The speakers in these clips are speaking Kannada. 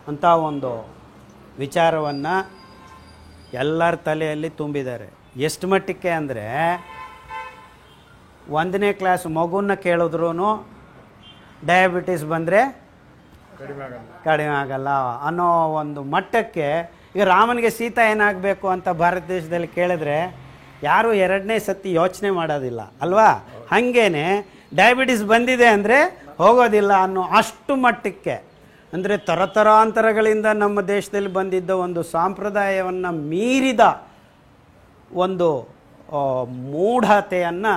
ಅಂತ ಒಂದು ವಿಚಾರವನ್ನು ಎಲ್ಲರ ತಲೆಯಲ್ಲಿ ತುಂಬಿದ್ದಾರೆ. ಎಷ್ಟು ಮಟ್ಟಕ್ಕೆ ಅಂದರೆ 1ನೇ ಕ್ಲಾಸ್ ಮಗುನ ಕೇಳಿದ್ರೂ ಡಯಾಬಿಟಿಸ್ ಬಂದರೆ ಕಡಿಮೆ ಆಗಲ್ಲ ಅನ್ನೋ ಒಂದು ಮಟ್ಟಕ್ಕೆ ಈಗ ರಾಮನಿಗೆ ಸೀತಾ ಏನಾಗಬೇಕು ಅಂತ ಭಾರತ ದೇಶದಲ್ಲಿ ಕೇಳಿದ್ರೆ ಯಾರೂ 2ನೇ ಸತಿ ಯೋಚನೆ ಮಾಡೋದಿಲ್ಲ ಅಲ್ವಾ? ಹಾಗೇನೆ ಡಯಾಬಿಟಿಸ್ ಬಂದಿದೆ ಅಂದರೆ ಹೋಗೋದಿಲ್ಲ ಅನ್ನೋ ಅಷ್ಟು ಮಟ್ಟಕ್ಕೆ, ಅಂದರೆ ತರತರಾಂತರಗಳಿಂದ ನಮ್ಮ ದೇಶದಲ್ಲಿ ಬಂದಿದ್ದ ಒಂದು ಸಂಪ್ರದಾಯವನ್ನು ಮೀರಿದ ಒಂದು ಮೂಢತೆಯನ್ನು,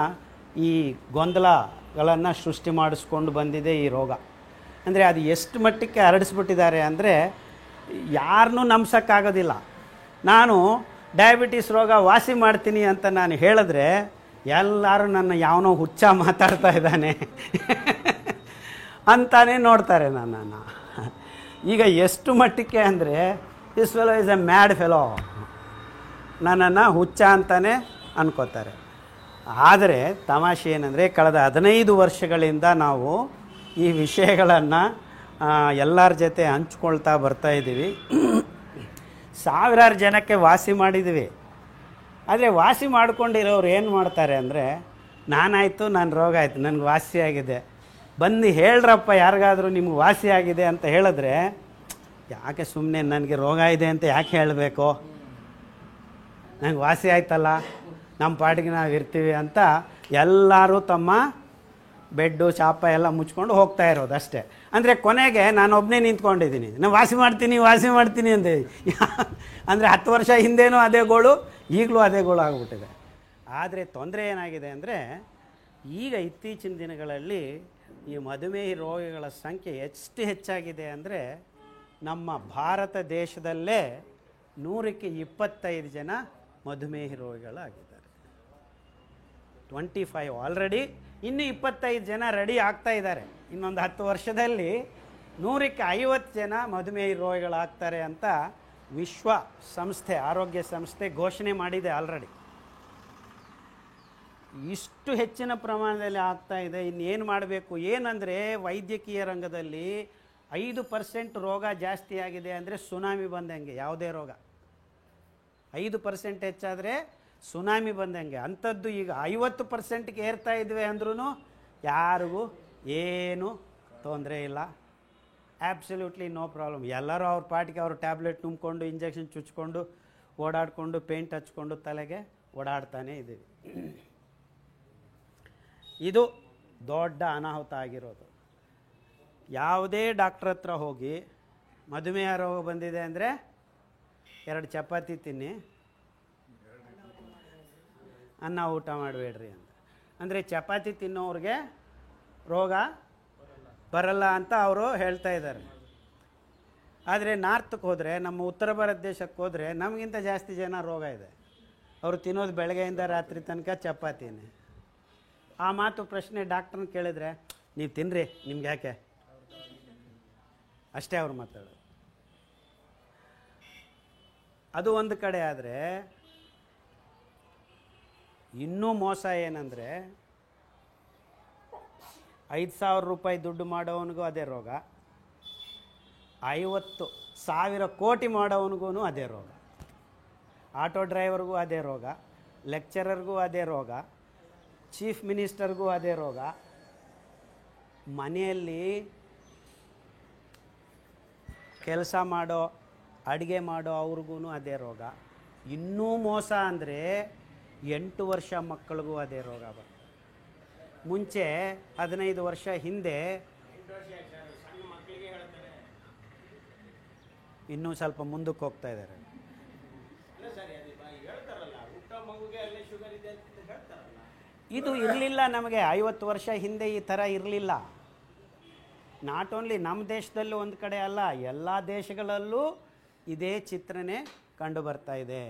ಈ ಗೊಂದಲಗಳನ್ನು ಸೃಷ್ಟಿ ಮಾಡಿಸ್ಕೊಂಡು ಬಂದಿದೆ ಈ ರೋಗ. ಅಂದರೆ ಅದು ಎಷ್ಟು ಮಟ್ಟಕ್ಕೆ ಹರಡಿಸ್ಬಿಟ್ಟಿದ್ದಾರೆ ಅಂದರೆ ಯಾರನ್ನೂ ನಂಬ್ಸೋಕ್ಕಾಗೋದಿಲ್ಲ. ನಾನು ಡಯಾಬಿಟಿಸ್ ರೋಗ ವಾಸಿ ಮಾಡ್ತೀನಿ ಅಂತ ನಾನು ಹೇಳಿದ್ರೆ ಎಲ್ಲರೂ ನನ್ನ ಯಾವನೋ ಹುಚ್ಚ ಮಾತಾಡ್ತಾ ಇದ್ದಾನೆ ಅಂತಾನೆ ನೋಡ್ತಾರೆ ನನ್ನನ್ನು. ಈಗ ಎಷ್ಟು ಮಟ್ಟಕ್ಕೆ ಅಂದರೆ this fellow is A mad fellow, ನನ್ನನ್ನು ಹುಚ್ಚ ಅಂತಾನೆ ಅನ್ಕೋತಾರೆ. ಆದರೆ ತಮಾಷೆ ಏನಂದರೆ ಕಳೆದ 15 ವರ್ಷಗಳಿಂದ ನಾವು ಈ ವಿಷಯಗಳನ್ನು ಎಲ್ಲರ ಜೊತೆ ಹಂಚ್ಕೊಳ್ತಾ ಬರ್ತಾಯಿದ್ದೀವಿ. ಸಾವಿರಾರು ಜನಕ್ಕೆ ವಾಸಿ ಮಾಡಿದ್ದೀವಿ. ಆದರೆ ವಾಸಿ ಮಾಡ್ಕೊಂಡಿರೋರು ಏನು ಮಾಡ್ತಾರೆ ಅಂದರೆ, ನಾನಾಯಿತು, ನನ್ನ ರೋಗ ಆಯಿತು, ನನಗೆ ವಾಸಿಯಾಗಿದೆ, ಬಂದು ಹೇಳ್ರಪ್ಪ ಯಾರಿಗಾದರೂ ನಿಮ್ಗೆ ವಾಸಿಯಾಗಿದೆ ಅಂತ ಹೇಳಿದ್ರೆ, ಯಾಕೆ ಸುಮ್ಮನೆ ನನಗೆ ರೋಗ ಇದೆ ಅಂತ ಯಾಕೆ ಹೇಳಬೇಕು, ನನಗೆ ವಾಸಿ ಆಯ್ತಲ್ಲ, ನಮ್ಮ ಪಾಟಿಗೆ ನಾವು ಇರ್ತೀವಿ ಅಂತ ಎಲ್ಲರೂ ತಮ್ಮ ಬೆಡ್ಡು ಚಾಪ ಎಲ್ಲ ಮುಚ್ಕೊಂಡು ಹೋಗ್ತಾ ಇರೋದು ಅಷ್ಟೇ. ಅಂದರೆ ಕೊನೆಗೆ ನಾನು ಒಬ್ಬನೇ ನಿಂತ್ಕೊಂಡಿದ್ದೀನಿ, ನಾನು ವಾಸಿ ಮಾಡ್ತೀನಿ ಅಂತ. ಅಂದರೆ 10 ವರ್ಷ ಹಿಂದೇನೂ ಅದೇ ಗೋಳು, ಈಗಲೂ ಅದೇ ಗೋಳು ಆಗಿಬಿಟ್ಟಿದೆ. ಆದರೆ ತೊಂದರೆ ಏನಾಗಿದೆ ಅಂದರೆ, ಈಗ ಇತ್ತೀಚಿನ ದಿನಗಳಲ್ಲಿ ಈ ಮಧುಮೇಹ ರೋಗಿಗಳ ಸಂಖ್ಯೆ ಎಷ್ಟು ಹೆಚ್ಚಾಗಿದೆ ಅಂದರೆ, ನಮ್ಮ ಭಾರತ ದೇಶದಲ್ಲೇ 100ಕ್ಕೆ 25 ಜನ ಮಧುಮೇಹ ರೋಗಿಗಳಾಗಿದ್ದಾರೆ. 25 ಆಲ್ರೆಡಿ, ಇನ್ನು 25 ಜನ ರೆಡಿ ಆಗ್ತಾ ಇದ್ದಾರೆ. ಇನ್ನೊಂದು 10 ವರ್ಷದಲ್ಲಿ 100ಕ್ಕೆ 50 ಜನ ಮಧುಮೇಹ ರೋಗಿಗಳಾಗ್ತಾರೆ ಅಂತ ವಿಶ್ವ ಸಂಸ್ಥೆ, ಆರೋಗ್ಯ ಸಂಸ್ಥೆ ಘೋಷಣೆ ಮಾಡಿದೆ ಆಲ್ರೆಡಿ. ಇಷ್ಟು ಹೆಚ್ಚಿನ ಪ್ರಮಾಣದಲ್ಲಿ ಆಗ್ತಾ ಇದೆ. ಇನ್ನೇನು ಮಾಡಬೇಕು? ಏನಂದರೆ ವೈದ್ಯಕೀಯ ರಂಗದಲ್ಲಿ 5% ರೋಗ ಜಾಸ್ತಿ ಆಗಿದೆ ಅಂದರೆ ಸುನಾಮಿ ಬಂದಂಗೆ. ಯಾವುದೇ ರೋಗ 5% ಹೆಚ್ಚಾದರೆ ಸುನಾಮಿ ಬಂದಂಗೆ. ಅಂಥದ್ದು ಈಗ 50%ಗೆ ಏರ್ತಾ ಇದ್ವಿ ಅಂದ್ರೂ ಯಾರಿಗೂ ಏನೂ ತೊಂದರೆ ಇಲ್ಲ. Absolutely no problem. ಎಲ್ಲರೂ ಅವ್ರ ಪಾಟಿಗೆ ಅವ್ರ ಟ್ಯಾಬ್ಲೆಟ್ ತುಂಬಿಕೊಂಡು, ಇಂಜೆಕ್ಷನ್ ಚುಚ್ಕೊಂಡು, ಓಡಾಡಿಕೊಂಡು, ಪೇಂಟ್ ಹಚ್ಕೊಂಡು ತಲೆಗೆ ಓಡಾಡ್ತಾನೆ ಇದ್ದೀವಿ. ಇದು ದೊಡ್ಡ ಅನಾಹುತ ಆಗಿರೋದು. ಯಾವುದೇ ಡಾಕ್ಟ್ರ್ ಹತ್ರ ಹೋಗಿ ಮಧುಮೇಹ ರೋಗ ಬಂದಿದೆ ಅಂದರೆ 2 ಚಪಾತಿ ತಿನ್ನಿ, ಅನ್ನ ಊಟ ಮಾಡಬೇಡ್ರಿ ಅಂತ. ಅಂದರೆ ಚಪಾತಿ ತಿನ್ನೋರಿಗೆ ರೋಗ ಬರಲ್ಲ ಅಂತ ಅವರು ಹೇಳ್ತಾ ಇದ್ದಾರೆ. ಆದರೆ ನಾರ್ತಕ್ಕೆ ಹೋದರೆ, ನಮ್ಮ ಉತ್ತರ ಭಾರತ ದೇಶಕ್ಕೆ ಹೋದರೆ ನಮಗಿಂತ ಜಾಸ್ತಿ ಜನ ರೋಗ ಇದೆ. ಅವರು ತಿನ್ನೋದು ಬೆಳಗ್ಗೆಯಿಂದ ರಾತ್ರಿ ತನಕ ಚಪಾತಿನೇ. ಆ ಮಾತು ಪ್ರಶ್ನೆ ಡಾಕ್ಟ್ರನ್ನ ಕೇಳಿದರೆ, ನೀವು ತಿನ್ನಿರಿ, ನಿಮ್ಗೆ ಯಾಕೆ, ಅಷ್ಟೇ ಅವ್ರು ಮಾತಾಡೋದು. ಅದು ಒಂದು ಕಡೆ. ಆದರೆ ಇನ್ನೂ ಮೋಸ ಏನಂದರೆ, 5,000 ರೂಪಾಯಿ ದುಡ್ಡು ಮಾಡೋವನಿಗೂ ಅದೇ ರೋಗ, 50,000 ಕೋಟಿ ಮಾಡೋವನಿಗೂ ಅದೇ ರೋಗ, ಆಟೋ ಡ್ರೈವರ್ಗೂ ಅದೇ ರೋಗ, ಲೆಕ್ಚರರ್ಗೂ ಅದೇ ರೋಗ, ಚೀಫ್ ಮಿನಿಸ್ಟರ್ಗೂ ಅದೇ ರೋಗ, ಮನೆಯಲ್ಲಿ ಕೆಲಸ ಮಾಡೋ, ಅಡುಗೆ ಮಾಡೋ ಅವ್ರಿಗೂ ಅದೇ ರೋಗ. ಇನ್ನೂ ಮೋಸ ಅಂದರೆ 8 ವರ್ಷ ಮಕ್ಕಳಿಗೂ ಅದೇ ರೋಗ ಬರ್ತದೆ. ಮುಂಚೆ 15 ವರ್ಷ ಹಿಂದೆ, ಇನ್ನೂ ಸ್ವಲ್ಪ ಮುಂದಕ್ಕೆ ಹೋಗ್ತಾ ಇದ್ದಾರೆ. ಇದು ಇರಲಿಲ್ಲ ನಮಗೆ 50 ವರ್ಷ ಹಿಂದೆ, ಈ ಥರ ಇರಲಿಲ್ಲ. ನಾಟ್ ಓನ್ಲಿ ನಮ್ಮ ದೇಶದಲ್ಲೂ ಒಂದು ಕಡೆ ಅಲ್ಲ, ಎಲ್ಲ ದೇಶಗಳಲ್ಲೂ ಇದೇ ಚಿತ್ರನೇ ಕಂಡು ಬರ್ತಾ ಇದೆ.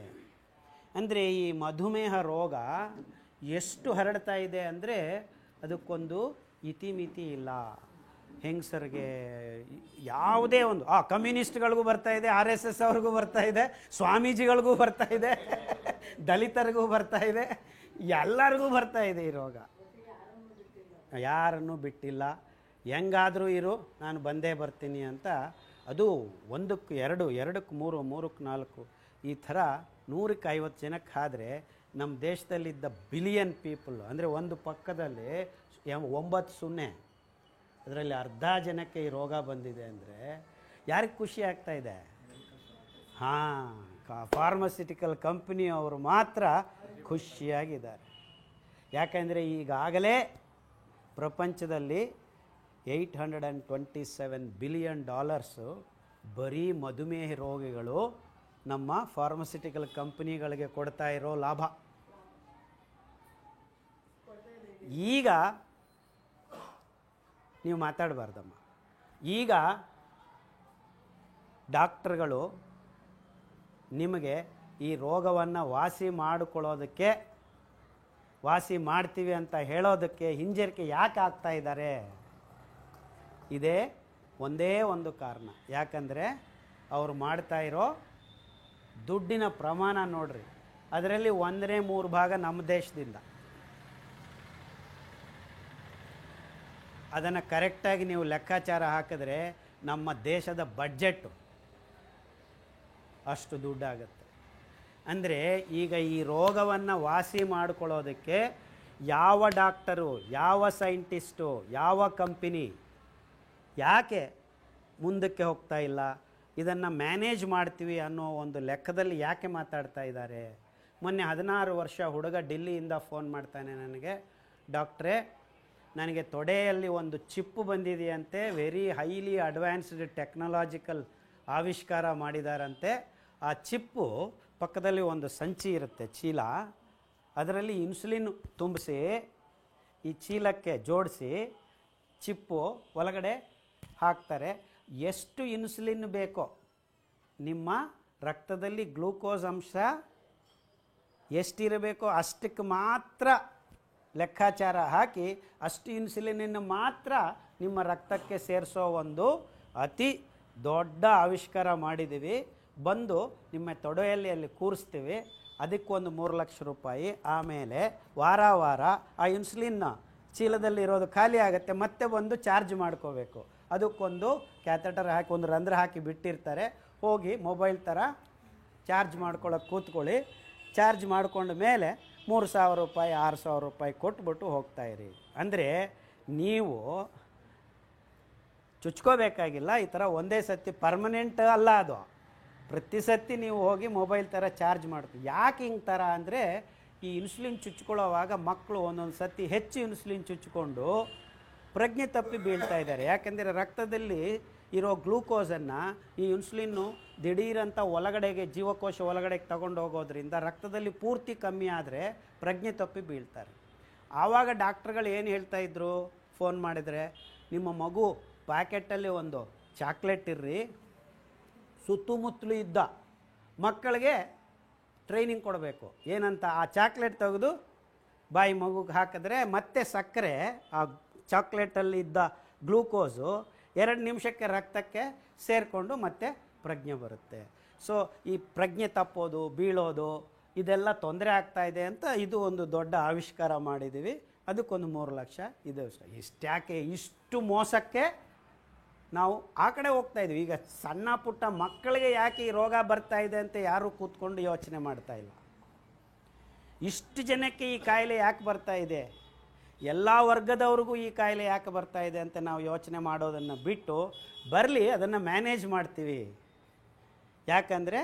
ಅಂದರೆ ಈ ಮಧುಮೇಹ ರೋಗ ಎಷ್ಟು ಹರಡ್ತಾ ಇದೆ ಅಂದರೆ ಅದಕ್ಕೊಂದು ಇತಿಮಿತಿ ಇಲ್ಲ. ಹೆಂಗಸರಿಗೆ ಯಾವುದೇ ಒಂದು, ಕಮ್ಯುನಿಸ್ಟ್ಗಳಿಗೂ ಬರ್ತಾ ಇದೆ, RSS ಅವ್ರಿಗೂ ಬರ್ತಾ ಇದೆ, ಸ್ವಾಮೀಜಿಗಳಿಗೂ ಬರ್ತಾ ಇದೆ, ದಲಿತರಿಗೂ ಬರ್ತಾ ಇದೆ, ಎಲ್ಲರಿಗೂ ಬರ್ತಾ ಇದೆ ಈ ರೋಗ. ಯಾರನ್ನೂ ಬಿಟ್ಟಿಲ್ಲ. ಹೆಂಗಾದರೂ ಇರು, ನಾನು ಬಂದೇ ಬರ್ತೀನಿ ಅಂತ ಅದು 1ಕ್ಕೆ 2, 2ಕ್ಕೆ 3, 3ಕ್ಕೆ 4 ಈ ಥರ 100ಕ್ಕೆ 50 ಜನಕ್ಕೆ ಆದರೆ ನಮ್ಮ ದೇಶದಲ್ಲಿದ್ದ ಬಿಲಿಯನ್ ಪೀಪಲ್ ಅಂದರೆ ಒಂದು ಪಕ್ಕದಲ್ಲಿ 9 ಅದರಲ್ಲಿ ಅರ್ಧ ಜನಕ್ಕೆ ಈ ರೋಗ ಬಂದಿದೆ ಅಂದರೆ ಯಾರಿಗೆ ಖುಷಿ ಆಗ್ತಾ ಇದೆ? ಹಾಂ, ಫಾರ್ಮಸ್ಯೂಟಿಕಲ್ ಕಂಪ್ನಿಯವರು ಮಾತ್ರ ಖುಷಿಯಾಗಿದ್ದಾರೆ. ಯಾಕೆಂದರೆ ಈಗಾಗಲೇ ಪ್ರಪಂಚದಲ್ಲಿ $827 ಬಿಲಿಯನ್ ಬರೀ ಮಧುಮೇಹ ರೋಗಿಗಳು ನಮ್ಮ ಫಾರ್ಮಸ್ಯೂಟಿಕಲ್ ಕಂಪ್ನಿಗಳಿಗೆ ಕೊಡ್ತಾ ಇರೋ ಲಾಭ. ಈಗ ನೀವು ಮಾತಾಡಬಾರ್ದಮ್ಮ. ಈಗ ಡಾಕ್ಟ್ರುಗಳು ನಿಮಗೆ ಈ ರೋಗವನ್ನು ವಾಸಿ ಮಾಡ್ತೀವಿ ಅಂತ ಹೇಳೋದಕ್ಕೆ ಹಿಂಜರಿಕೆ ಯಾಕೆ ಆಗ್ತಾ ಇದ್ದಾರೆ? ಇದೇ ಒಂದೇ ಒಂದು ಕಾರಣ. ಯಾಕಂದರೆ ಅವರು ಮಾಡ್ತಾ ಇರೋ ದುಡ್ಡಿನ ಪ್ರಮಾಣ ನೋಡ್ರಿ, ಅದರಲ್ಲಿ 1/3 ನಮ್ಮ ದೇಶದಿಂದ. ಅದನ್ನು ಕರೆಕ್ಟಾಗಿ ನೀವು ಲೆಕ್ಕಾಚಾರ ಹಾಕಿದ್ರೆ ನಮ್ಮ ದೇಶದ ಬಡ್ಜೆಟ್ಟು ಅಷ್ಟು ದುಡ್ಡಾಗುತ್ತೆ. ಅಂದರೆ ಈಗ ಈ ರೋಗವನ್ನು ವಾಸಿ ಮಾಡಿಕೊಳ್ಳೋದಕ್ಕೆ ಯಾವ ಡಾಕ್ಟರು, ಯಾವ ಸೈಂಟಿಸ್ಟು, ಯಾವ ಕಂಪನಿ ಯಾಕೆ ಮುಂದಕ್ಕೆ ಹೋಗ್ತಾ ಇಲ್ಲ? ಇದನ್ನು ಮ್ಯಾನೇಜ್ ಮಾಡ್ತೀವಿ ಅನ್ನೋ ಒಂದು ಲೆಕ್ಕದಲ್ಲಿ ಯಾಕೆ ಮಾತಾಡ್ತಾ ಇದ್ದಾರೆ? ಮೊನ್ನೆ 16 ವರ್ಷ ಹುಡುಗ ಡಿಲ್ಲಿಯಿಂದ ಫೋನ್ ಮಾಡ್ತಾನೆ ನನಗೆ, ಡಾಕ್ಟ್ರೇ ನನಗೆ ತೊಡೆಯಲ್ಲಿ ಒಂದು ಚಿಪ್ಪು ಬಂದಿದೆಯಂತೆ, ವೆರಿ ಹೈಲಿ ಅಡ್ವಾನ್ಸ್ಡ್ ಟೆಕ್ನಾಲಜಿಕಲ್ ಆವಿಷ್ಕಾರ ಮಾಡಿದಾರಂತೆ. ಆ ಚಿಪ್ಪು ಪಕ್ಕದಲ್ಲಿ ಒಂದು ಸಂಚಿ ಇರುತ್ತೆ, ಚೀಲ, ಅದರಲ್ಲಿ ಇನ್ಸುಲಿನ್ ತುಂಬಿಸಿ ಈ ಚೀಲಕ್ಕೆ ಜೋಡಿಸಿ ಚಿಪ್ಪು ಒಳಗಡೆ ಹಾಕ್ತಾರೆ. ಎಷ್ಟು ಇನ್ಸುಲಿನ್ ಬೇಕೋ, ನಿಮ್ಮ ರಕ್ತದಲ್ಲಿ ಗ್ಲೂಕೋಸ್ ಅಂಶ ಎಷ್ಟಿರಬೇಕೋ ಅಷ್ಟಕ್ಕೆ ಮಾತ್ರ ಲೆಕ್ಕಾಚಾರ ಹಾಕಿ ಅಷ್ಟು ಇನ್ಸುಲಿನನ್ನು ಮಾತ್ರ ನಿಮ್ಮ ರಕ್ತಕ್ಕೆ ಸೇರಿಸೋ ಒಂದು ಅತಿ ದೊಡ್ಡ ಆವಿಷ್ಕಾರ ಮಾಡಿದ್ದೀವಿ. ಬಂದು ನಿಮ್ಮ ತೊಡೆಯಲ್ಲಿ ಅಲ್ಲಿ ಕೂರಿಸ್ತೀವಿ, ಅದಕ್ಕೊಂದು ₹3,00,000. ಆಮೇಲೆ ವಾರ ಆ ಇನ್ಸುಲಿನ್ನ ಚೀಲದಲ್ಲಿರೋದು ಖಾಲಿ ಆಗುತ್ತೆ, ಮತ್ತೆ ಬಂದು ಚಾರ್ಜ್ ಮಾಡ್ಕೋಬೇಕು. ಅದಕ್ಕೊಂದು ಕ್ಯಾಥೆಟರ್ ಹಾಕಿ ಒಂದು ರಂಧ್ರ ಹಾಕಿ ಬಿಟ್ಟಿರ್ತಾರೆ, ಹೋಗಿ ಮೊಬೈಲ್ ಥರ ಚಾರ್ಜ್ ಮಾಡ್ಕೊಳ್ಳೋಕೆ ಕೂತ್ಕೊಳ್ಳಿ. ಚಾರ್ಜ್ ಮಾಡ್ಕೊಂಡ ಮೇಲೆ ₹3,000 ₹6,000 ಕೊಟ್ಬಿಟ್ಟು ಹೋಗ್ತಾಯಿರಿ. ಅಂದರೆ ನೀವು ಚುಚ್ಕೋಬೇಕಾಗಿಲ್ಲ. ಈ ಥರ ಒಂದೇ ಸತಿ ಪರ್ಮನೆಂಟ್ ಅಲ್ಲ, ಅದು ಪ್ರತಿ ಸತಿ ನೀವು ಹೋಗಿ ಮೊಬೈಲ್ ಥರ ಚಾರ್ಜ್ ಮಾಡ್ತೀವಿ. ಯಾಕೆ ಹಿಂಗೆ ಥರ ಅಂದರೆ ಈ ಇನ್ಸುಲಿನ್ ಚುಚ್ಕೊಳ್ಳೋವಾಗ ಮಕ್ಕಳು ಒಂದೊಂದು ಸತಿ ಹೆಚ್ಚು ಇನ್ಸುಲಿನ್ ಚುಚ್ಚಿಕೊಂಡು ಪ್ರಜ್ಞೆ ತಪ್ಪಿ ಬೀಳ್ತಾ ಇದ್ದಾರೆ. ಯಾಕೆಂದರೆ ರಕ್ತದಲ್ಲಿ ಇರೋ ಗ್ಲೂಕೋಸನ್ನು ಈ ಇನ್ಸುಲಿನ್ನು ದಿಢೀರಂತ ಒಳಗಡೆಗೆ ಜೀವಕೋಶ ಒಳಗಡೆಗೆ ತಗೊಂಡು ಹೋಗೋದ್ರಿಂದ ರಕ್ತದಲ್ಲಿ ಪೂರ್ತಿ ಕಮ್ಮಿ ಆದರೆ ಪ್ರಜ್ಞೆ ತಪ್ಪಿ ಬೀಳ್ತಾರೆ. ಆವಾಗ ಡಾಕ್ಟ್ರುಗಳು ಏನು ಹೇಳ್ತಾಯಿದ್ರು ಫೋನ್ ಮಾಡಿದರೆ, ನಿಮ್ಮ ಮಗು ಪ್ಯಾಕೆಟಲ್ಲಿ ಒಂದು ಚಾಕ್ಲೇಟ್ ಇರ್ರಿ, ಸುತ್ತಮುತ್ತಲೂ ಇದ್ದ ಮಕ್ಕಳಿಗೆ ಟ್ರೈನಿಂಗ್ ಕೊಡಬೇಕು. ಏನಂತ, ಆ ಚಾಕ್ಲೇಟ್ ತೆಗೆದು ಬಾಯಿ ಮಗುಗೆ ಹಾಕಿದ್ರೆ ಮತ್ತೆ ಸಕ್ಕರೆ ಆ ಚಾಕ್ಲೇಟಲ್ಲಿ ಇದ್ದ ಗ್ಲೂಕೋಸು 2 ನಿಮಿಷಕ್ಕೆ ರಕ್ತಕ್ಕೆ ಸೇರಿಕೊಂಡು ಮತ್ತೆ ಪ್ರಜ್ಞೆ ಬರುತ್ತೆ. ಸೊ ಈ ಪ್ರಜ್ಞೆ ತಪ್ಪೋದು, ಬೀಳೋದು ಇದೆಲ್ಲ ತೊಂದರೆ ಆಗ್ತಾಯಿದೆ ಅಂತ ಇದು ಒಂದು ದೊಡ್ಡ ಆವಿಷ್ಕಾರ ಮಾಡಿದ್ದೀವಿ. ಅದಕ್ಕೊಂದು $3,00,000 ಇದೆ. ಇಷ್ಟ್ಯಾಕೆ ಇಷ್ಟು ಮೋಸಕ್ಕೆ ನಾವು ಆ ಕಡೆ ಹೋಗ್ತಾ ಇದ್ವಿ? ಈಗ ಸಣ್ಣ ಪುಟ್ಟ ಮಕ್ಕಳಿಗೆ ಯಾಕೆ ಈ ರೋಗ ಬರ್ತಾ ಇದೆ ಅಂತ ಯಾರೂ ಕೂತ್ಕೊಂಡು ಯೋಚನೆ ಮಾಡ್ತಾ ಇಲ್ಲ. ಇಷ್ಟು ಜನಕ್ಕೆ ಈ ಕಾಯಿಲೆ ಯಾಕೆ ಬರ್ತಾ ಇದೆ, ಎಲ್ಲ ವರ್ಗದವ್ರಿಗೂ ಈ ಕಾಯಿಲೆ ಯಾಕೆ ಬರ್ತಾ ಇದೆ ಅಂತ ನಾವು ಯೋಚನೆ ಮಾಡೋದನ್ನು ಬಿಟ್ಟು ಬರಲಿ ಅದನ್ನು ಮ್ಯಾನೇಜ್ ಮಾಡ್ತೀವಿ. ಯಾಕಂದರೆ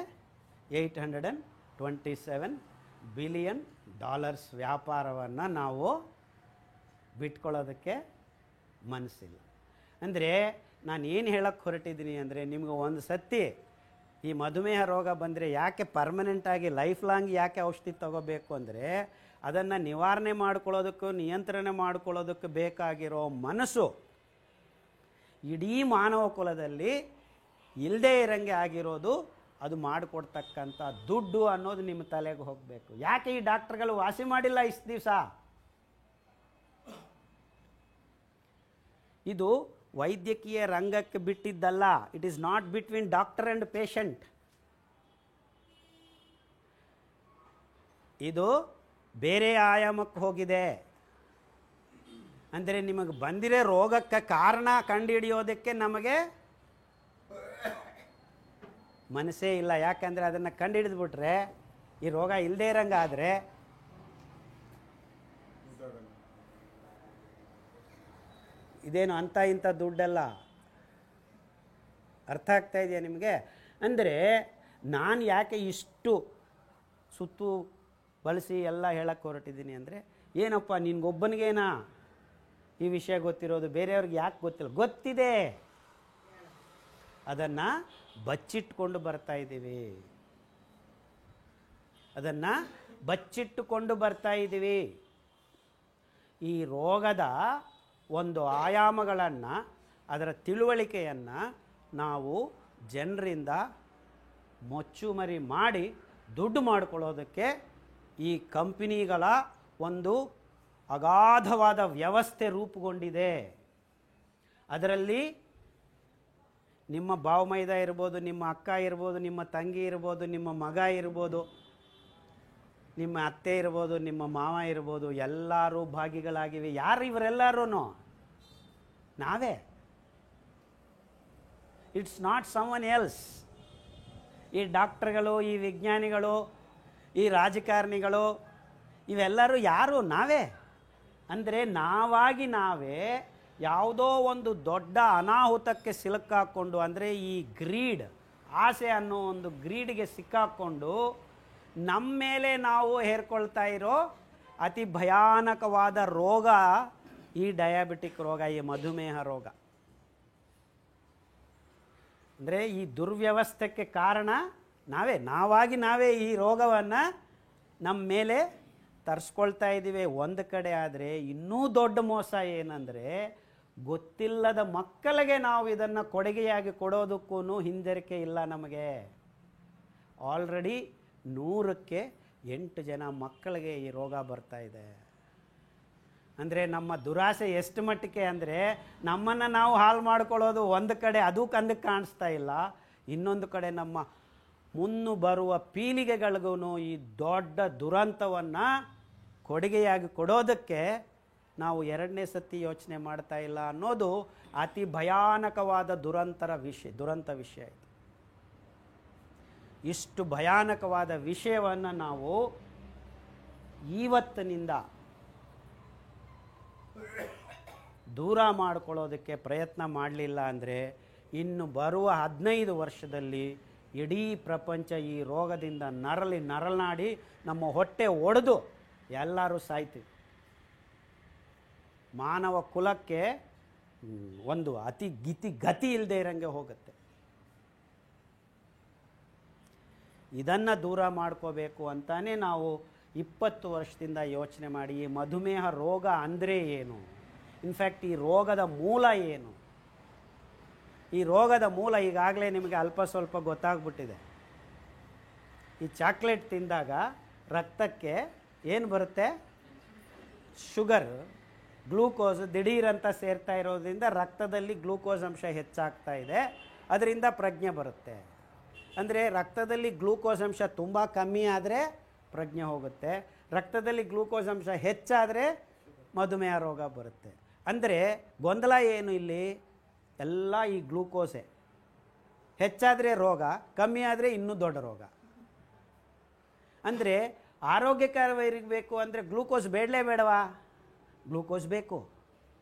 $827 ಬಿಲಿಯನ್ ವ್ಯಾಪಾರವನ್ನು ನಾವು ಬಿಟ್ಕೊಳ್ಳೋದಕ್ಕೆ ಮನಸ್ಸಿಲ್ಲ. ಅಂದರೆ ನಾನು ಏನು ಹೇಳೋಕ್ಕೆ ಹೊರಟಿದ್ದೀನಿ ಅಂದರೆ, ನಿಮ್ಗೆ ಒಂದು ಸತಿ ಈ ಮಧುಮೇಹ ರೋಗ ಬಂದರೆ ಯಾಕೆ ಪರ್ಮನೆಂಟಾಗಿ ಲೈಫ್ ಲಾಂಗ್ ಯಾಕೆ ಔಷಧಿ ತಗೋಬೇಕು ಅಂದರೆ, ಅದನ್ನು ನಿವಾರಣೆ ಮಾಡ್ಕೊಳ್ಳೋದಕ್ಕೂ ನಿಯಂತ್ರಣ ಮಾಡ್ಕೊಳ್ಳೋದಕ್ಕೆ ಬೇಕಾಗಿರೋ ಮನಸ್ಸು ಇಡೀ ಮಾನವ ಕುಲದಲ್ಲಿ ಇಲ್ಲದೇ ಇರೋಂಗೆ ಆಗಿರೋದು. ಅದು ಮಾಡಿಕೊಡ್ತಕ್ಕಂಥ ದುಡ್ಡು ಅನ್ನೋದು ನಿಮ್ಮ ತಲೆಗೆ ಹೋಗಬೇಕು. ಯಾಕೆ ಈ ಡಾಕ್ಟ್ರುಗಳು ವಾಸಿ ಮಾಡಿಲ್ಲ ಇಷ್ಟು ದಿವಸ? ಇದು ವೈದ್ಯಕೀಯ ರಂಗಕ್ಕೆ ಬಿಟ್ಟಿದ್ದಲ್ಲ. It is not between doctor and patient. ಇದು ಬೇರೆ ಆಯಾಮಕ್ಕೆ ಹೋಗಿದೆ. ಅಂದರೆ ನಿಮಗೆ ಬಂದಿರೋ ರೋಗಕ್ಕೆ ಕಾರಣ ಕಂಡುಹಿಡಿಯೋದಕ್ಕೆ ನಮಗೆ ಮನಸ್ಸೇ ಇಲ್ಲ. ಯಾಕಂದರೆ ಅದನ್ನು ಕಂಡುಹಿಡಿದ್ಬಿಟ್ರೆ ಈ ರೋಗ ಇಲ್ಲದೇ ಇರೋಂಗಾದರೆ ಇದೇನು ಅಂಥ ಇಂಥ ದುಡ್ಡಲ್ಲ. ಅರ್ಥ ಆಗ್ತಾ ಇದೆಯಾ ನಿಮಗೆ? ಅಂದರೆ ನಾನು ಯಾಕೆ ಇಷ್ಟು ಸುತ್ತು ಬಳಸಿ ಎಲ್ಲ ಹೇಳಕ್ಕೆ ಹೊರಟಿದ್ದೀನಿ ಅಂದರೆ, ಏನಪ್ಪ ನಿನ್ಗೊಬ್ಬನಿಗೇನಾ ಈ ವಿಷಯ ಗೊತ್ತಿರೋದು, ಬೇರೆಯವ್ರಿಗೆ ಯಾಕೆ ಗೊತ್ತಿಲ್ಲ? ಗೊತ್ತಿದೆ, ಅದನ್ನು ಬಚ್ಚಿಟ್ಕೊಂಡು ಬರ್ತಾ ಇದ್ದೀವಿ, ಅದನ್ನು ಬಚ್ಚಿಟ್ಟುಕೊಂಡು ಬರ್ತಾ ಇದ್ದೀವಿ. ಈ ರೋಗದ ಒಂದು ಆಯಾಮಗಳನ್ನು, ಅದರ ತಿಳುವಳಿಕೆಯನ್ನು ನಾವು ಜನರಿಂದ ಮೊಚ್ಚುಮರಿ ಮಾಡಿ ದುಡ್ಡು ಮಾಡಿಕೊಳ್ಳೋದಕ್ಕೆ ಈ ಕಂಪನಿಗಳ ಒಂದು ಅಗಾಧವಾದ ವ್ಯವಸ್ಥೆ ರೂಪುಗೊಂಡಿದೆ. ಅದರಲ್ಲಿ ನಿಮ್ಮ ಭಾವಮೈದ ಇರ್ಬೋದು, ನಿಮ್ಮ ಅಕ್ಕ ಇರ್ಬೋದು, ನಿಮ್ಮ ತಂಗಿ ಇರ್ಬೋದು, ನಿಮ್ಮ ಮಗ ಇರ್ಬೋದು, ನಿಮ್ಮ ಅತ್ತೆ ಇರ್ಬೋದು, ನಿಮ್ಮ ಮಾವ ಇರ್ಬೋದು, ಎಲ್ಲರೂ ಭಾಗಿಗಳಾಗಿವೆ. ಯಾರು ಇವರೆಲ್ಲರೂ? ನಾವೇ. It's not someone else. ಈ ಡಾಕ್ಟ್ರುಗಳು, ಈ ವಿಜ್ಞಾನಿಗಳು, ಈ ರಾಜಕಾರಣಿಗಳು, ಇವೆಲ್ಲರೂ ಯಾರು? ನಾವೇ. ಅಂದರೆ ನಾವಾಗಿ ನಾವೇ ಯಾವುದೋ ಒಂದು ದೊಡ್ಡ ಅನಾಹುತಕ್ಕೆ ಸಿಲುಕಾಕೊಂಡು, ಅಂದರೆ ಈ ಗ್ರೀಡ್, ಆಸೆ ಅನ್ನೋ ಒಂದು ಗ್ರೀಡ್ಗೆ ಸಿಕ್ಕಾಕ್ಕೊಂಡು ನಮ್ಮ ಮೇಲೆ ನಾವು ಹೇರ್ಕೊಳ್ತಾ ಇರೋ ಅತಿ ಭಯಾನಕವಾದ ರೋಗ ಈ ಡಯಾಬಿಟಿಕ್ ರೋಗ, ಈ ಮಧುಮೇಹ ರೋಗ. ಅಂದರೆ ಈ ದುರ್ವ್ಯವಸ್ಥೆಗೆ ಕಾರಣ ನಾವೇ. ನಾವಾಗಿ ನಾವೇ ಈ ರೋಗವನ್ನು ನಮ್ಮ ಮೇಲೆ ತರಿಸ್ಕೊಳ್ತಾ ಇದ್ದೀವಿ ಒಂದು ಕಡೆ. ಆದರೆ ಇನ್ನೂ ದೊಡ್ಡ ಮೋಸ ಏನಂದರೆ, ಗೊತ್ತಿಲ್ಲದ ಮಕ್ಕಳಿಗೆ ನಾವು ಇದನ್ನು ಕೊಡುಗೆಯಾಗಿ ಕೊಡೋದಕ್ಕೂ ಹಿಂಜರಿಕೆ ಇಲ್ಲ ನಮಗೆ. ಆಲ್ರೆಡಿ 100ಕ್ಕೆ 8 ಜನ ಮಕ್ಕಳಿಗೆ ಈ ರೋಗ ಬರ್ತಾ ಇದೆ. ಅಂದರೆ ನಮ್ಮ ದುರಾಸೆ ಎಷ್ಟು ಮಟ್ಟಿಗೆ ಅಂದರೆ, ನಮ್ಮನ್ನು ನಾವು ಹಾಳು ಮಾಡ್ಕೊಳ್ಳೋದು ಒಂದು ಕಡೆ, ಅದು ಕಂದಕ್ಕೆ ಕಾಣಿಸ್ತಾ ಇಲ್ಲ. ಇನ್ನೊಂದು ಕಡೆ ನಮ್ಮ ಮುನ್ನು ಬರುವ ಪೀಳಿಗೆಗಳಿಗೂ ಈ ದೊಡ್ಡ ದುರಂತವನ್ನು ಕೊಡುಗೆಯಾಗಿ ಕೊಡೋದಕ್ಕೆ ನಾವು 2ನೇ ಸತಿ ಯೋಚನೆ ಮಾಡ್ತಾ ಇಲ್ಲ ಅನ್ನೋದು ಅತಿ ಭಯಾನಕವಾದ ದುರಂತ ವಿಷಯ ಇದು. ಇಷ್ಟು ಭಯಾನಕವಾದ ವಿಷಯವನ್ನು ನಾವು ಇವತ್ತಿನಿಂದ ದೂರ ಮಾಡಿಕೊಳ್ಳೋದಕ್ಕೆ ಪ್ರಯತ್ನ ಮಾಡಲಿಲ್ಲ ಅಂದರೆ, ಇನ್ನು ಬರುವ 15 ವರ್ಷದಲ್ಲಿ ಇಡೀ ಪ್ರಪಂಚ ಈ ರೋಗದಿಂದ ನರಳನಾಡಿ ನಮ್ಮ ಹೊಟ್ಟೆ ಒಡೆದು ಎಲ್ಲರೂ ಸಾಯ್ತೀವಿ. ಮಾನವ ಕುಲಕ್ಕೆ ಒಂದು ಗತಿ ಇಲ್ಲದೆ ಇರೋಂಗೆ ಹೋಗುತ್ತೆ. ಇದನ್ನು ದೂರ ಮಾಡ್ಕೋಬೇಕು ಅಂತಾನೆ ನಾವು 20 ವರ್ಷದಿಂದ ಯೋಚನೆ ಮಾಡಿ, ಈ ಮಧುಮೇಹ ರೋಗ ಅಂದರೆ ಏನು, ಇನ್ಫ್ಯಾಕ್ಟ್ ಈ ರೋಗದ ಮೂಲ ಏನು. ಈ ರೋಗದ ಮೂಲ ಈಗಾಗಲೇ ನಿಮಗೆ ಅಲ್ಪ ಸ್ವಲ್ಪ ಗೊತ್ತಾಗ್ಬಿಟ್ಟಿದೆ. ಈ ಚಾಕ್ಲೇಟ್ ತಿಂದಾಗ ರಕ್ತಕ್ಕೆ ಏನು ಬರುತ್ತೆ? ಶುಗರ್, ಗ್ಲೂಕೋಸ್ ದಿಢೀರಂತ ಸೇರ್ತಾ ಇರೋದ್ರಿಂದ ರಕ್ತದಲ್ಲಿ ಗ್ಲೂಕೋಸ್ ಅಂಶ ಹೆಚ್ಚಾಗ್ತಾ ಇದೆ. ಅದರಿಂದ ಪ್ರಜ್ಞೆ ಬರುತ್ತೆ. ಅಂದರೆ ರಕ್ತದಲ್ಲಿ ಗ್ಲೂಕೋಸ್ ಅಂಶ ತುಂಬ ಕಮ್ಮಿ ಆದರೆ ಪ್ರಜ್ಞೆ ಹೋಗುತ್ತೆ, ರಕ್ತದಲ್ಲಿ ಗ್ಲೂಕೋಸ್ ಅಂಶ ಹೆಚ್ಚಾದರೆ ಮಧುಮೇಹ ರೋಗ ಬರುತ್ತೆ. ಅಂದರೆ ಗೊಂದಲ ಏನು ಇಲ್ಲಿ? ಎಲ್ಲ ಈ ಗ್ಲೂಕೋಸೇ. ಹೆಚ್ಚಾದರೆ ರೋಗ, ಕಮ್ಮಿ ಆದರೆ ಇನ್ನೂ ದೊಡ್ಡ ರೋಗ. ಅಂದರೆ ಆರೋಗ್ಯಕರವಾಗಿರಬೇಕು ಅಂದರೆ ಗ್ಲೂಕೋಸ್ ಬೇಡಲೇ ಬೇಡವಾ? ಗ್ಲೂಕೋಸ್ ಬೇಕು.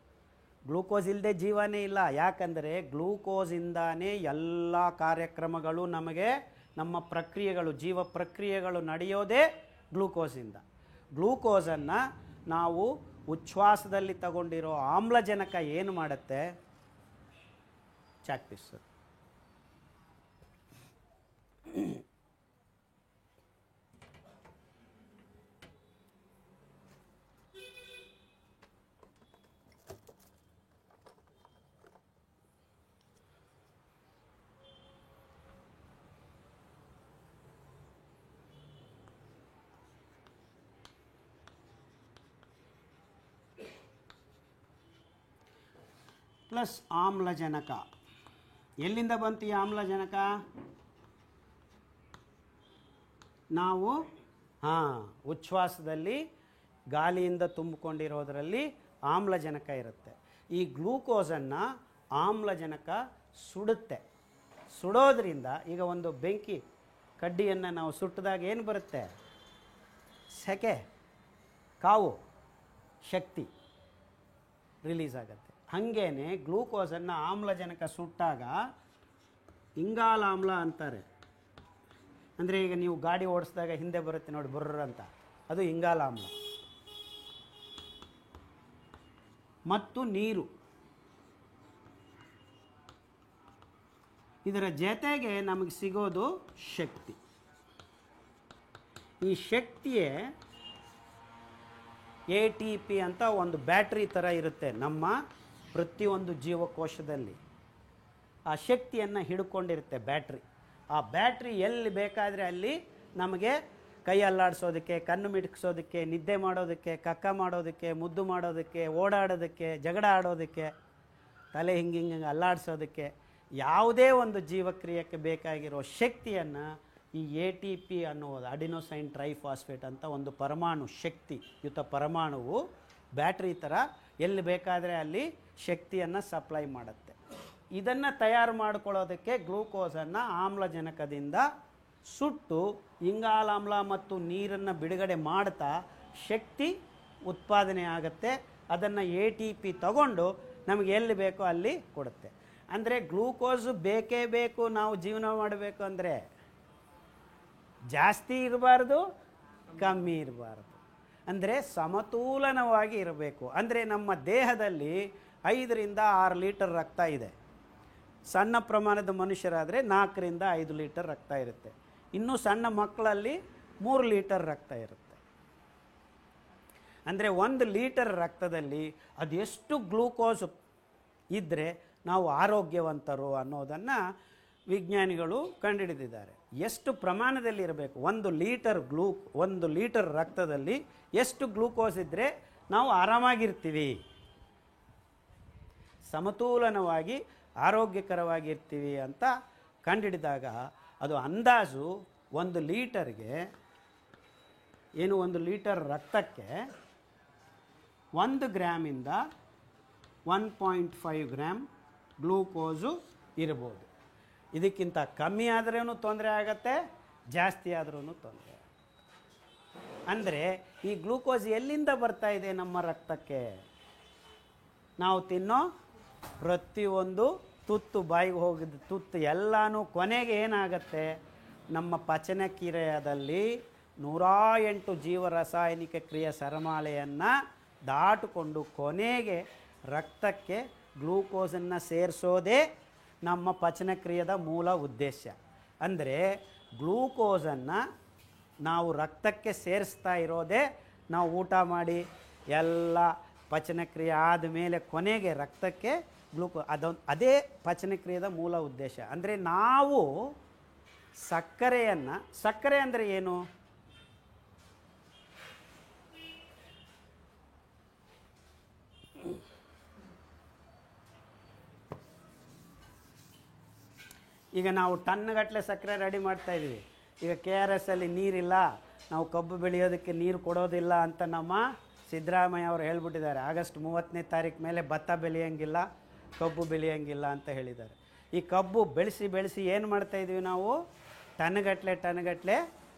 ಗ್ಲೂಕೋಸ್ ಇಲ್ಲದೆ ಜೀವನೇ ಇಲ್ಲ. ಯಾಕಂದರೆ ಗ್ಲೂಕೋಸಿಂದಾನೇ ಎಲ್ಲ ಕಾರ್ಯಕ್ರಮಗಳು ನಮಗೆ, ನಮ್ಮ ಪ್ರಕ್ರಿಯೆಗಳು, ಜೀವ ಪ್ರಕ್ರಿಯೆಗಳು ನಡೆಯೋದೇ ಗ್ಲೂಕೋಸಿಂದ. ಗ್ಲೂಕೋಸನ್ನು ನಾವು ಉಚ್ಛ್ವಾಸದಲ್ಲಿ ತಗೊಂಡಿರೋ ಆಮ್ಲಜನಕ ಏನು ಮಾಡುತ್ತೆ? ಚಾಕ್ಪಿಸ್. ಪ್ಲಸ್ ಆಮ್ಲಜನಕ. ಎಲ್ಲಿಂದ ಬಂತು ಈ ಆಮ್ಲಜನಕ? ನಾವು ಉಚ್ಛ್ವಾಸದಲ್ಲಿ ಗಾಳಿಯಿಂದ ತುಂಬಿಕೊಂಡಿರೋದರಲ್ಲಿ ಆಮ್ಲಜನಕ ಇರುತ್ತೆ. ಈ ಗ್ಲೂಕೋಸನ್ನು ಆಮ್ಲಜನಕ ಸುಡುತ್ತೆ. ಸುಡೋದ್ರಿಂದ ಈಗ ಒಂದು ಬೆಂಕಿ ಕಡ್ಡಿಯನ್ನು ನಾವು ಸುಟ್ಟಿದಾಗ ಏನು ಬರುತ್ತೆ? ಸೆಕೆ, ಕಾವು, ಶಕ್ತಿ ರಿಲೀಸ್ ಆಗುತ್ತೆ. ಹಾಗೇನೆ ಗ್ಲೂಕೋಸನ್ನು ಆಮ್ಲಜನಕ ಸುಟ್ಟಾಗ ಇಂಗಾಲಾಮ್ಲ ಅಂತಾರೆ. ಅಂದರೆ ಈಗ ನೀವು ಗಾಡಿ ಓಡಿಸಿದಾಗ ಹಿಂದೆ ಬರುತ್ತೆ ನೋಡಿ ಬರ್ರ ಅಂತ, ಅದು ಇಂಗಾಲಾಮ್ಲ. ಮತ್ತು ನೀರು, ಇದರ ಜೊತೆಗೆ ನಮಗೆ ಸಿಗೋದು ಶಕ್ತಿ. ಈ ಶಕ್ತಿಯೇ ATP ಅಂತ ಒಂದು ಬ್ಯಾಟ್ರಿ ಥರ ಇರುತ್ತೆ ನಮ್ಮ ಪ್ರತಿಯೊಂದು ಜೀವಕೋಶದಲ್ಲಿ. ಆ ಶಕ್ತಿಯನ್ನು ಹಿಡ್ಕೊಂಡಿರುತ್ತೆ ಬ್ಯಾಟ್ರಿ. ಆ ಬ್ಯಾಟ್ರಿ ಎಲ್ಲಿ ಬೇಕಾದರೆ ಅಲ್ಲಿ ನಮಗೆ ಕೈ ಅಲ್ಲಾಡಿಸೋದಕ್ಕೆ, ಕಣ್ಣು ಮಿಟುಕಿಸೋದಕ್ಕೆ, ನಿದ್ದೆ ಮಾಡೋದಕ್ಕೆ, ಕಕ್ಕ ಮಾಡೋದಕ್ಕೆ, ಮುದ್ದು ಮಾಡೋದಕ್ಕೆ, ಓಡಾಡೋದಕ್ಕೆ, ಜಗಳ ಆಡೋದಕ್ಕೆ, ತಲೆ ಹಿಂಗೆ ಅಲ್ಲಾಡಿಸೋದಕ್ಕೆ, ಯಾವುದೇ ಒಂದು ಜೀವಕ್ರಿಯೆಗೆ ಬೇಕಾಗಿರೋ ಶಕ್ತಿಯನ್ನು ಈ ATP ಅನ್ನುವುದು ಅಡಿನೋಸೈನ್ ಟ್ರೈಫಾಸ್ಫೇಟ್ ಅಂತ ಒಂದು ಪರಮಾಣು, ಶಕ್ತಿಯುತ ಪರಮಾಣುವು ಬ್ಯಾಟ್ರಿ ಥರ ಎಲ್ಲಿ ಬೇಕಾದರೆ ಅಲ್ಲಿ ಶಕ್ತಿಯನ್ನು ಸಪ್ಲೈ ಮಾಡುತ್ತೆ. ಇದನ್ನು ತಯಾರು ಮಾಡಿಕೊಳ್ಳೋದಕ್ಕೆ ಗ್ಲೂಕೋಸನ್ನು ಆಮ್ಲಜನಕದಿಂದ ಸುಟ್ಟು ಇಂಗಾಲಾಮ್ಲ ಮತ್ತು ನೀರನ್ನು ಬಿಡುಗಡೆ ಮಾಡ್ತಾ ಶಕ್ತಿ ಉತ್ಪಾದನೆ ಆಗುತ್ತೆ. ಅದನ್ನು ATP ತಗೊಂಡು ನಮಗೆ ಎಲ್ಲಿ ಬೇಕೋ ಅಲ್ಲಿ ಕೊಡುತ್ತೆ. ಅಂದರೆ ಗ್ಲೂಕೋಸು ಬೇಕೇ ಬೇಕು. ನಾವು ಜೀವನ ಮಾಡಬೇಕು ಅಂದರೆ ಜಾಸ್ತಿ ಇರಬಾರ್ದು, ಕಮ್ಮಿ ಇರಬಾರ್ದು, ಅಂದರೆ ಸಮತೋಲನವಾಗಿ ಇರಬೇಕು. ಅಂದರೆ ನಮ್ಮ ದೇಹದಲ್ಲಿ 5 ರಿಂದ 6 ಲೀಟರ್ ರಕ್ತ ಇದೆ. ಸಣ್ಣ ಪ್ರಮಾಣದ ಮನುಷ್ಯರಾದರೆ 4 ರಿಂದ 5 ಲೀಟರ್ ರಕ್ತ ಇರುತ್ತೆ. ಇನ್ನು ಸಣ್ಣ ಮಕ್ಕಳಲ್ಲಿ 3 ಲೀಟರ್ ರಕ್ತ ಇರುತ್ತೆ. ಅಂದರೆ 1 ಲೀಟರ್ ರಕ್ತದಲ್ಲಿ ಅದೆಷ್ಟು ಗ್ಲೂಕೋಸ್ ಇದ್ದರೆ ನಾವು ಆರೋಗ್ಯವಂತರು ಅನ್ನೋದನ್ನು ವಿಜ್ಞಾನಿಗಳು ಕಂಡುಹಿಡಿದಿದ್ದಾರೆ. ಎಷ್ಟು ಪ್ರಮಾಣದಲ್ಲಿ ಇರಬೇಕು, 1 ಲೀಟರ್ ರಕ್ತದಲ್ಲಿ ಎಷ್ಟು ಗ್ಲೂಕೋಸ್ ಇದ್ದರೆ ನಾವು ಆರಾಮಾಗಿರ್ತೀವಿ, ಸಮತೋಲನವಾಗಿ ಆರೋಗ್ಯಕರವಾಗಿರ್ತೀವಿ ಅಂತ ಕಂಡುಹಿಡಿದಾಗ ಅದು ಅಂದಾಜು 1 ಲೀಟರ್ಗೆ ಏನು 1 ಲೀಟರ್ ರಕ್ತಕ್ಕೆ 1 ಗ್ರಾಮಿಂದ 1.5 ಗ್ರಾಮ್ ಗ್ಲೂಕೋಸು ಇರ್ಬೋದು. ಇದಕ್ಕಿಂತ ಕಮ್ಮಿ ಆದ್ರೂ ತೊಂದರೆ ಆಗತ್ತೆ, ಜಾಸ್ತಿ ಆದ್ರೂ ತೊಂದರೆ. ಅಂದರೆ ಈ ಗ್ಲೂಕೋಸ್ ಎಲ್ಲಿಂದ ಬರ್ತಾ ಇದೆ ನಮ್ಮ ರಕ್ತಕ್ಕೆ? ನಾವು ತಿನ್ನೋ ಪ್ರತಿಯೊಂದು ತುತ್ತು, ಬಾಯಿಗೆ ಹೋಗಿದ್ದ ತುತ್ತು ಎಲ್ಲನೂ ಕೊನೆಗೆ ಏನಾಗತ್ತೆ, ನಮ್ಮ ಪಚನಕ್ರಿಯೆಯಲ್ಲಿ 108 ಜೀವರಾಸಾಯನಿಕ ಕ್ರಿಯೆ ಸರಮಾಲೆಯನ್ನು ದಾಟಿಕೊಂಡು ಕೊನೆಗೆ ರಕ್ತಕ್ಕೆ ಗ್ಲೂಕೋಸನ್ನು ಸೇರಿಸೋದೇ ನಮ್ಮ ಪಚನಕ್ರಿಯೆಯ ಮೂಲ ಉದ್ದೇಶ. ಅಂದರೆ ಗ್ಲೂಕೋಸನ್ನು ನಾವು ರಕ್ತಕ್ಕೆ ಸೇರಿಸ್ತಾ ಇರೋದೇ ನಾವು ಊಟ ಮಾಡಿ ಎಲ್ಲ ಪಚನಕ್ರಿಯೆ ಆದಮೇಲೆ ಕೊನೆಗೆ ರಕ್ತಕ್ಕೆ ಅದೇ ಪಚನಕ್ರಿಯೆಯ ಮೂಲ ಉದ್ದೇಶ. ಅಂದರೆ ನಾವು ಸಕ್ಕರೆ ಅಂದರೆ ಏನು? ಈಗ ನಾವು ಟನ್ಗಟ್ಟಲೆ ಸಕ್ಕರೆ ರೆಡಿ ಮಾಡ್ತಾಯಿದ್ದೀವಿ. ಈಗ KRS ಅಲ್ಲಿ ನೀರಿಲ್ಲ, ನಾವು ಕಬ್ಬು ಬೆಳೆಯೋದಕ್ಕೆ ನೀರು ಕೊಡೋದಿಲ್ಲ ಅಂತ ನಮ್ಮ ಸಿದ್ದರಾಮಯ್ಯ ಅವರು ಹೇಳ್ಬಿಟ್ಟಿದ್ದಾರೆ. ಆಗಸ್ಟ್ 30ನೇ ತಾರೀಕು ಮೇಲೆ ಭತ್ತ ಬೆಳೆಯೋಂಗಿಲ್ಲ, ಕಬ್ಬು ಬೆಳೆಯೋಂಗಿಲ್ಲ ಅಂತ ಹೇಳಿದ್ದಾರೆ. ಈ ಕಬ್ಬು ಬೆಳೆಸಿ ಏನು ಮಾಡ್ತಾಯಿದ್ವಿ ನಾವು? ಟನ್ಗಟ್ಟಲೆ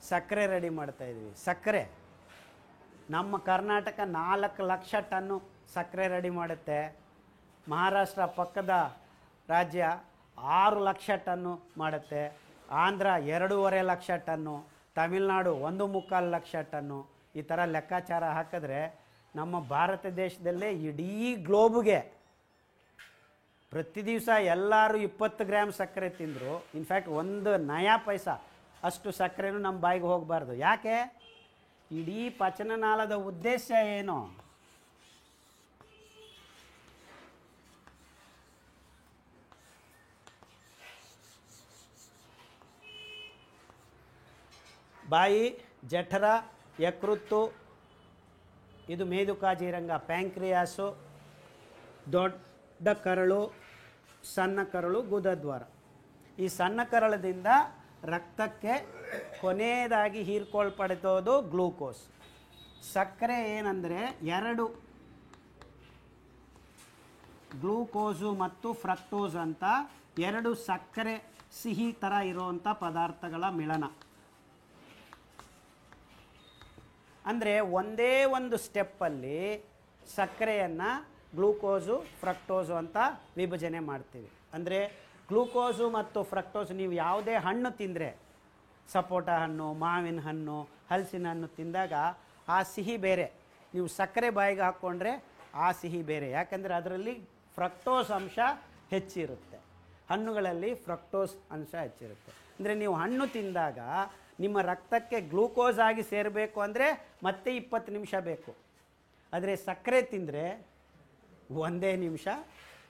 ಸಕ್ಕರೆ ರೆಡಿ ಮಾಡ್ತಾಯಿದ್ವಿ. ಸಕ್ಕರೆ ನಮ್ಮ ಕರ್ನಾಟಕ 4 ಲಕ್ಷ ಟನ್ನು ಸಕ್ಕರೆ ರೆಡಿ ಮಾಡುತ್ತೆ. ಮಹಾರಾಷ್ಟ್ರ ಪಕ್ಕದ ರಾಜ್ಯ 6 ಲಕ್ಷ ಟನ್ನು ಮಾಡುತ್ತೆ. Andhra 2.5 lakh ton, Tamil Nadu 1.25 lakh ton. ಈ ಥರ ಲೆಕ್ಕಾಚಾರ ಹಾಕಿದ್ರೆ ನಮ್ಮ ಭಾರತ ದೇಶದಲ್ಲೇ ಇಡೀ ಗ್ಲೋಬ್ಗೆ ಪ್ರತಿ ದಿವಸ ಎಲ್ಲರೂ 20 ಗ್ರಾಮ್ ಸಕ್ಕರೆ ತಿಂದರು. ಇನ್ಫ್ಯಾಕ್ಟ್ 1 ನಯಾ ಪೈಸಾ ಅಷ್ಟು ಸಕ್ಕರೆನೂ ನಮ್ಮ ಬಾಯಿಗೆ ಹೋಗಬಾರ್ದು. ಯಾಕೆ? ಇಡೀ ಪಚನನಾಳದ ಉದ್ದೇಶ ಏನು? ಬಾಯಿ, ಜಠರ, ಯಕೃತ್ತು, ಇದು ಮೇದುಕಾಜೀರಂಗ, ಪ್ಯಾಂಕ್ರಿಯಾಸು, ದೊಡ್ಡ ಕರಳು, ಸಣ್ಣ ಕರಳು, ಗುದದ್ವಾರ. ಈ ಸಣ್ಣ ಕರಳದಿಂದ ರಕ್ತಕ್ಕೆ ಕೊನೆಯದಾಗಿ ಹೀರ್ಕೊಳ್ಪಡುತ್ತೋದು ಗ್ಲೂಕೋಸ್. ಸಕ್ಕರೆ ಏನಂದರೆ 2 ಗ್ಲೂಕೋಸು ಮತ್ತು ಫ್ರಕ್ಟೋಸ್ ಅಂತ 2 ಸಕ್ಕರೆ ಸಿಹಿ ಥರ ಇರುವಂಥ ಪದಾರ್ಥಗಳ ಮಿಳನ. ಅಂದರೆ ಒಂದೇ ಒಂದು ಸ್ಟೆಪ್ಪಲ್ಲಿ ಸಕ್ಕರೆಯನ್ನು ಗ್ಲೂಕೋಸು ಫ್ರಕ್ಟೋಸು ಅಂತ ವಿಭಜನೆ ಮಾಡ್ತೀವಿ. ಅಂದರೆ ಗ್ಲೂಕೋಸು ಮತ್ತು ಫ್ರಕ್ಟೋಸು ನೀವು ಯಾವುದೇ ಹಣ್ಣು ತಿಂದರೆ, ಸಪೋಟ ಹಣ್ಣು, ಮಾವಿನ ಹಣ್ಣು, ಹಲಸಿನ ಹಣ್ಣು ತಿಂದಾಗ ಆ ಸಿಹಿ ಬೇರೆ, ನೀವು ಸಕ್ಕರೆ ಬಾಯಿಗೆ ಹಾಕ್ಕೊಂಡ್ರೆ ಆ ಸಿಹಿ ಬೇರೆ. ಯಾಕಂದರೆ ಅದರಲ್ಲಿ ಫ್ರಕ್ಟೋಸ್ ಅಂಶ ಹೆಚ್ಚಿರುತ್ತೆ, ಹಣ್ಣುಗಳಲ್ಲಿ ಫ್ರಕ್ಟೋಸ್ ಅಂಶ ಹೆಚ್ಚಿರುತ್ತೆ. ಅಂದರೆ ನೀವು ಹಣ್ಣು ತಿಂದಾಗ ನಿಮ್ಮ ರಕ್ತಕ್ಕೆ ಗ್ಲೂಕೋಸ್ ಆಗಿ ಸೇರಬೇಕು ಅಂದರೆ ಮತ್ತೆ 20 ನಿಮಿಷ ಬೇಕು. ಆದರೆ ಸಕ್ಕರೆ ತಿಂದರೆ ಒಂದೇ ನಿಮಿಷ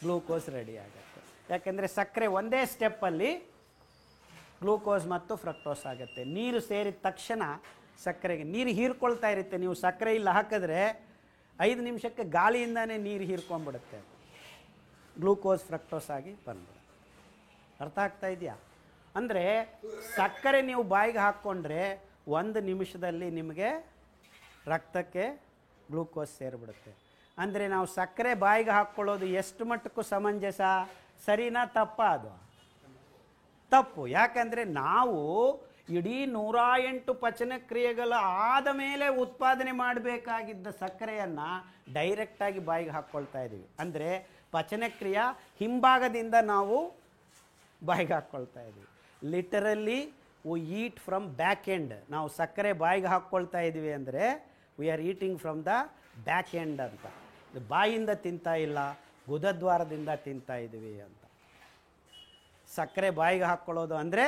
ಗ್ಲೂಕೋಸ್ ರೆಡಿ ಆಗುತ್ತೆ. ಯಾಕೆಂದರೆ ಸಕ್ಕರೆ ಒಂದೇ ಸ್ಟೆಪ್ಪಲ್ಲಿ ಗ್ಲೂಕೋಸ್ ಮತ್ತು ಫ್ರಕ್ಟೋಸ್ ಆಗುತ್ತೆ. ನೀರು ಸೇರಿದ ತಕ್ಷಣ ಸಕ್ಕರೆಗೆ ನೀರು ಹೀರ್ಕೊಳ್ತಾ ಇರುತ್ತೆ. ನೀವು ಸಕ್ಕರೆ ಇಲ್ಲ ಹಾಕಿದ್ರೆ 5 ನಿಮಿಷಕ್ಕೆ ಗಾಳಿಯಿಂದನೇ ನೀರು ಹೀರ್ಕೊಂಡ್ಬಿಡುತ್ತೆ, ಗ್ಲೂಕೋಸ್ ಫ್ರಕ್ಟೋಸ್ ಆಗಿ ಬಂದ್ಬಿಡುತ್ತೆ. ಅರ್ಥ ಆಗ್ತಾ ಇದೆಯಾ? ಅಂದರೆ ಸಕ್ಕರೆ ನೀವು ಬಾಯಿಗೆ ಹಾಕ್ಕೊಂಡ್ರೆ 1 ನಿಮಿಷದಲ್ಲಿ ನಿಮಗೆ ರಕ್ತಕ್ಕೆ ಗ್ಲೂಕೋಸ್ ಸೇರಿಬಿಡುತ್ತೆ. ಅಂದರೆ ನಾವು ಸಕ್ಕರೆ ಬಾಯಿಗೆ ಹಾಕ್ಕೊಳ್ಳೋದು ಎಷ್ಟು ಮಟ್ಟಕ್ಕೂ ಸಮಂಜಸ? ಸರಿನಾ ತಪ್ಪಾ? ಅದು ತಪ್ಪು. ಯಾಕಂದರೆ ನಾವು ಇಡೀ 108 ಪಚನ ಕ್ರಿಯೆಗಳು ಆದ ಮೇಲೆ ಉತ್ಪಾದನೆ ಮಾಡಬೇಕಾಗಿದ್ದ ಸಕ್ಕರೆಯನ್ನು ಡೈರೆಕ್ಟಾಗಿ ಬಾಯಿಗೆ ಹಾಕ್ಕೊಳ್ತಾ ಇದ್ದೀವಿ. ಅಂದರೆ ಪಚನಕ್ರಿಯೆ ಹಿಂಭಾಗದಿಂದ ನಾವು ಬಾಯಿಗೆ ಹಾಕ್ಕೊಳ್ತಾ ಇದ್ದೀವಿ. Literally we eat from back end. ನಾವು ಸಕ್ಕರೆ ಬಾಯಿಗೆ ಹಾಕ್ಕೊಳ್ತಾ ಇದ್ದೀವಿ ಅಂದರೆ we are eating from the back end ಅಂತ. ಬಾಯಿಂದ ತಿಂತಾ ಇಲ್ಲ, ಗುದದ್ವಾರದಿಂದ ತಿಂತಾ ಇದ್ದೀವಿ ಅಂತ. ಸಕ್ಕರೆ ಬಾಯಿಗೆ ಹಾಕ್ಕೊಳ್ಳೋದು ಅಂದರೆ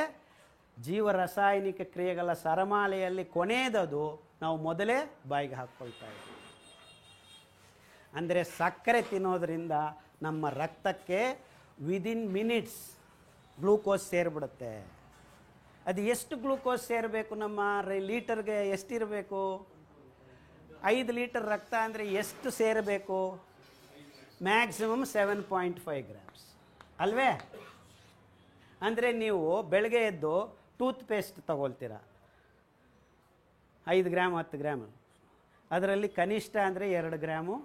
ಜೀವ ರಾಸಾಯನಿಕ ಕ್ರಿಯೆಗಳ ಸರಮಾಲೆಯಲ್ಲಿ ಕೊನೆಯದದು ನಾವು ಮೊದಲೇ ಬಾಯಿಗೆ ಹಾಕ್ಕೊಳ್ತಾ ಇದ್ದೀವಿ. ಅಂದರೆ ಸಕ್ಕರೆ ತಿನ್ನೋದ್ರಿಂದ ನಮ್ಮ ರಕ್ತಕ್ಕೆ ವಿದಿನ್ ಮಿನಿಟ್ಸ್ ಗ್ಲೂಕೋಸ್ ಸೇರಿಬಿಡುತ್ತೆ. ಅದು ಎಷ್ಟು ಗ್ಲೂಕೋಸ್ ಸೇರಬೇಕು? ನಮ್ಮ ಲೀಟರ್ಗೆ ಎಷ್ಟಿರಬೇಕು? 5 ಲೀಟರ್ ರಕ್ತ ಅಂದರೆ ಎಷ್ಟು ಸೇರಬೇಕು? ಮ್ಯಾಕ್ಸಿಮಮ್ 7.5 ಗ್ರಾಮ್ಸ್ ಅಲ್ವೇ? ಅಂದರೆ ನೀವು ಬೆಳಗ್ಗೆ ಎದ್ದು ಟೂತ್ ಪೇಸ್ಟ್ ತಗೊಳ್ತೀರ, 5 ಗ್ರಾಮ್ 10 ಗ್ರಾಮ್, ಅದರಲ್ಲಿ ಕನಿಷ್ಠ ಅಂದರೆ 2 ಗ್ರಾಮು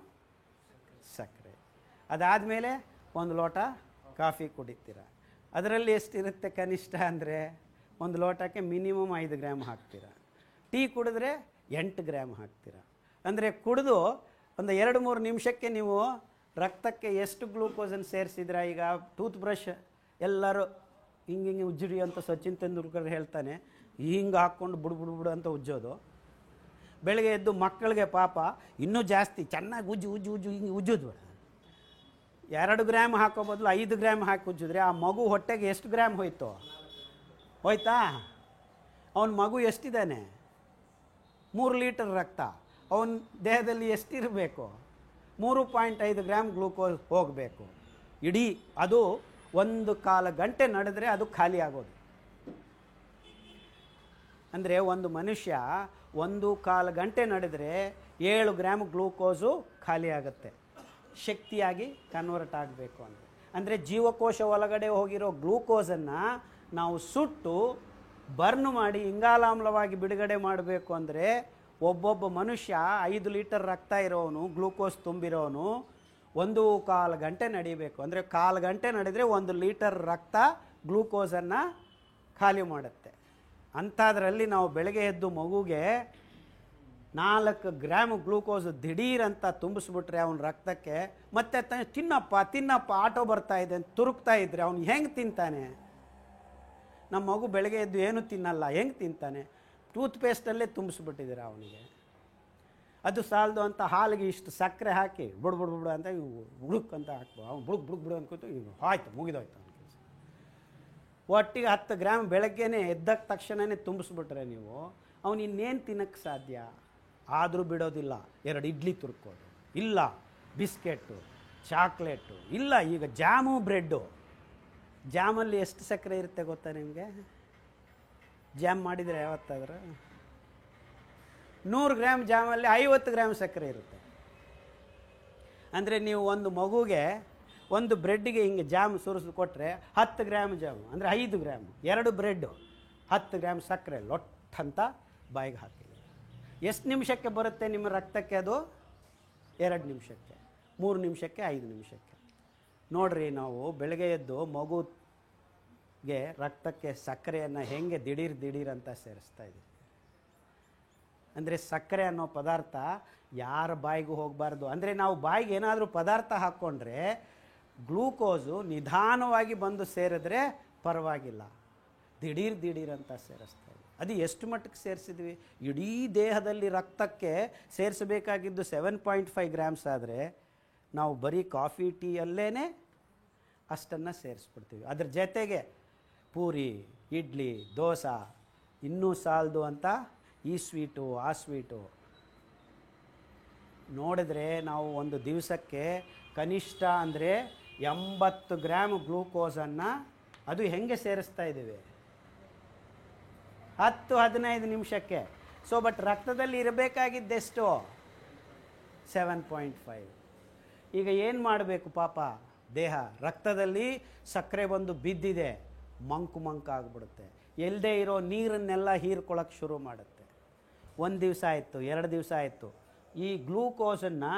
ಸಕ್ಕರೆ. ಅದಾದಮೇಲೆ 1 ಲೋಟ ಕಾಫಿ ಕುಡಿತೀರ, ಅದರಲ್ಲಿ ಎಷ್ಟಿರುತ್ತೆ ಕನಿಷ್ಠ ಅಂದರೆ 1 ಲೋಟಕ್ಕೆ ಮಿನಿಮಮ್ 5 ಗ್ರಾಮ್ ಹಾಕ್ತೀರ. ಟೀ ಕುಡಿದ್ರೆ 8 ಗ್ರಾಮ್ ಹಾಕ್ತೀರ. ಅಂದರೆ ಕುಡಿದು ಒಂದು 2-3 ನಿಮಿಷಕ್ಕೆ ನೀವು ರಕ್ತಕ್ಕೆ ಎಷ್ಟು ಗ್ಲೂಕೋಸನ್ನು ಸೇರಿಸಿದ್ರ? ಈಗ ಟೂತ್ ಬ್ರಷ್ ಎಲ್ಲರೂ ಹಿಂಗೆ ಉಜ್ಜಿಡಿ ಅಂತ ಸಚಿನ್ ತೆಂಡೂಲ್ಕರ್ ಹೇಳ್ತಾನೆ, ಹಿಂಗೆ ಹಾಕ್ಕೊಂಡು ಬುಡು ಅಂತ ಉಜ್ಜೋದು. ಬೆಳಗ್ಗೆ ಎದ್ದು ಮಕ್ಕಳಿಗೆ ಪಾಪ ಇನ್ನೂ ಜಾಸ್ತಿ ಚೆನ್ನಾಗಿ ಉಜ್ಜು ಹಿಂಗೆ ಉಜ್ಜೋದು. 2 ಗ್ರಾಮ್ ಹಾಕೋ ಬದಲು 5 ಗ್ರಾಮ್ ಹಾಕಿ ಉಜ್ಜಿದ್ರೆ ಆ ಮಗು ಹೊಟ್ಟೆಗೆ ಎಷ್ಟು ಗ್ರಾಮ್ ಹೋಯ್ತಾ? ಅವನ ಮಗು ಎಷ್ಟಿದ್ದಾನೆ? 3 ಲೀಟರ್ ರಕ್ತ, ಅವನ ದೇಹದಲ್ಲಿ ಎಷ್ಟಿರಬೇಕು? 3.5 ಗ್ರಾಮ್ ಗ್ಲೂಕೋಸ್ ಹೋಗಬೇಕು ಇಡೀ. ಅದು 1/4 ಗಂಟೆ ನಡೆದ್ರೆ ಅದು ಖಾಲಿ ಆಗೋದು. ಅಂದರೆ ಒಂದು ಮನುಷ್ಯ 1/4 ಗಂಟೆ ನಡೆದರೆ 7 ಗ್ರಾಮ್ ಗ್ಲೂಕೋಸು ಖಾಲಿ ಆಗುತ್ತೆ, ಶಕ್ತಿಯಾಗಿ ಕನ್ವರ್ಟ್ ಆಗಬೇಕು ಅಂತ. ಅಂದರೆ ಜೀವಕೋಶ ಒಳಗಡೆ ಹೋಗಿರೋ ಗ್ಲೂಕೋಸನ್ನು ನಾವು ಸುಟ್ಟು ಬರ್ನ್ ಮಾಡಿ ಇಂಗಾಲಾಮ್ಲವಾಗಿ ಬಿಡುಗಡೆ ಮಾಡಬೇಕು ಅಂದರೆ ಒಬ್ಬೊಬ್ಬ ಮನುಷ್ಯ 5 ಲೀಟರ್ ರಕ್ತ ಇರೋನು, ಗ್ಲೂಕೋಸ್ ತುಂಬಿರೋನು 1/4 ಗಂಟೆ ನಡಿಬೇಕು. ಅಂದರೆ 1/4 ಗಂಟೆ ನಡೆದರೆ 1 ಲೀಟರ್ ರಕ್ತ ಗ್ಲೂಕೋಸನ್ನು ಖಾಲಿ ಮಾಡುತ್ತೆ. ಅಂಥದ್ರಲ್ಲಿ ನಾವು ಬೆಳಗ್ಗೆ ಎದ್ದು ಮಗುಗೆ 4 ಗ್ರಾಮ್ ಗ್ಲೂಕೋಸ್ ದಿಢೀರಂತ ತುಂಬಿಸ್ಬಿಟ್ರೆ ಅವನ ರಕ್ತಕ್ಕೆ, ಮತ್ತೆ ತಿನ್ನಪ್ಪ ಆಟೋ ಬರ್ತಾ ಇದೆ ಅಂತ ತುರುಕ್ತಾ ಇದ್ರೆ ಅವ್ನು ಹೆಂಗೆ ತಿಂತಾನೆ? ನಮ್ಮ ಮಗು ಬೆಳಗ್ಗೆ ಎದ್ದು ಏನೂ ತಿನ್ನಲ್ಲ, ಹೆಂಗೆ ತಿಂತಾನೆ? ಟೂತ್ ಪೇಸ್ಟಲ್ಲೇ ತುಂಬಿಸ್ಬಿಟ್ಟಿದ್ದೀರ ಅವನಿಗೆ. ಅದು ಸಾಲದು ಅಂತ ಹಾಲಿಗೆ ಇಷ್ಟು ಸಕ್ಕರೆ ಹಾಕಿ ಬುಡು ಅಂತ ಬುಡುಕ್ ಅಂತ ಹಾಕ್ಬೋದು. ಅವ್ನು ಬುಡು ಅನ್ಕೋತು, ಈಗ ಆಯ್ತು ಮುಗಿದೋಯ್ತು ಅವನ ಕೆಲಸ. ಒಟ್ಟಿಗೆ 10 ಗ್ರಾಮ್ ಬೆಳಗ್ಗೆನೇ ಎದ್ದ ತಕ್ಷಣವೇ ತುಂಬಿಸ್ಬಿಟ್ರೆ ನೀವು ಅವನು ಇನ್ನೇನು ತಿನ್ನಕ್ಕೆ ಸಾಧ್ಯ? ಆದರೂ ಬಿಡೋದಿಲ್ಲ. 2 ಇಡ್ಲಿ ತುರ್ಕೋದು, ಇಲ್ಲ ಬಿಸ್ಕೆಟು, ಚಾಕ್ಲೇಟು, ಇಲ್ಲ ಈಗ ಜಾಮು ಬ್ರೆಡ್ಡು. ಜಾಮಲ್ಲಿ ಎಷ್ಟು ಸಕ್ಕರೆ ಇರುತ್ತೆ ಗೊತ್ತಾ ನಿಮಗೆ? ಜಾಮ್ ಮಾಡಿದರೆ ಯಾವತ್ತಾದ್ರೆ 100 ಗ್ರಾಮ್ ಜಾಮಲ್ಲಿ 50 ಗ್ರಾಮ್ ಸಕ್ಕರೆ ಇರುತ್ತೆ. ಅಂದರೆ ನೀವು ಒಂದು ಮಗುಗೆ ಒಂದು ಬ್ರೆಡ್ಡಿಗೆ ಹಿಂಗೆ ಜಾಮ್ ಸುರಿದು ಕೊಟ್ಟರೆ 10 ಗ್ರಾಮ್ ಜಾಮು ಅಂದರೆ 5 ಗ್ರಾಮ್, 2 ಬ್ರೆಡ್ಡು 10 ಗ್ರಾಮ್ ಸಕ್ಕರೆ ಲೊಟ್ಟಂತ ಬಾಯಿಗೆ ಹಾಕಿ. ಎಷ್ಟು ನಿಮಿಷಕ್ಕೆ ಬರುತ್ತೆ ನಿಮ್ಮ ರಕ್ತಕ್ಕೆ ಅದು? 2 ನಿಮಿಷಕ್ಕೆ, 3 ನಿಮಿಷಕ್ಕೆ, 5 ನಿಮಿಷಕ್ಕೆ. ನೋಡ್ರಿ, ನಾವು ಬೆಳಗ್ಗೆ ಎದ್ದು ಮಗು ರಕ್ತಕ್ಕೆ ಸಕ್ಕರೆಯನ್ನು ಹೆಂಗೆ ದಿಢೀರ್ ಅಂತ ಸೇರಿಸ್ತಾ ಇದ್ದೀವಿ. ಅಂದರೆ ಸಕ್ಕರೆ ಅನ್ನೋ ಪದಾರ್ಥ ಯಾರ ಬಾಯಿಗೂ ಹೋಗಬಾರ್ದು. ಅಂದರೆ ನಾವು ಬಾಯಿಗೆ ಏನಾದರೂ ಪದಾರ್ಥ ಹಾಕ್ಕೊಂಡ್ರೆ ಗ್ಲೂಕೋಸು ನಿಧಾನವಾಗಿ ಬಂದು ಸೇರಿದ್ರೆ ಪರವಾಗಿಲ್ಲ, ದಿಢೀರ್ ಅಂತ ಸೇರಿಸ್ತಾ ಇದ್ವಿ. ಅದು ಎಷ್ಟು ಮಟ್ಟಕ್ಕೆ ಸೇರಿಸಿದ್ವಿ? ಇಡೀ ದೇಹದಲ್ಲಿ ರಕ್ತಕ್ಕೆ ಸೇರಿಸಬೇಕಾಗಿದ್ದು 7.5 ಗ್ರಾಮ್ಸ್ ಆದರೆ ನಾವು ಬರೀ ಕಾಫಿ ಟೀಯಲ್ಲೇ ಅಷ್ಟನ್ನು ಸೇರಿಸ್ಬಿಡ್ತೀವಿ. ಅದ್ರ ಜೊತೆಗೆ ಪೂರಿ, ಇಡ್ಲಿ, ದೋಸೆ ಇನ್ನೂ ಸಾಲದು ಅಂತ ಈ ಸ್ವೀಟು ಆ ಸ್ವೀಟು ನೋಡಿದ್ರೆ ನಾವು ಒಂದು ದಿವಸಕ್ಕೆ ಕನಿಷ್ಠ ಅಂದರೆ 80 ಗ್ರಾಮ್ ಗ್ಲೂಕೋಸನ್ನು ಅದು ಹೆಂಗೆ ಸೇರಿಸ್ತಾ ಇದ್ದೀವಿ? 10-15 ನಿಮಿಷಕ್ಕೆ. ಬಟ್ ರಕ್ತದಲ್ಲಿ ಇರಬೇಕಾಗಿದ್ದೆಷ್ಟು? 7.5. ಈಗ ಏನು ಮಾಡಬೇಕು ಪಾಪ ದೇಹ? ರಕ್ತದಲ್ಲಿ ಸಕ್ಕರೆ ಬಂದು ಬಿದ್ದಿದೆ, ಮಂಕು ಆಗಿಬಿಡುತ್ತೆ. ಎಲ್ಲದೇ ಇರೋ ನೀರನ್ನೆಲ್ಲ ಹೀರ್ಕೊಳ್ಳೋಕ್ಕೆ ಶುರು ಮಾಡುತ್ತೆ. 1 ದಿವಸ ಆಯಿತು, 2 ದಿವಸ ಆಯಿತು. ಈ ಗ್ಲೂಕೋಸನ್ನು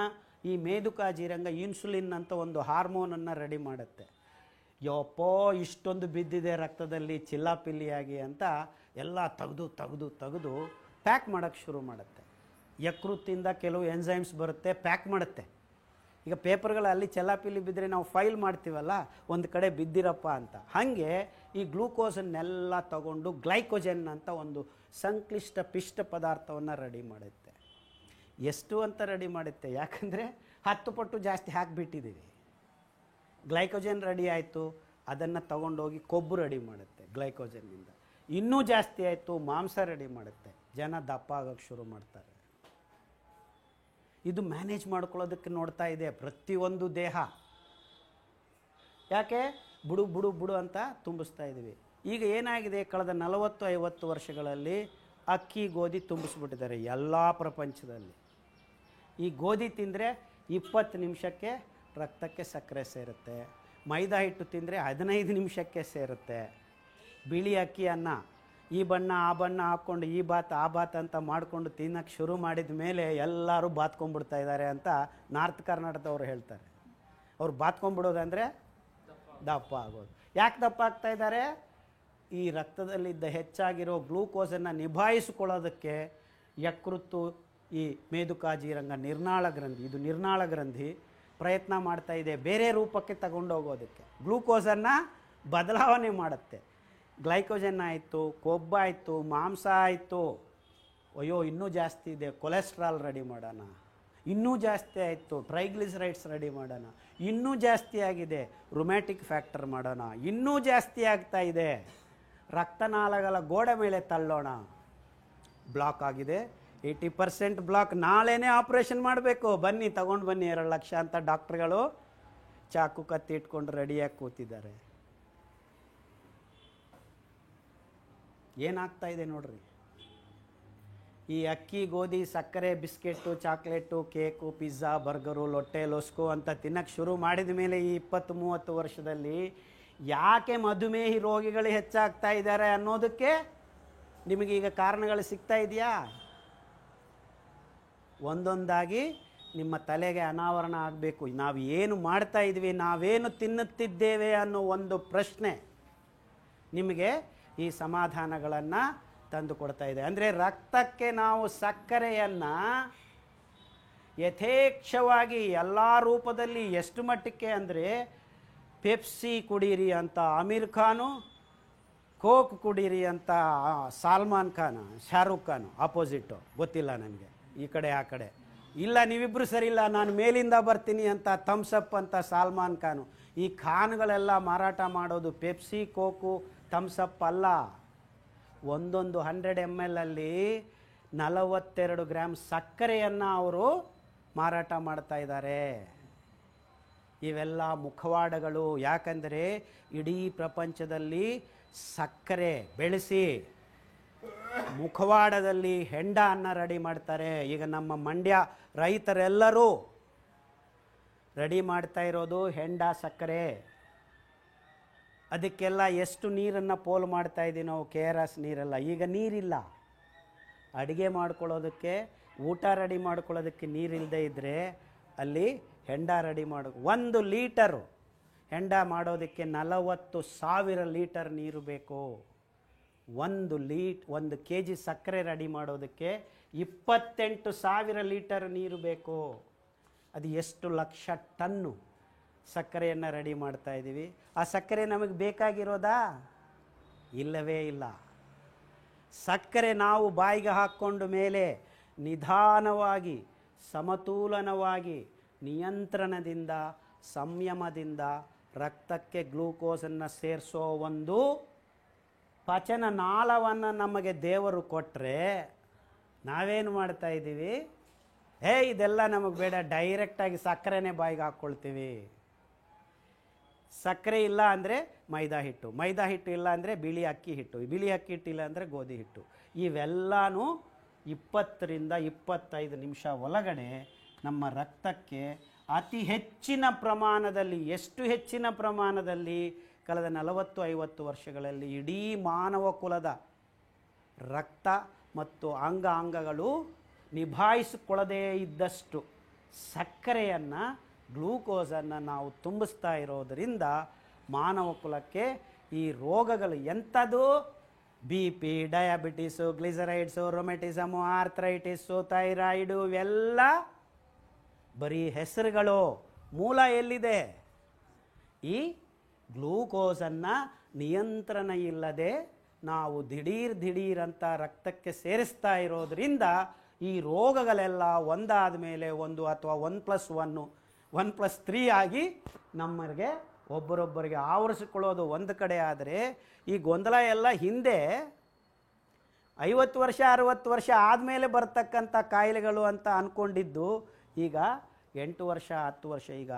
ಈ ಮೇದುಕಾಜೀರಂಗ ಇನ್ಸುಲಿನ್ ಅಂತ ಒಂದು ಹಾರ್ಮೋನನ್ನು ರೆಡಿ ಮಾಡುತ್ತೆ. ಯಪ್ಪೋ ಇಷ್ಟೊಂದು ಬಿದ್ದಿದೆ ರಕ್ತದಲ್ಲಿ ಚಿಲ್ಲಾಪಿಲ್ಲಿಯಾಗಿ ಅಂತ ಎಲ್ಲ ತೆಗೆದು ಪ್ಯಾಕ್ ಮಾಡೋಕ್ಕೆ ಶುರು ಮಾಡುತ್ತೆ. ಯಕೃತ್ತಿಂದ ಕೆಲವು ಎನ್ಸೈಮ್ಸ್ ಬರುತ್ತೆ, ಪ್ಯಾಕ್ ಮಾಡುತ್ತೆ. ಈಗ ಪೇಪರ್ಗಳಲ್ಲಿ ಚೆಲ್ಲಾಪಿಲ್ಲಿ ಬಿದ್ದರೆ ನಾವು ಫೈಲ್ ಮಾಡ್ತೀವಲ್ಲ, ಒಂದು ಕಡೆ ಬಿದ್ದಿರಪ್ಪ ಅಂತ. ಹಾಗೆ ಈ ಗ್ಲೂಕೋಸನ್ನೆಲ್ಲ ತಗೊಂಡು ಗ್ಲೈಕೋಜನ್ ಅಂತ ಒಂದು ಸಂಕ್ಲಿಷ್ಟ ಪಿಷ್ಟ ಪದಾರ್ಥವನ್ನು ರೆಡಿ ಮಾಡುತ್ತೆ. ಎಷ್ಟು ಅಂತ ರೆಡಿ ಮಾಡುತ್ತೆ? ಯಾಕಂದರೆ 10 ಪಟ್ಟು ಜಾಸ್ತಿ ಹಾಕಿಬಿಟ್ಟಿದ್ದೀವಿ. ಗ್ಲೈಕೋಜನ್ ರೆಡಿ ಆಯಿತು, ಅದನ್ನು ತಗೊಂಡೋಗಿ ಕೊಬ್ಬು ರೆಡಿ ಮಾಡುತ್ತೆ. ಗ್ಲೈಕೋಜನ್ನಿಂದ ಇನ್ನೂ ಜಾಸ್ತಿ ಆಯಿತು, ಮಾಂಸ ರೆಡಿ ಮಾಡುತ್ತೆ. ಜನ ದಪ್ಪ ಆಗೋಕ್ಕೆ ಶುರು ಮಾಡ್ತಾರೆ. ಇದು ಮ್ಯಾನೇಜ್ ಮಾಡ್ಕೊಳ್ಳೋದಕ್ಕೆ ನೋಡ್ತಾ ಇದೆ ಪ್ರತಿಯೊಂದು ದೇಹ. ಯಾಕೆ? ಬುಡು ಅಂತ ತುಂಬಿಸ್ತಾ ಇದ್ದೀವಿ. ಈಗ ಏನಾಗಿದೆ, ಕಳೆದ 40-50 ವರ್ಷಗಳಲ್ಲಿ ಅಕ್ಕಿ ಗೋಧಿ ತುಂಬಿಸ್ಬಿಟ್ಟಿದ್ದಾರೆ ಎಲ್ಲ ಪ್ರಪಂಚದಲ್ಲಿ. ಈ ಗೋಧಿ ತಿಂದರೆ 20 ನಿಮಿಷಕ್ಕೆ ರಕ್ತಕ್ಕೆ ಸಕ್ಕರೆ ಸೇರುತ್ತೆ. ಮೈದಾ ಹಿಟ್ಟು ತಿಂದರೆ 15 ನಿಮಿಷಕ್ಕೆ ಸೇರುತ್ತೆ. ಬಿಳಿ ಅಕ್ಕಿ ಅನ್ನ ಈ ಬಣ್ಣ ಆ ಬಣ್ಣ ಹಾಕ್ಕೊಂಡು ಈ ಬಾತ್ ಆ ಬಾತ್ ಅಂತ ಮಾಡಿಕೊಂಡು ತಿನ್ನೋಕ್ಕೆ ಶುರು ಮಾಡಿದ ಮೇಲೆ ಎಲ್ಲರೂ ಬಾತ್ಕೊಂಡ್ಬಿಡ್ತಾ ಇದ್ದಾರೆ ಅಂತ ನಾರ್ತ್ ಕರ್ನಾಟಕದವ್ರು ಹೇಳ್ತಾರೆ. ಅವ್ರು ಬಾತ್ಕೊಂಡ್ಬಿಡೋದಂದರೆ ದಪ್ಪ ಆಗೋದು. ಯಾಕೆ ದಪ್ಪ ಆಗ್ತಾ ಇದ್ದಾರೆ? ಈ ರಕ್ತದಲ್ಲಿದ್ದ ಹೆಚ್ಚಾಗಿರೋ ಗ್ಲೂಕೋಸನ್ನು ನಿಭಾಯಿಸಿಕೊಳ್ಳೋದಕ್ಕೆ ಯಕೃತ್ತು, ಈ ಮೇದುಕಾಜೀರಂಗ ನಿರ್ನಾಳ ಗ್ರಂಥಿ, ಇದು ನಿರ್ನಾಳ ಗ್ರಂಥಿ ಪ್ರಯತ್ನ ಮಾಡ್ತಾ ಇದೆ ಬೇರೆ ರೂಪಕ್ಕೆ ತಗೊಂಡೋಗೋದಕ್ಕೆ. ಗ್ಲೂಕೋಸನ್ನು ಬದಲಾವಣೆ ಮಾಡುತ್ತೆ. ಗ್ಲೈಕೋಜನ್ ಆಯಿತು, ಕೊಬ್ಬಾಯಿತು, ಮಾಂಸ ಆಯಿತು. ಅಯ್ಯೋ ಇನ್ನೂ ಜಾಸ್ತಿ ಇದೆ, ಕೊಲೆಸ್ಟ್ರಾಲ್ ರೆಡಿ ಮಾಡೋಣ. ಇನ್ನೂ ಜಾಸ್ತಿ ಆಯಿತು, ಟ್ರೈಗ್ಲಿಸರೈಡ್ಸ್ ರೆಡಿ ಮಾಡೋಣ. ಇನ್ನೂ ಜಾಸ್ತಿ ಆಗಿದೆ, ರುಮ್ಯಾಟಿಕ್ ಫ್ಯಾಕ್ಟರ್ ಮಾಡೋಣ. ಇನ್ನೂ ಜಾಸ್ತಿ ಆಗ್ತಾ ಇದೆ, ರಕ್ತನಾಳಗಳ ಗೋಡೆ ಮೇಲೆ ತಳ್ಳೋಣ. ಬ್ಲಾಕ್ ಆಗಿದೆ, 80% ಬ್ಲಾಕ್. ನಾಳೆನೇ ಆಪ್ರೇಷನ್ ಮಾಡಬೇಕು, ಬನ್ನಿ ತಗೊಂಡು ಬನ್ನಿ 2 ಲಕ್ಷ ಅಂತ ಡಾಕ್ಟ್ರುಗಳು ಚಾಕು ಕತ್ತಿ ಇಟ್ಕೊಂಡು ರೆಡಿಯಾಗಿ ಕೂತಿದ್ದಾರೆ. ಏನಾಗ್ತಾ ಇದೆ ನೋಡ್ರಿ. ಈ ಅಕ್ಕಿ, ಗೋಧಿ, ಸಕ್ಕರೆ, biscuit, chocolate, cake, pizza, burger, ಲೊಟ್ಟೆ, ಲೊಸ್ಕು ಅಂತ ತಿನ್ನಕ್ಕೆ ಶುರು ಮಾಡಿದ ಮೇಲೆ ಈ 20-30 ವರ್ಷದಲ್ಲಿ ಯಾಕೆ ಮಧುಮೇಹಿ ರೋಗಿಗಳು ಹೆಚ್ಚಾಗ್ತಾ ಇದ್ದಾರೆ ಅನ್ನೋದಕ್ಕೆ ನಿಮಗೀಗ ಕಾರಣಗಳು ಸಿಗ್ತಾ ಇದೆಯಾ? ಒಂದೊಂದಾಗಿ ನಿಮ್ಮ ತಲೆಗೆ ಅನಾವರಣ ಆಗಬೇಕು. ನಾವು ಏನು ಮಾಡ್ತಾ ಇದ್ವಿ, ನಾವೇನು ತಿನ್ನುತ್ತಿದ್ದೇವೆ ಅನ್ನೋ ಒಂದು ಪ್ರಶ್ನೆ ನಿಮಗೆ ಈ ಸಮಾಧಾನಗಳನ್ನು ತಂದು ಕೊಡ್ತಾ ಇದೆ. ಅಂದರೆ ರಕ್ತಕ್ಕೆ ನಾವು ಸಕ್ಕರೆಯನ್ನು ಯಥೇಚ್ಛವಾಗಿ ಎಲ್ಲ ರೂಪದಲ್ಲಿ ಎಷ್ಟು ಮಟ್ಟಕ್ಕೆ ಅಂದರೆ ಪೆಪ್ಸಿ ಕುಡೀರಿ ಅಂತ ಅಮೀರ್ ಖಾನು, ಕೋಕ್ ಕುಡೀರಿ ಅಂತ ಸಲ್ಮಾನ್ ಖಾನ್, ಶಾರುಖ್ ಖಾನ್, ಆಪೋಸಿಟ್ಟು ಗೊತ್ತಿಲ್ಲ ನನಗೆ, ಈ ಕಡೆ ಆ ಕಡೆ. ಇಲ್ಲ ನೀವಿಬ್ಬರು ಸರಿ ಇಲ್ಲ, ನಾನು ಮೇಲಿಂದ ಬರ್ತೀನಿ ಅಂತ ಥಮ್ಸಪ್ ಅಂತ ಸಲ್ಮಾನ್ ಖಾನು. ಈ ಖಾನ್ಗಳೆಲ್ಲ ಮಾರಾಟ ಮಾಡೋದು ಪೆಪ್ಸಿ, ಕೋಕು, ಥಮ್ಸಪ್ ಅಲ್ಲ. ಒಂದೊಂದು 100 ml ಅಲ್ಲಿ 42 ಗ್ರಾಮ್ ಸಕ್ಕರೆಯನ್ನು ಅವರು ಮಾರಾಟ ಮಾಡ್ತಾ ಇದ್ದಾರೆ. ಇವೆಲ್ಲ ಮುಖವಾಡಗಳು. ಯಾಕಂದರೆ ಇಡೀ ಪ್ರಪಂಚದಲ್ಲಿ ಸಕ್ಕರೆ ಬೆಳೆಸಿ ಮುಖವಾಡದಲ್ಲಿ ಹೆಂಡ ಅನ್ನ ರೆಡಿ ಮಾಡ್ತಾರೆ. ಈಗ ನಮ್ಮ ಮಂಡ್ಯ ರೈತರೆಲ್ಲರೂ ರೆಡಿ ಮಾಡ್ತಾ ಇರೋದು ಹೆಂಡ ಸಕ್ಕರೆ. ಅದಕ್ಕೆಲ್ಲ ಎಷ್ಟು ನೀರನ್ನು ಪೋಲು ಮಾಡ್ತಾ ಇದ್ದೀವಿ ನಾವು, KRS ನೀರೆಲ್ಲ. ಈಗ ನೀರಿಲ್ಲ, ಅಡುಗೆ ಮಾಡ್ಕೊಳ್ಳೋದಕ್ಕೆ, ಊಟ ರೆಡಿ ಮಾಡ್ಕೊಳ್ಳೋದಕ್ಕೆ ನೀರಿಲ್ಲದೆ ಇದ್ದರೆ ಅಲ್ಲಿ ಹೆಂಡ ರೆಡಿ ಮಾಡೋ 1 ಲೀಟರು ಹೆಂಡ ಮಾಡೋದಕ್ಕೆ 40,000 ಲೀಟರ್ ನೀರು ಬೇಕು. 1 ಕೆ ಜಿ ಸಕ್ಕರೆ ರೆಡಿ ಮಾಡೋದಕ್ಕೆ 28,000 ಲೀಟರ್ ನೀರು ಬೇಕು. ಅದು ಎಷ್ಟು ಲಕ್ಷ ಟನ್ನು ಸಕ್ಕರೆಯನ್ನು ರೆಡಿ ಮಾಡ್ತಾ ಇದ್ದೀವಿ. ಆ ಸಕ್ಕರೆ ನಮಗೆ ಬೇಕಾಗಿರೋದಾ? ಇಲ್ಲವೇ ಇಲ್ಲ. ಸಕ್ಕರೆ ನಾವು ಬಾಯಿಗೆ ಹಾಕ್ಕೊಂಡು ಮೇಲೆ ನಿಧಾನವಾಗಿ ಸಮತೋಲನವಾಗಿ ನಿಯಂತ್ರಣದಿಂದ ಸಂಯಮದಿಂದ ರಕ್ತಕ್ಕೆ ಗ್ಲೂಕೋಸನ್ನು ಸೇರಿಸೋ ಒಂದು ಪಚನ ನಾಳವನ್ನು ನಮಗೆ ದೇವರು ಕೊಟ್ಟರೆ ನಾವೇನು ಮಾಡ್ತಾ ಇದ್ದೀವಿ? ಇದೆಲ್ಲ ನಮಗೆ ಬೇಡ, ಡೈರೆಕ್ಟಾಗಿ ಸಕ್ಕರೆನೇ ಬಾಯಿಗೆ ಹಾಕ್ಕೊಳ್ತೀವಿ. ಸಕ್ಕರೆ ಇಲ್ಲ ಅಂದರೆ ಮೈದಾ ಹಿಟ್ಟು, ಮೈದಾ ಹಿಟ್ಟು ಇಲ್ಲ ಅಂದರೆ ಬಿಳಿ ಅಕ್ಕಿ ಹಿಟ್ಟು, ಬಿಳಿ ಅಕ್ಕಿ ಹಿಟ್ಟು ಇಲ್ಲ ಅಂದರೆ ಗೋಧಿ ಹಿಟ್ಟು. ಇವೆಲ್ಲನೂ 20 ರಿಂದ 25 ನಿಮಿಷ ಒಳಗಡೆ ನಮ್ಮ ರಕ್ತಕ್ಕೆ ಅತಿ ಹೆಚ್ಚಿನ ಪ್ರಮಾಣದಲ್ಲಿ, ಎಷ್ಟು ಹೆಚ್ಚಿನ ಪ್ರಮಾಣದಲ್ಲಿ ಕಳೆದ 40-50 ವರ್ಷಗಳಲ್ಲಿ ಇಡೀ ಮಾನವ ಕುಲದ ರಕ್ತ ಮತ್ತು ಅಂಗಗಳು ನಿಭಾಯಿಸಿಕೊಳ್ಳದೇ ಇದ್ದಷ್ಟು ಸಕ್ಕರೆಯನ್ನು ಗ್ಲೂಕೋಸನ್ನು ನಾವು ತುಂಬಿಸ್ತಾ ಇರೋದರಿಂದ ಮಾನವ ಕುಲಕ್ಕೆ ಈ ರೋಗಗಳು ಎಂಥದ್ದು? BP, ಡಯಾಬಿಟಿಸು, ಗ್ಲಿಸರೈಡ್ಸು, ರೊಮೆಟಿಸಮು, ಆರ್ಥ್ರೈಟಿಸು, ಥೈರಾಯ್ಡು ಇವೆಲ್ಲ ಬರೀ ಹೆಸರುಗಳು. ಮೂಲ ಎಲ್ಲಿದೆ? ಈ ಗ್ಲೂಕೋಸನ್ನು ನಿಯಂತ್ರಣ ಇಲ್ಲದೆ ನಾವು ದಿಢೀರ್ ಅಂತ ರಕ್ತಕ್ಕೆ ಸೇರಿಸ್ತಾ ಇರೋದರಿಂದ ಈ ರೋಗಗಳೆಲ್ಲ ಒಂದಾದ ಮೇಲೆ ಒಂದು ಅಥವಾ 1+1 1+3 ಆಗಿ ನಮಗೆ ಒಬ್ಬರೊಬ್ಬರಿಗೆ ಆವರಿಸಿಕೊಳ್ಳೋದು ಒಂದು ಕಡೆ. ಆದರೆ ಈ ಗೊಂದಲ ಎಲ್ಲ ಹಿಂದೆ 50 ವರ್ಷ 60 ವರ್ಷ ಆದಮೇಲೆ ಬರ್ತಕ್ಕಂಥ ಕಾಯಿಲೆಗಳು ಅಂತ ಅಂದ್ಕೊಂಡಿದ್ದು ಈಗ 8 ವರ್ಷ 10 ವರ್ಷ, ಈಗ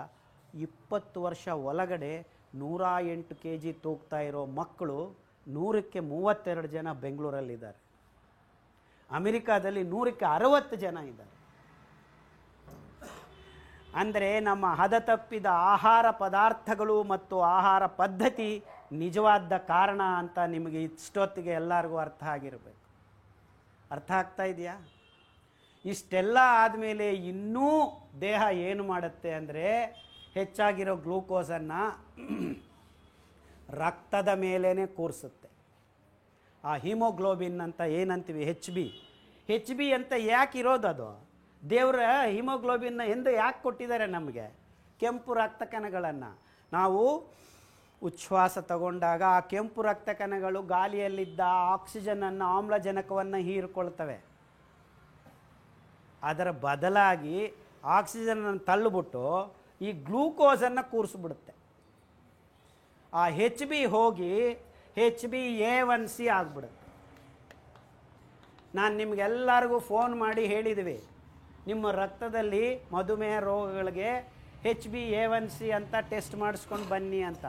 20 ವರ್ಷ ಒಳಗಡೆ 108 kg ತೂಗ್ತಾ ಇರೋ ಮಕ್ಕಳು 100ಕ್ಕೆ 32 ಜನ ಬೆಂಗಳೂರಲ್ಲಿದ್ದಾರೆ. ಅಮೆರಿಕಾದಲ್ಲಿ 100ಕ್ಕೆ 60 ಜನ ಇದ್ದಾರೆ. ಅಂದರೆ ನಮ್ಮ ಹದತಪ್ಪಿದ ಆಹಾರ ಪದಾರ್ಥಗಳು ಮತ್ತು ಆಹಾರ ಪದ್ಧತಿ ನಿಜವಾದ ಕಾರಣ ಅಂತ ನಿಮಗೆ ಇಷ್ಟೊತ್ತಿಗೆ ಎಲ್ಲರಿಗೂ ಅರ್ಥ ಆಗಿರಬೇಕು. ಅರ್ಥ ಆಗ್ತಾ ಇದೆಯಾ? ಇಷ್ಟೆಲ್ಲ ಆದಮೇಲೆ ಇನ್ನೂ ದೇಹ ಏನು ಮಾಡುತ್ತೆ ಅಂದರೆ ಹೆಚ್ಚಾಗಿರೋ ಗ್ಲೂಕೋಸನ್ನು ರಕ್ತದ ಮೇಲೇ ಕೂರಿಸುತ್ತೆ. ಆ ಹಿಮೋಗ್ಲೋಬಿನ್ ಅಂತ ಏನಂತೀವಿ, ಹೆಚ್ ಬಿ ಅಂತ ಯಾಕೆ ಇರೋದು? ಅದು ದೇವರ ಹಿಮೋಗ್ಲೋಬಿನ್ನ ಎಂದು ಯಾಕೆ ಕೊಟ್ಟಿದ್ದಾರೆ ನಮಗೆ? ಕೆಂಪು ರಕ್ತ ಕಣಗಳನ್ನು ನಾವು ಉಚ್ಛ್ವಾಸ ತಗೊಂಡಾಗ ಆ ಕೆಂಪು ರಕ್ತ ಕಣಗಳು ಗಾಳಿಯಲ್ಲಿದ್ದ ಆಕ್ಸಿಜನನ್ನು, ಆಮ್ಲಜನಕವನ್ನು ಹೀರಿಕೊಳ್ತವೆ. ಅದರ ಬದಲಾಗಿ ಆಕ್ಸಿಜನನ್ನು ತಳ್ಳಿಬಿಟ್ಟು ಈ ಗ್ಲೂಕೋಸನ್ನು ಕೂರಿಸ್ಬಿಡುತ್ತೆ. ಆ ಹೆಚ್ ಬಿ ಹೋಗಿ HbA1c ಆಗಿಬಿಡುತ್ತೆ. ನಾನು ನಿಮಗೆಲ್ಲರಿಗೂ ಫೋನ್ ಮಾಡಿ ಹೇಳಿದ್ವಿ, ನಿಮ್ಮ ರಕ್ತದಲ್ಲಿ ಮಧುಮೇಹ ರೋಗಗಳಿಗೆ HbA1c ಅಂತ ಟೆಸ್ಟ್ ಮಾಡಿಸ್ಕೊಂಡು ಬನ್ನಿ ಅಂತ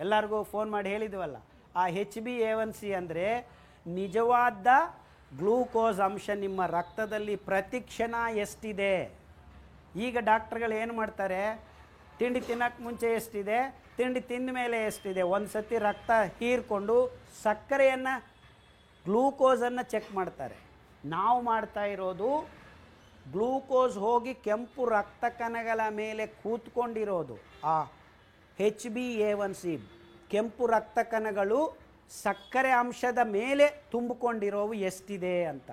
ಎಲ್ಲರಿಗೂ ಫೋನ್ ಮಾಡಿ ಹೇಳಿದ್ವಲ್ಲ. ಆ HbA1c ಅಂದರೆ ನಿಜವಾದ ಗ್ಲೂಕೋಸ್ ಅಂಶ ನಿಮ್ಮ ರಕ್ತದಲ್ಲಿ ಪ್ರತಿ ಕ್ಷಣ ಎಷ್ಟಿದೆ. ಈಗ ಡಾಕ್ಟ್ರುಗಳು ಏನು ಮಾಡ್ತಾರೆ, ತಿಂಡಿ ತಿನ್ನೋಕ್ಕೆ ಮುಂಚೆ ಎಷ್ಟಿದೆ, ತಿಂಡಿ ತಿಂದ ಮೇಲೆ ಎಷ್ಟಿದೆ, ಒಂದು ಸತಿ ರಕ್ತ ಹೀರ್ಕೊಂಡು ಸಕ್ಕರೆಯನ್ನು ಗ್ಲೂಕೋಸನ್ನು ಚೆಕ್ ಮಾಡ್ತಾರೆ. ನಾವು ಮಾಡ್ತಾ ಇರೋದು ಗ್ಲೂಕೋಸ್ ಹೋಗಿ ಕೆಂಪು ರಕ್ತ ಕಣಗಳ ಮೇಲೆ ಕೂತ್ಕೊಂಡಿರೋದು. ಆ HbA1c ಕೆಂಪು ರಕ್ತ ಕಣಗಳು ಸಕ್ಕರೆ ಅಂಶದ ಮೇಲೆ ತುಂಬಿಕೊಂಡಿರೋವು ಎಷ್ಟಿದೆ ಅಂತ.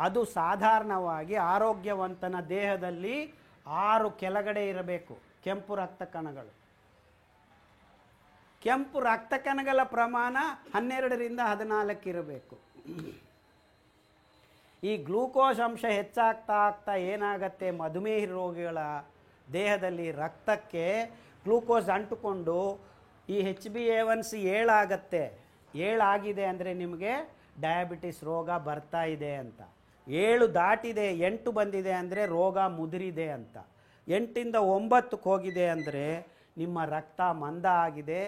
ಅದು ಸಾಧಾರಣವಾಗಿ ಆರೋಗ್ಯವಂತನ ದೇಹದಲ್ಲಿ 6 ಕೆಳಗಡೆ ಇರಬೇಕು ಕೆಂಪು ರಕ್ತ ಕಣಗಳು. ಕೆಂಪು ರಕ್ತ ಕಣಗಳ ಪ್ರಮಾಣ 12 ರಿಂದ 14 ಇರಬೇಕು. ಈ ಗ್ಲೂಕೋಸ್ ಅಂಶ ಹೆಚ್ಚಾಗ್ತಾ ಏನಾಗತ್ತೆ, ಮಧುಮೇಹ ರೋಗಿಗಳ ದೇಹದಲ್ಲಿ ರಕ್ತಕ್ಕೆ ಗ್ಲೂಕೋಸ್ ಅಂಟುಕೊಂಡು ಈ HbA1c 7 ಆಗತ್ತೆ. 7 ಆಗಿದೆ ಅಂದರೆ ನಿಮಗೆ ಡಯಾಬಿಟಿಸ್ ರೋಗ ಬರ್ತಾ ಇದೆ ಅಂತ. 7 ದಾಟಿದೆ 8 ಬಂದಿದೆ ಅಂದರೆ ರೋಗ ಮುದುರಿದೆ ಅಂತ. 8 ರಿಂದ 9ಕ್ಕೆ ಹೋಗಿದೆ ಅಂದರೆ ನಿಮ್ಮ ರಕ್ತ ಮಂದ ಆಗಿದೆ.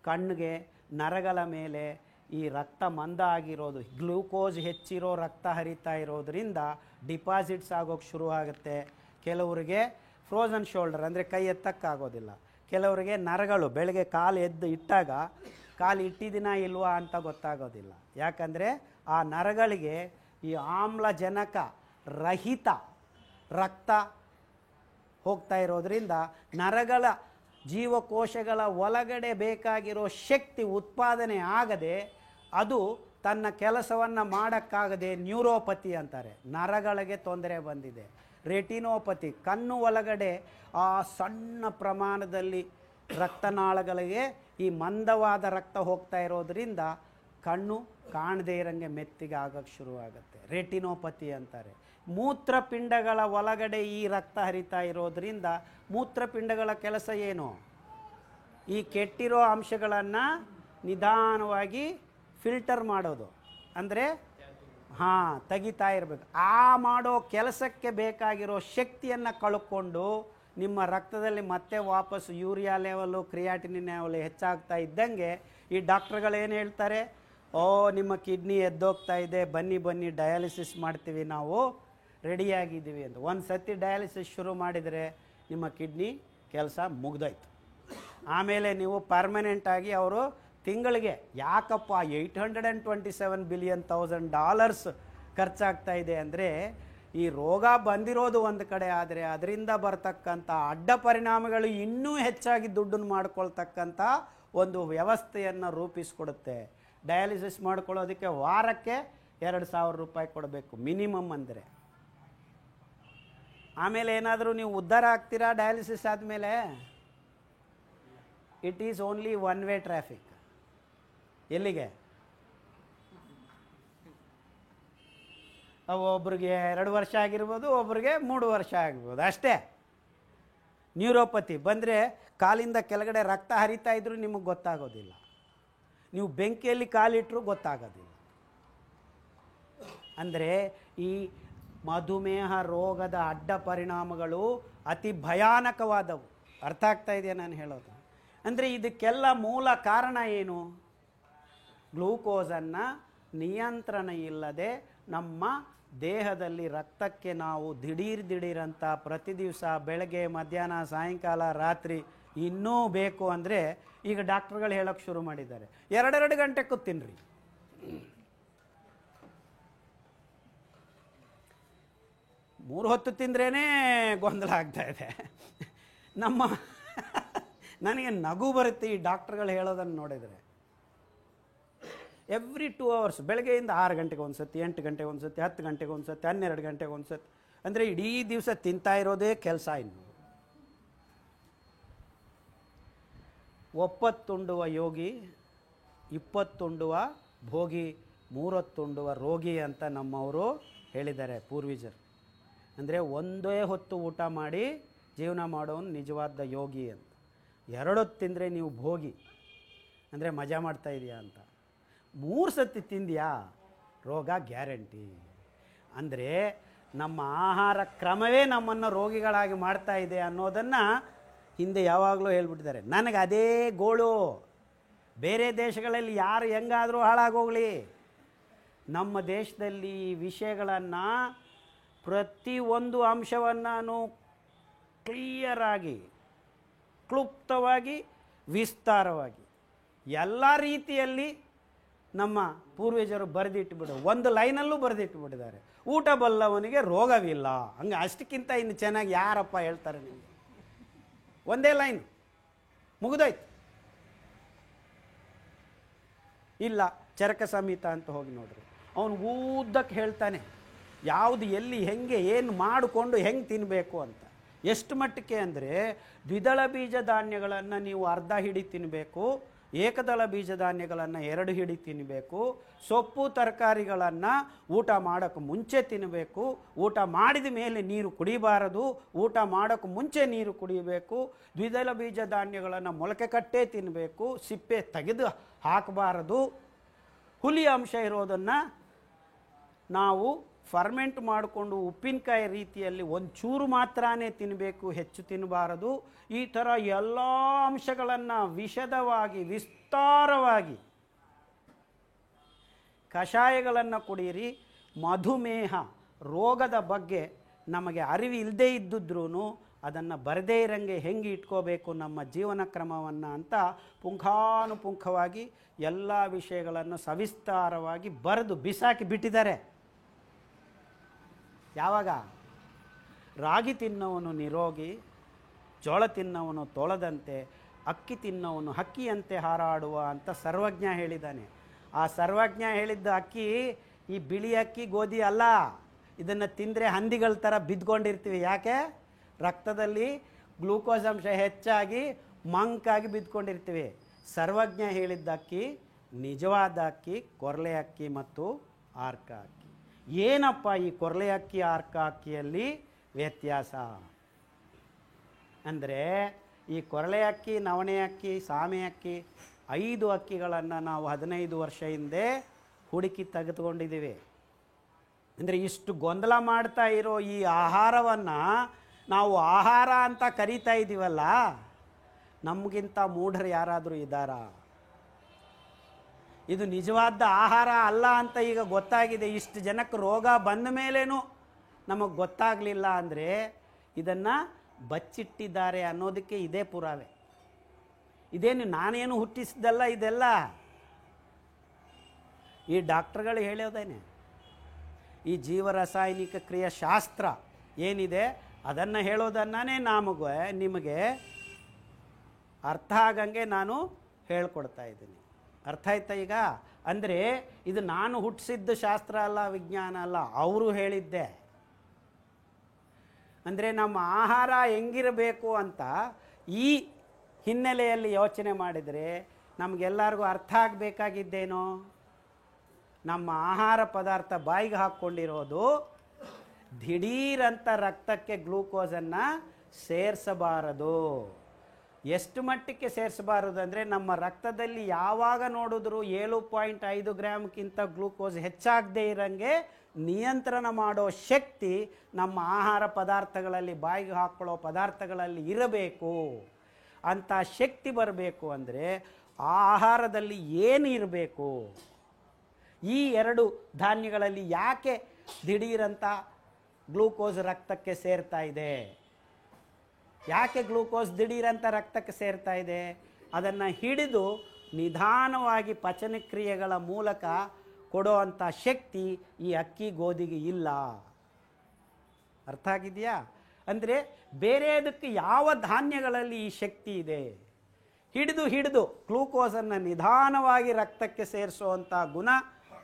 ಕಣ್ಣಿಗೆ ನರಗಳ ಮೇಲೆ ಈ ರಕ್ತ ಮಂದ ಆಗಿರೋದು, ಗ್ಲೂಕೋಸ್ ಹೆಚ್ಚಿರೋ ರಕ್ತ ಹರಿತಾ ಇರೋದ್ರಿಂದ ಡಿಪಾಸಿಟ್ಸ್ ಆಗೋಕ್ಕೆ ಶುರು ಆಗುತ್ತೆ. ಕೆಲವರಿಗೆ ಫ್ರೋಝನ್ ಶೋಲ್ಡರ್ ಅಂದರೆ ಕೈ ಎತ್ತಕ್ಕಾಗೋದಿಲ್ಲ. ಕೆಲವರಿಗೆ ನರಗಳು ಬೆಳಗ್ಗೆ ಕಾಲು ಎದ್ದು ಇಟ್ಟಾಗ ಕಾಲು ಇಟ್ಟಿದ್ದೀನ ಇಲ್ವಾ ಅಂತ ಗೊತ್ತಾಗೋದಿಲ್ಲ. ಯಾಕಂದರೆ ಆ ನರಗಳಿಗೆ ಈ ಆಮ್ಲಜನಕ ರಹಿತ ರಕ್ತ ಹೋಗ್ತಾ ಇರೋದ್ರಿಂದ ನರಗಳ ಜೀವಕೋಶಗಳ ಒಳಗಡೆ ಬೇಕಾಗಿರೋ ಶಕ್ತಿ ಉತ್ಪಾದನೆ ಆಗದೆ ಅದು ತನ್ನ ಕೆಲಸವನ್ನು ಮಾಡೋಕ್ಕಾಗದೆ ನ್ಯೂರೋಪತಿ ಅಂತಾರೆ, ನರಗಳಿಗೆ ತೊಂದರೆ ಬಂದಿದೆ. ರೆಟಿನೋಪತಿ, ಕಣ್ಣು ಒಳಗಡೆ ಆ ಸಣ್ಣ ಪ್ರಮಾಣದಲ್ಲಿ ರಕ್ತನಾಳಗಳಿಗೆ ಈ ಮಂದವಾದ ರಕ್ತ ಹೋಗ್ತಾ ಇರೋದ್ರಿಂದ ಕಣ್ಣು ಕಾಣದೇ ಇರೋಂಗೆ ಮೆತ್ತಿಗೆ ಆಗೋಕ್ಕೆ ಶುರುವಾಗುತ್ತೆ, ರೆಟಿನೋಪತಿ ಅಂತಾರೆ. ಮೂತ್ರಪಿಂಡಗಳ ಒಳಗಡೆ ಈ ರಕ್ತ ಹರಿತಾ ಇರೋದ್ರಿಂದ ಮೂತ್ರಪಿಂಡಗಳ ಕೆಲಸ ಏನು? ಈ ಕೆಟ್ಟಿರೋ ಅಂಶಗಳನ್ನು ನಿಧಾನವಾಗಿ ಫಿಲ್ಟರ್ ಮಾಡೋದು, ಅಂದರೆ ತೆಗಿತಾ ಇರಬೇಕು. ಆ ಮಾಡೋ ಕೆಲಸಕ್ಕೆ ಬೇಕಾಗಿರೋ ಶಕ್ತಿಯನ್ನು ಕಳ್ಕೊಂಡು ನಿಮ್ಮ ರಕ್ತದಲ್ಲಿ ಮತ್ತೆ ವಾಪಸ್ ಯೂರಿಯಾ ಲೆವೆಲು, ಕ್ರಿಯಾಟಿನಿನ್ ಲೆವೆಲ್ ಹೆಚ್ಚಾಗ್ತಾ ಇದ್ದಂಗೆ ಈ ಡಾಕ್ಟ್ರುಗಳೇನು ಹೇಳ್ತಾರೆ, ನಿಮ್ಮ ಕಿಡ್ನಿ ಎದ್ದೋಗ್ತಾ ಇದೆ, ಬನ್ನಿ ಡಯಾಲಿಸಿಸ್ ಮಾಡ್ತೀವಿ, ನಾವು ರೆಡಿಯಾಗಿದ್ದೀವಿ ಅಂತ. ಒಂದು ಸತಿ ಡಯಾಲಿಸಿಸ್ ಶುರು ಮಾಡಿದರೆ ನಿಮ್ಮ ಕಿಡ್ನಿ ಕೆಲಸ ಮುಗ್ದೋಯ್ತು. ಆಮೇಲೆ ನೀವು ಪರ್ಮನೆಂಟಾಗಿ ಅವರು ತಿಂಗಳಿಗೆ ಯಾಕಪ್ಪ $827 ಬಿಲಿಯನ್ ಖರ್ಚಾಗ್ತಾ ಇದೆ ಅಂದರೆ, ಈ ರೋಗ ಬಂದಿರೋದು ಒಂದು ಕಡೆ, ಆದರೆ ಅದರಿಂದ ಬರ್ತಕ್ಕಂಥ ಅಡ್ಡ ಪರಿಣಾಮಗಳು ಇನ್ನೂ ಹೆಚ್ಚಾಗಿ ದುಡ್ಡನ್ನು ಮಾಡ್ಕೊಳ್ತಕ್ಕಂಥ ಒಂದು ವ್ಯವಸ್ಥೆಯನ್ನು ರೂಪಿಸ್ಕೊಡುತ್ತೆ. ಡಯಾಲಿಸಿಸ್ ಮಾಡ್ಕೊಳ್ಳೋದಕ್ಕೆ ವಾರಕ್ಕೆ $2,000 ಕೊಡಬೇಕು ಮಿನಿಮಮ್ ಅಂದರೆ. ಆಮೇಲೆ ಏನಾದರೂ ನೀವು ಉದ್ಧಾರ ಆಗ್ತೀರಾ ಡಯಾಲಿಸಿಸ್ ಆದಮೇಲೆ? It is only one way traffic. ಎಲ್ಲಿಗೆ? ಒಬ್ರಿಗೆ 2 ವರ್ಷ ಆಗಿರ್ಬೋದು, ಒಬ್ರಿಗೆ 3 ವರ್ಷ ಆಗಿರ್ಬೋದು ಅಷ್ಟೇ. ನ್ಯೂರೋಪತಿ ಬಂದರೆ ಕಾಲಿಂದ ಕೆಳಗಡೆ ರಕ್ತ ಹರಿತಾ ಇದ್ರೂ ನಿಮಗೆ ಗೊತ್ತಾಗೋದಿಲ್ಲ, ನೀವು ಬೆಂಕಿಯಲ್ಲಿ ಕಾಲಿಟ್ಟರೂ ಗೊತ್ತಾಗೋದಿಲ್ಲ. ಅಂದರೆ ಈ ಮಧುಮೇಹ ರೋಗದ ಅಡ್ಡ ಪರಿಣಾಮಗಳು ಅತಿ ಭಯಾನಕವಾದವು. ಅರ್ಥ ಆಗ್ತಾ ಇದೆಯಾ ನಾನು ಹೇಳೋದು? ಅಂದರೆ ಇದಕ್ಕೆಲ್ಲ ಮೂಲ ಕಾರಣ ಏನು? ಗ್ಲೂಕೋಸನ್ನು ನಿಯಂತ್ರಣ ಇಲ್ಲದೆ ನಮ್ಮ ದೇಹದಲ್ಲಿ ರಕ್ತಕ್ಕೆ ನಾವು ದಿಢೀರಂತ ಪ್ರತಿ ದಿವಸ ಬೆಳಗ್ಗೆ, ಮಧ್ಯಾಹ್ನ, ಸಾಯಂಕಾಲ, ರಾತ್ರಿ ಇನ್ನೂ ಬೇಕು ಅಂದರೆ ಈಗ ಡಾಕ್ಟ್ರುಗಳು ಹೇಳೋಕ್ಕೆ ಶುರು ಮಾಡಿದ್ದಾರೆ, 2 ಗಂಟೆ ಕೂತ್ತೀನ್ರಿ. ಮೂರು ಹೊತ್ತು ತಿಂದ್ರೇ ಗೊಂದಲ ಆಗ್ತಾ ಇದೆ. ನನಗೆ ನಗು ಬರುತ್ತೆ ಈ ಡಾಕ್ಟ್ರುಗಳು ಹೇಳೋದನ್ನು ನೋಡಿದರೆ. ಎವ್ರಿ 2 ಅವರ್ಸ್, ಬೆಳಗ್ಗೆಯಿಂದ 6 ಗಂಟೆಗೆ ಒಂದು ಸತಿ, 8 ಗಂಟೆಗೆ ಒಂದು ಸತಿ, 10 ಗಂಟೆಗೆ ಒಂದು ಸತಿ, 12 ಗಂಟೆಗೆ ಒಂದು ಸತಿ, ಅಂದರೆ ಇಡೀ ದಿವಸ ತಿಂತಾ ಇರೋದೇ ಕೆಲಸ. ಇನ್ನು ಒಪ್ಪತ್ತುಂಡುವ ಯೋಗಿ, 20 ಉಂಡುವ ಭೋಗಿ, 30 ಉಂಡುವ ರೋಗಿ ಅಂತ ನಮ್ಮವರು ಹೇಳಿದ್ದಾರೆ ಪೂರ್ವಜರು. ಅಂದರೆ ಒಂದೇ ಹೊತ್ತು ಊಟ ಮಾಡಿ ಜೀವನ ಮಾಡೋನು ನಿಜವಾದ ಯೋಗಿ ಅಂತ. 2 ಹೊತ್ತು ತಿಂದರೆ ನೀವು ಭೋಗಿ, ಅಂದರೆ ಮಜಾ ಮಾಡ್ತಾ ಇದೆಯಾ ಅಂತ. 3 ಸತಿ ತಿಂದ್ಯಾ, ರೋಗ ಗ್ಯಾರಂಟಿ. ಅಂದರೆ ನಮ್ಮ ಆಹಾರ ಕ್ರಮವೇ ನಮ್ಮನ್ನು ರೋಗಿಗಳಾಗಿ ಮಾಡ್ತಾ ಇದೆ ಅನ್ನೋದನ್ನು ಹಿಂದೆ ಯಾವಾಗಲೂ ಹೇಳ್ಬಿಟ್ಟಿದ್ದಾರೆ. ನನಗೆ ಅದೇ ಗೋಳು. ಬೇರೆ ದೇಶಗಳಲ್ಲಿ ಯಾರು ಹೆಂಗಾದರೂ ಹಾಳಾಗೋಗಲಿ, ನಮ್ಮ ದೇಶದಲ್ಲಿ ಈ ವಿಷಯಗಳನ್ನು ಪ್ರತಿಯೊಂದು ಅಂಶವನ್ನು ಕ್ಲಿಯರಾಗಿ, ಕ್ಲುಪ್ತವಾಗಿ, ವಿಸ್ತಾರವಾಗಿ ಎಲ್ಲ ರೀತಿಯಲ್ಲಿ ನಮ್ಮ ಪೂರ್ವಜರು ಬರೆದಿಟ್ಟುಬಿಡು, ಒಂದು ಲೈನಲ್ಲೂ ಬರೆದಿಟ್ಟುಬಿಟ್ಟಿದ್ದಾರೆ. ಊಟ ಬಲ್ಲವನಿಗೆ ರೋಗವಿಲ್ಲ. ಹಂಗೆ ಅಷ್ಟಕ್ಕಿಂತ ಇನ್ನು ಚೆನ್ನಾಗಿ ಯಾರಪ್ಪ ಹೇಳ್ತಾರೆ ನಿಮಗೆ? ಒಂದೇ ಲೈನ್ ಮುಗಿದೋಯ್ತು. ಇಲ್ಲ, ಚರಕ ಸಂಹಿತ ಅಂತ ಹೋಗಿ ನೋಡ್ರಿ, ಅವನು ಉದ್ದಕ್ಕೆ ಹೇಳ್ತಾನೆ ಯಾವುದು ಎಲ್ಲಿ ಹೆಂಗೆ ಏನು ಮಾಡಿಕೊಂಡು ಹೆಂಗೆ ತಿನ್ನಬೇಕು ಅಂತ. ಎಷ್ಟು ಮಟ್ಟಕ್ಕೆ ಅಂದರೆ ದ್ವಿದಳ ಬೀಜ ಧಾನ್ಯಗಳನ್ನು ನೀವು ಅರ್ಧ ಹಿಡಿ ತಿನ್ನಬೇಕು, ಏಕದಳ ಬೀಜ ಧಾನ್ಯಗಳನ್ನು 2 ಹಿಡಿ ತಿನ್ನಬೇಕು, ಸೊಪ್ಪು ತರಕಾರಿಗಳನ್ನು ಊಟ ಮಾಡೋಕ್ಕೆ ಮುಂಚೆ ತಿನ್ನಬೇಕು, ಊಟ ಮಾಡಿದ ಮೇಲೆ ನೀರು ಕುಡಿಬಾರದು, ಊಟ ಮಾಡೋಕ್ಕೆ ಮುಂಚೆ ನೀರು ಕುಡಿಯಬೇಕು, ದ್ವಿದಳ ಬೀಜ ಧಾನ್ಯಗಳನ್ನು ಮೊಳಕೆ ಕಟ್ಟೇ ತಿನ್ನಬೇಕು, ಸಿಪ್ಪೆ ತೆಗೆದು ಹಾಕಬಾರದು, ಹುಳಿ ಅಂಶ ಇರೋದನ್ನು ನಾವು ಫರ್ಮೆಂಟ್ ಮಾಡಿಕೊಂಡು ಉಪ್ಪಿನಕಾಯಿ ರೀತಿಯಲ್ಲಿ ಒಂಚೂರು ಮಾತ್ರನೇ ತಿನ್ನಬೇಕು, ಹೆಚ್ಚು ತಿನ್ನಬಾರದು. ಈ ಥರ ಎಲ್ಲ ಅಂಶಗಳನ್ನು ವಿಶದವಾಗಿ, ವಿಸ್ತಾರವಾಗಿ ಕಷಾಯಗಳನ್ನು ಕುಡಿಯಿರಿ. ಮಧುಮೇಹ ರೋಗದ ಬಗ್ಗೆ ನಮಗೆ ಅರಿವು ಇಲ್ಲದೇ ಇದ್ದಿದ್ರೂ ಅದನ್ನು ಬರದೇ ಇರಂಗೆ ಹೆಂಗೆ ಇಟ್ಕೋಬೇಕು ನಮ್ಮ ಜೀವನ ಕ್ರಮವನ್ನು ಅಂತ ಪುಂಖಾನುಪುಂಖವಾಗಿ ಎಲ್ಲ ವಿಷಯಗಳನ್ನು ಸವಿಸ್ತಾರವಾಗಿ ಬರೆದು ಬಿಸಾಕಿ ಬಿಟ್ಟಿದ್ದಾರೆ. ಯಾವಾಗ? ರಾಗಿ ತಿನ್ನೋವನು ನಿರೋಗಿ, ಜೋಳ ತಿನ್ನವನು ತೋಳದಂತೆ, ಅಕ್ಕಿ ತಿನ್ನವನು ಹಕ್ಕಿಯಂತೆ ಹಾರಾಡುವ ಅಂತ ಸರ್ವಜ್ಞ ಹೇಳಿದ್ದಾನೆ. ಆ ಸರ್ವಜ್ಞ ಹೇಳಿದ್ದ ಅಕ್ಕಿ ಈ ಬಿಳಿ ಅಕ್ಕಿ ಗೋಧಿ ಅಲ್ಲ. ಇದನ್ನು ತಿಂದರೆ ಹಂದಿಗಳ ಥರ ಬಿದ್ಕೊಂಡಿರ್ತೀವಿ. ಯಾಕೆ? ರಕ್ತದಲ್ಲಿ ಗ್ಲೂಕೋಸ್ ಅಂಶ ಹೆಚ್ಚಾಗಿ ಮಂಕಾಗಿ ಬಿದ್ಕೊಂಡಿರ್ತೀವಿ. ಸರ್ವಜ್ಞ ಹೇಳಿದ್ದ ಅಕ್ಕಿ ನಿಜವಾದ ಅಕ್ಕಿ ಕೊರ್ಲೆ ಅಕ್ಕಿ ಮತ್ತು ಆರ್ಕ ಅಕ್ಕಿ. ಏನಪ್ಪ ಈ ಕೊರ್ಲೆ ಅಕ್ಕಿ ಆರ್ಕ ಅಕ್ಕಿಯಲ್ಲಿ ವ್ಯತ್ಯಾಸ ಅಂದರೆ, ಈ ಕೊರಳೆ ಅಕ್ಕಿ, ನವಣೆ ಅಕ್ಕಿ, ಸಾಮೆ ಅಕ್ಕಿ 5 ಅಕ್ಕಿಗಳನ್ನು ನಾವು 15 ವರ್ಷ ಹಿಂದೆ ಹುಡುಕಿ ತೆಗೆದುಕೊಂಡಿದ್ದೀವಿ. ಅಂದರೆ ಇಷ್ಟು ಗೊಂದಲ ಮಾಡ್ತಾ ಇರೋ ಈ ಆಹಾರವನ್ನು ನಾವು ಆಹಾರ ಅಂತ ಕರೀತಾ ಇದ್ದೀವಲ್ಲ, ನಮಗಿಂತ ಮೂಢರು ಯಾರಾದರೂ ಇದ್ದಾರಾ? ಇದು ನಿಜವಾದ ಆಹಾರ ಅಲ್ಲ ಅಂತ ಈಗ ಗೊತ್ತಾಗಿದೆ. ಇಷ್ಟು ಜನಕ್ಕೆ ರೋಗ ಬಂದ ಮೇಲೇನೂ ನಮಗೆ ಗೊತ್ತಾಗಲಿಲ್ಲ ಅಂದರೆ ಇದನ್ನು ಬಚ್ಚಿಟ್ಟಿದ್ದಾರೆ ಅನ್ನೋದಕ್ಕೆ ಇದೇ ಪುರಾವೆ. ಇದೇನು ನಾನೇನು ಹುಟ್ಟಿಸಿದ್ದಲ್ಲ, ಇದೆಲ್ಲ ಈ ಡಾಕ್ಟ್ರುಗಳು ಹೇಳೋದೇನೆ. ಈ ಜೀವರಾಸಾಯನಿಕ ಕ್ರಿಯಾಶಾಸ್ತ್ರ ಏನಿದೆ ಅದನ್ನು ಹೇಳೋದನ್ನೇ ನಿಮಗೆ ಅರ್ಥ ಆಗಂಗೆ ನಾನು ಹೇಳ್ಕೊಡ್ತಾ ಇದ್ದೀನಿ. ಅರ್ಥ ಆಯ್ತಾ ಈಗ? ಅಂದರೆ ಇದು ನಾನು ಹುಟ್ಟಿಸಿದ್ದ ಶಾಸ್ತ್ರ ಅಲ್ಲ, ವಿಜ್ಞಾನ ಅಲ್ಲ, ಅವರು ಹೇಳಿದ್ದೆ. ಅಂದರೆ ನಮ್ಮ ಆಹಾರ ಹೆಂಗಿರಬೇಕು ಅಂತ ಈ ಹಿನ್ನೆಲೆಯಲ್ಲಿ ಯೋಚನೆ ಮಾಡಿದರೆ ನಮಗೆಲ್ಲರಿಗೂ ಅರ್ಥ ಆಗಬೇಕಾಗಿದ್ದೇನೋ, ನಮ್ಮ ಆಹಾರ ಪದಾರ್ಥ ಬಾಯಿಗೆ ಹಾಕ್ಕೊಂಡಿರೋದು ದಿಢೀರಂತ ರಕ್ತಕ್ಕೆ ಗ್ಲೂಕೋಸನ್ನು ಸೇರಿಸಬಾರದು. ಎಷ್ಟು ಮಟ್ಟಕ್ಕೆ ಸೇರಿಸಬಾರದು ಅಂದರೆ, ನಮ್ಮ ರಕ್ತದಲ್ಲಿ ಯಾವಾಗ ನೋಡಿದ್ರು 7.5 ಗ್ರಾಮ್ಗಿಂತ ಗ್ಲೂಕೋಸ್ ಹೆಚ್ಚಾಗದೇ ಇರೋಂಗೆ ನಿಯಂತ್ರಣ ಮಾಡೋ ಶಕ್ತಿ ನಮ್ಮ ಆಹಾರ ಪದಾರ್ಥಗಳಲ್ಲಿ, ಬಾಯಿಗೆ ಹಾಕ್ಕೊಳ್ಳೋ ಪದಾರ್ಥಗಳಲ್ಲಿ ಇರಬೇಕು. ಅಂಥ ಶಕ್ತಿ ಬರಬೇಕು ಅಂದರೆ ಆ ಆಹಾರದಲ್ಲಿ ಏನು ಇರಬೇಕು? ಈ 2 ಧಾನ್ಯಗಳಲ್ಲಿ ಯಾಕೆ ದಿಢೀರಂತ ಗ್ಲೂಕೋಸ್ ರಕ್ತಕ್ಕೆ ಸೇರ್ತಾ ಇದೆ? ಯಾಕೆ ಗ್ಲೂಕೋಸ್ ದಿಢೀರಂತ ರಕ್ತಕ್ಕೆ ಸೇರ್ತಾ ಇದೆ? ಅದನ್ನು ಹಿಡಿದು ನಿಧಾನವಾಗಿ ಪಚನಕ್ರಿಯೆಗಳ ಮೂಲಕ ಕೊಡೋ ಅಂಥ ಶಕ್ತಿ ಈ ಅಕ್ಕಿ ಗೋಧಿಗೆ ಇಲ್ಲ. ಅರ್ಥ ಆಗಿದೆಯಾ? ಅಂದರೆ ಬೇರೆದಕ್ಕೆ ಯಾವ ಧಾನ್ಯಗಳಲ್ಲಿ ಈ ಶಕ್ತಿ ಇದೆ? ಹಿಡಿದು ಗ್ಲೂಕೋಸನ್ನು ನಿಧಾನವಾಗಿ ರಕ್ತಕ್ಕೆ ಸೇರಿಸುವಂಥ ಗುಣ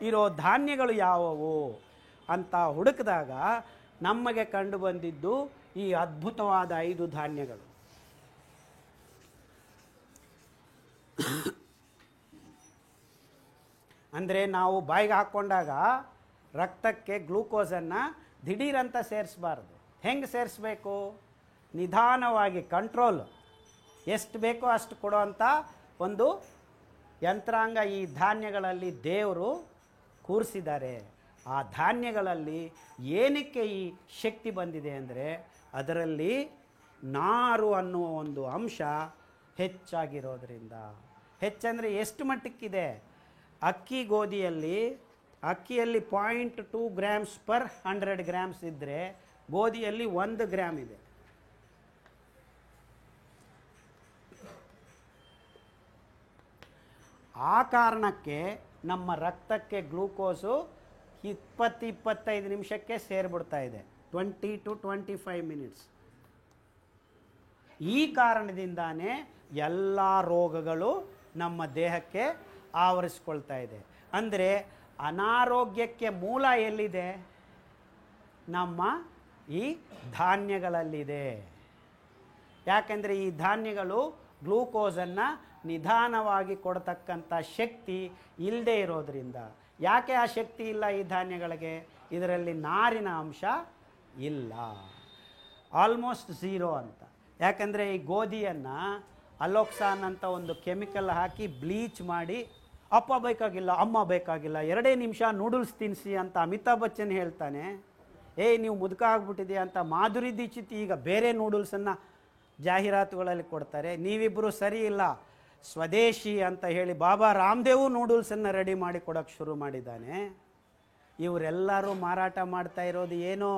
ಇರೋ ಧಾನ್ಯಗಳು ಯಾವುವು ಅಂತ ಹುಡುಕಿದಾಗ ನಮಗೆ ಕಂಡು ಬಂದಿದ್ದು ಈ ಅದ್ಭುತವಾದ 5 ಧಾನ್ಯಗಳು. ಅಂದರೆ ನಾವು ಬಾಯಿಗೆ ಹಾಕ್ಕೊಂಡಾಗ ರಕ್ತಕ್ಕೆ ಗ್ಲೂಕೋಸನ್ನು ದಿಢೀರಂತ ಸೇರಿಸಬಾರ್ದು. ಹೆಂಗೆ ಸೇರಿಸ್ಬೇಕು? ನಿಧಾನವಾಗಿ ಕಂಟ್ರೋಲ್, ಎಷ್ಟು ಬೇಕೋ ಅಷ್ಟು ಕೊಡೋವಂಥ ಒಂದು ಯಂತ್ರಾಂಗ ಈ ಧಾನ್ಯಗಳಲ್ಲಿ ದೇವರು ಕೂರಿಸಿದ್ದಾರೆ. ಆ ಧಾನ್ಯಗಳಲ್ಲಿ ಏನಕ್ಕೆ ಈ ಶಕ್ತಿ ಬಂದಿದೆ ಅಂದರೆ, ಅದರಲ್ಲಿ ನಾರು ಅನ್ನುವ ಒಂದು ಅಂಶ ಹೆಚ್ಚಾಗಿರೋದ್ರಿಂದ. ಹೆಚ್ಚಂದರೆ ಎಷ್ಟು ಮಟ್ಟಕ್ಕಿದೆ? ಅಕ್ಕಿಯಲ್ಲಿ 0.2 ಗ್ರಾಮ್ಸ್ ಪರ್ 100 ಗ್ರಾಮ್ಸ್ ಇದ್ದರೆ ಗೋಧಿಯಲ್ಲಿ 1 ಗ್ರಾಮ್ ಇದೆ. ಆ ಕಾರಣಕ್ಕೆ ನಮ್ಮ ರಕ್ತಕ್ಕೆ ಗ್ಲೂಕೋಸು 20-25 ನಿಮಿಷಕ್ಕೆ ಸೇರಿಬಿಡ್ತಾ ಇದೆ, 20 to 25 ಮಿನಿಟ್ಸ್. ಈ ಕಾರಣದಿಂದಾನೇ ಎಲ್ಲ ರೋಗಗಳು ನಮ್ಮ ದೇಹಕ್ಕೆ ಆವರಿಸ್ಕೊಳ್ತಾ ಇದೆ. ಅಂದರೆ ಅನಾರೋಗ್ಯಕ್ಕೆ ಮೂಲ ಎಲ್ಲಿದೆ? ನಮ್ಮ ಈ ಧಾನ್ಯಗಳಲ್ಲಿದೆ. ಯಾಕೆಂದರೆ ಈ ಧಾನ್ಯಗಳು ಗ್ಲೂಕೋಸನ್ನು ನಿಧಾನವಾಗಿ ಕೊಡ್ತಕ್ಕಂಥ ಶಕ್ತಿ ಇಲ್ಲದೆ ಇರೋದರಿಂದ. ಯಾಕೆ ಆ ಶಕ್ತಿ ಇಲ್ಲ ಈ ಧಾನ್ಯಗಳಿಗೆ? ಇದರಲ್ಲಿ ನಾರಿನ ಅಂಶ ಇಲ್ಲ, ಆಲ್ಮೋಸ್ಟ್ ಝೀರೋ ಅಂತ. ಯಾಕೆಂದರೆ ಈ ಗೋಧಿಯನ್ನು ಅಲೋಕ್ಸಾನ್ ಅಂತ ಒಂದು ಕೆಮಿಕಲ್ ಹಾಕಿ ಬ್ಲೀಚ್ ಮಾಡಿ, ಅಪ್ಪ ಬೇಕಾಗಿಲ್ಲ, ಅಮ್ಮ ಬೇಕಾಗಿಲ್ಲ, 2 ನಿಮಿಷ ನೂಡಲ್ಸ್ ತಿನ್ನಿಸಿ ಅಂತ ಅಮಿತಾಬ್ ಬಚ್ಚನ್ ಹೇಳ್ತಾನೆ. ನೀವು ಮುದುಕ ಆಗ್ಬಿಟ್ಟಿದೆಯಾ ಅಂತ ಮಾಧುರಿ ದೀಕ್ಷಿತ್ ಈಗ ಬೇರೆ ನೂಡಲ್ಸನ್ನು ಜಾಹೀರಾತುಗಳಲ್ಲಿ ಕೊಡ್ತಾರೆ. ನೀವಿಬ್ಬರು ಸರಿ ಇಲ್ಲ, ಸ್ವದೇಶಿ ಅಂತ ಹೇಳಿ ಬಾಬಾ ರಾಮದೇವ್ ನೂಡಲ್ಸನ್ನು ರೆಡಿ ಮಾಡಿ ಕೊಡೋಕ್ಕೆ ಶುರು ಮಾಡಿದ್ದಾನೆ. ಇವರೆಲ್ಲರೂ ಮಾರಾಟ ಮಾಡ್ತಾ ಇರೋದು ಏನೋ?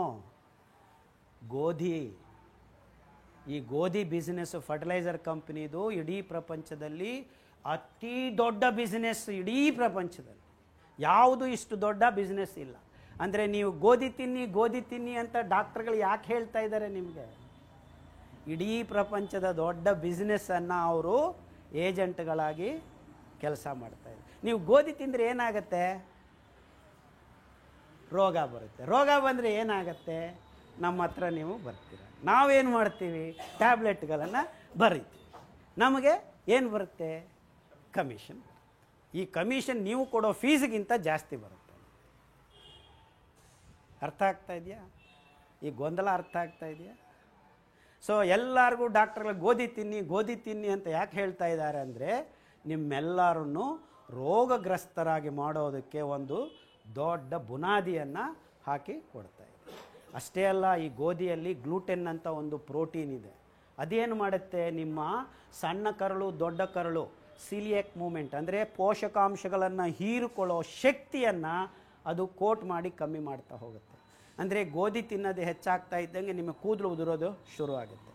ಗೋಧಿ. ಈ ಗೋಧಿ ಬಿಸ್ನೆಸ್, ಫರ್ಟಿಲೈಸರ್ ಕಂಪ್ನಿದು ಇಡೀ ಪ್ರಪಂಚದಲ್ಲಿ ಅತಿ ದೊಡ್ಡ ಬಿಸ್ನೆಸ್. ಇಡೀ ಪ್ರಪಂಚದಲ್ಲಿ ಯಾವುದು ಇಷ್ಟು ದೊಡ್ಡ ಬಿಸ್ನೆಸ್ ಇಲ್ಲ. ಅಂದರೆ ನೀವು ಗೋಧಿ ತಿನ್ನಿ ಅಂತ ಡಾಕ್ಟರ್ಗಳು ಯಾಕೆ ಹೇಳ್ತಾ ಇದ್ದಾರೆ ನಿಮಗೆ? ಇಡೀ ಪ್ರಪಂಚದ ದೊಡ್ಡ ಬಿಸ್ನೆಸ್ಸನ್ನು ಅವರು ಏಜೆಂಟ್ಗಳಾಗಿ ಕೆಲಸ ಮಾಡ್ತಾಯಿದ್ದಾರೆ. ನೀವು ಗೋಧಿ ತಿಂದರೆ ಏನಾಗುತ್ತೆ? ರೋಗ ಬರುತ್ತೆ. ರೋಗ ಬಂದರೆ ಏನಾಗುತ್ತೆ? ನಮ್ಮ ಹತ್ರ ನೀವು ಬರ್ತೀರ. ನಾವೇನು ಮಾಡ್ತೀವಿ? ಟ್ಯಾಬ್ಲೆಟ್ಗಳನ್ನು ಬರೀತೀವಿ. ನಮಗೆ ಏನು ಬರುತ್ತೆ? ಕಮಿಷನ್. ಈ ಕಮಿಷನ್ ನೀವು ಕೊಡೋ ಫೀಸ್ಗಿಂತ ಜಾಸ್ತಿ ಬರುತ್ತೆ. ಅರ್ಥ ಆಗ್ತಾ ಇದೆಯಾ? ಈ ಗೊಂದಲ ಅರ್ಥ ಆಗ್ತಾ ಇದೆಯಾ? ಸೊ ಎಲ್ಲರಿಗೂ ಡಾಕ್ಟರ್ಗಳು ಗೋಧಿ ತಿನ್ನಿ ಅಂತ ಯಾಕೆ ಹೇಳ್ತಾ ಇದ್ದಾರೆ ಅಂದರೆ, ನಿಮ್ಮೆಲ್ಲರನ್ನು ರೋಗಗ್ರಸ್ತರಾಗಿ ಮಾಡೋದಕ್ಕೆ ಒಂದು ದೊಡ್ಡ ಬುನಾದಿಯನ್ನು ಹಾಕಿ ಕೊಡ್ತಾ ಇದೆ. ಅಷ್ಟೇ ಅಲ್ಲ, ಈ ಗೋಧಿಯಲ್ಲಿ ಗ್ಲೂಟೆನ್ ಅಂತ ಒಂದು ಪ್ರೋಟೀನ್ ಇದೆ. ಅದೇನು ಮಾಡುತ್ತೆ? ನಿಮ್ಮ ಸಣ್ಣ ಕರಳು, ದೊಡ್ಡ ಕರಳು, ಸಿಲಿಯಕ್ ಮೂಮೆಂಟ್ ಅಂದರೆ ಪೋಷಕಾಂಶಗಳನ್ನು ಹೀರಿಕೊಳ್ಳೋ ಶಕ್ತಿಯನ್ನು ಅದು ಕೋಟ್ ಮಾಡಿ ಕಮ್ಮಿ ಮಾಡ್ತಾ ಹೋಗುತ್ತೆ. ಅಂದರೆ ಗೋಧಿ ತಿನ್ನೋದು ಹೆಚ್ಚಾಗ್ತಾ ಇದ್ದಂಗೆ ನಿಮ್ಮ ಕೂದಲು ಉದುರೋದು ಶುರು ಆಗುತ್ತೆ.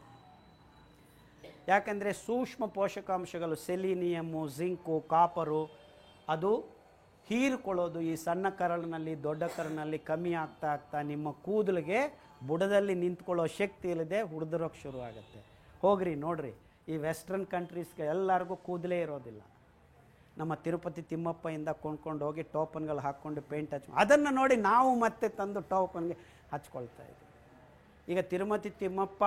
ಯಾಕಂದರೆ ಸೂಕ್ಷ್ಮ ಪೋಷಕಾಂಶಗಳು ಸೆಲಿನಿಯಮ್ಮು, ಜಿಂಕು, ಕಾಪರು ಅದು ಹೀರಿಕೊಳ್ಳೋದು ಈ ಸಣ್ಣ ಕರಳಿನಲ್ಲಿ, ದೊಡ್ಡ ಕರಳಿನಲ್ಲಿ ಕಮ್ಮಿ ಆಗ್ತಾ ನಿಮ್ಮ ಕೂದಲಿಗೆ ಬುಡದಲ್ಲಿ ನಿಂತ್ಕೊಳ್ಳೋ ಶಕ್ತಿ ಇಲ್ಲದೆ ಹುಡ್ದಿರೋಕ್ಕೆ ಶುರು ಆಗುತ್ತೆ. ಹೋಗ್ರಿ ನೋಡ್ರಿ, ಈ ವೆಸ್ಟರ್ನ್ ಕಂಟ್ರೀಸ್ಗೆ ಎಲ್ಲರಿಗೂ ಕೂದಲೇ ಇರೋದಿಲ್ಲ. ನಮ್ಮ ತಿರುಪತಿ ತಿಮ್ಮಪ್ಪಯಿಂದ ಕೊಂಡ್ಕೊಂಡು ಹೋಗಿ ಟೋಪನ್ಗಳು ಹಾಕ್ಕೊಂಡು ಪೇಂಟ್ ಅದನ್ನು ನೋಡಿ ನಾವು ಮತ್ತೆ ತಂದು ಟೋಪನ್ಗೆ ಹಚ್ಕೊಳ್ತಾ ಇದ್ದೀವಿ. ಈಗ ತಿರುಪತಿ ತಿಮ್ಮಪ್ಪ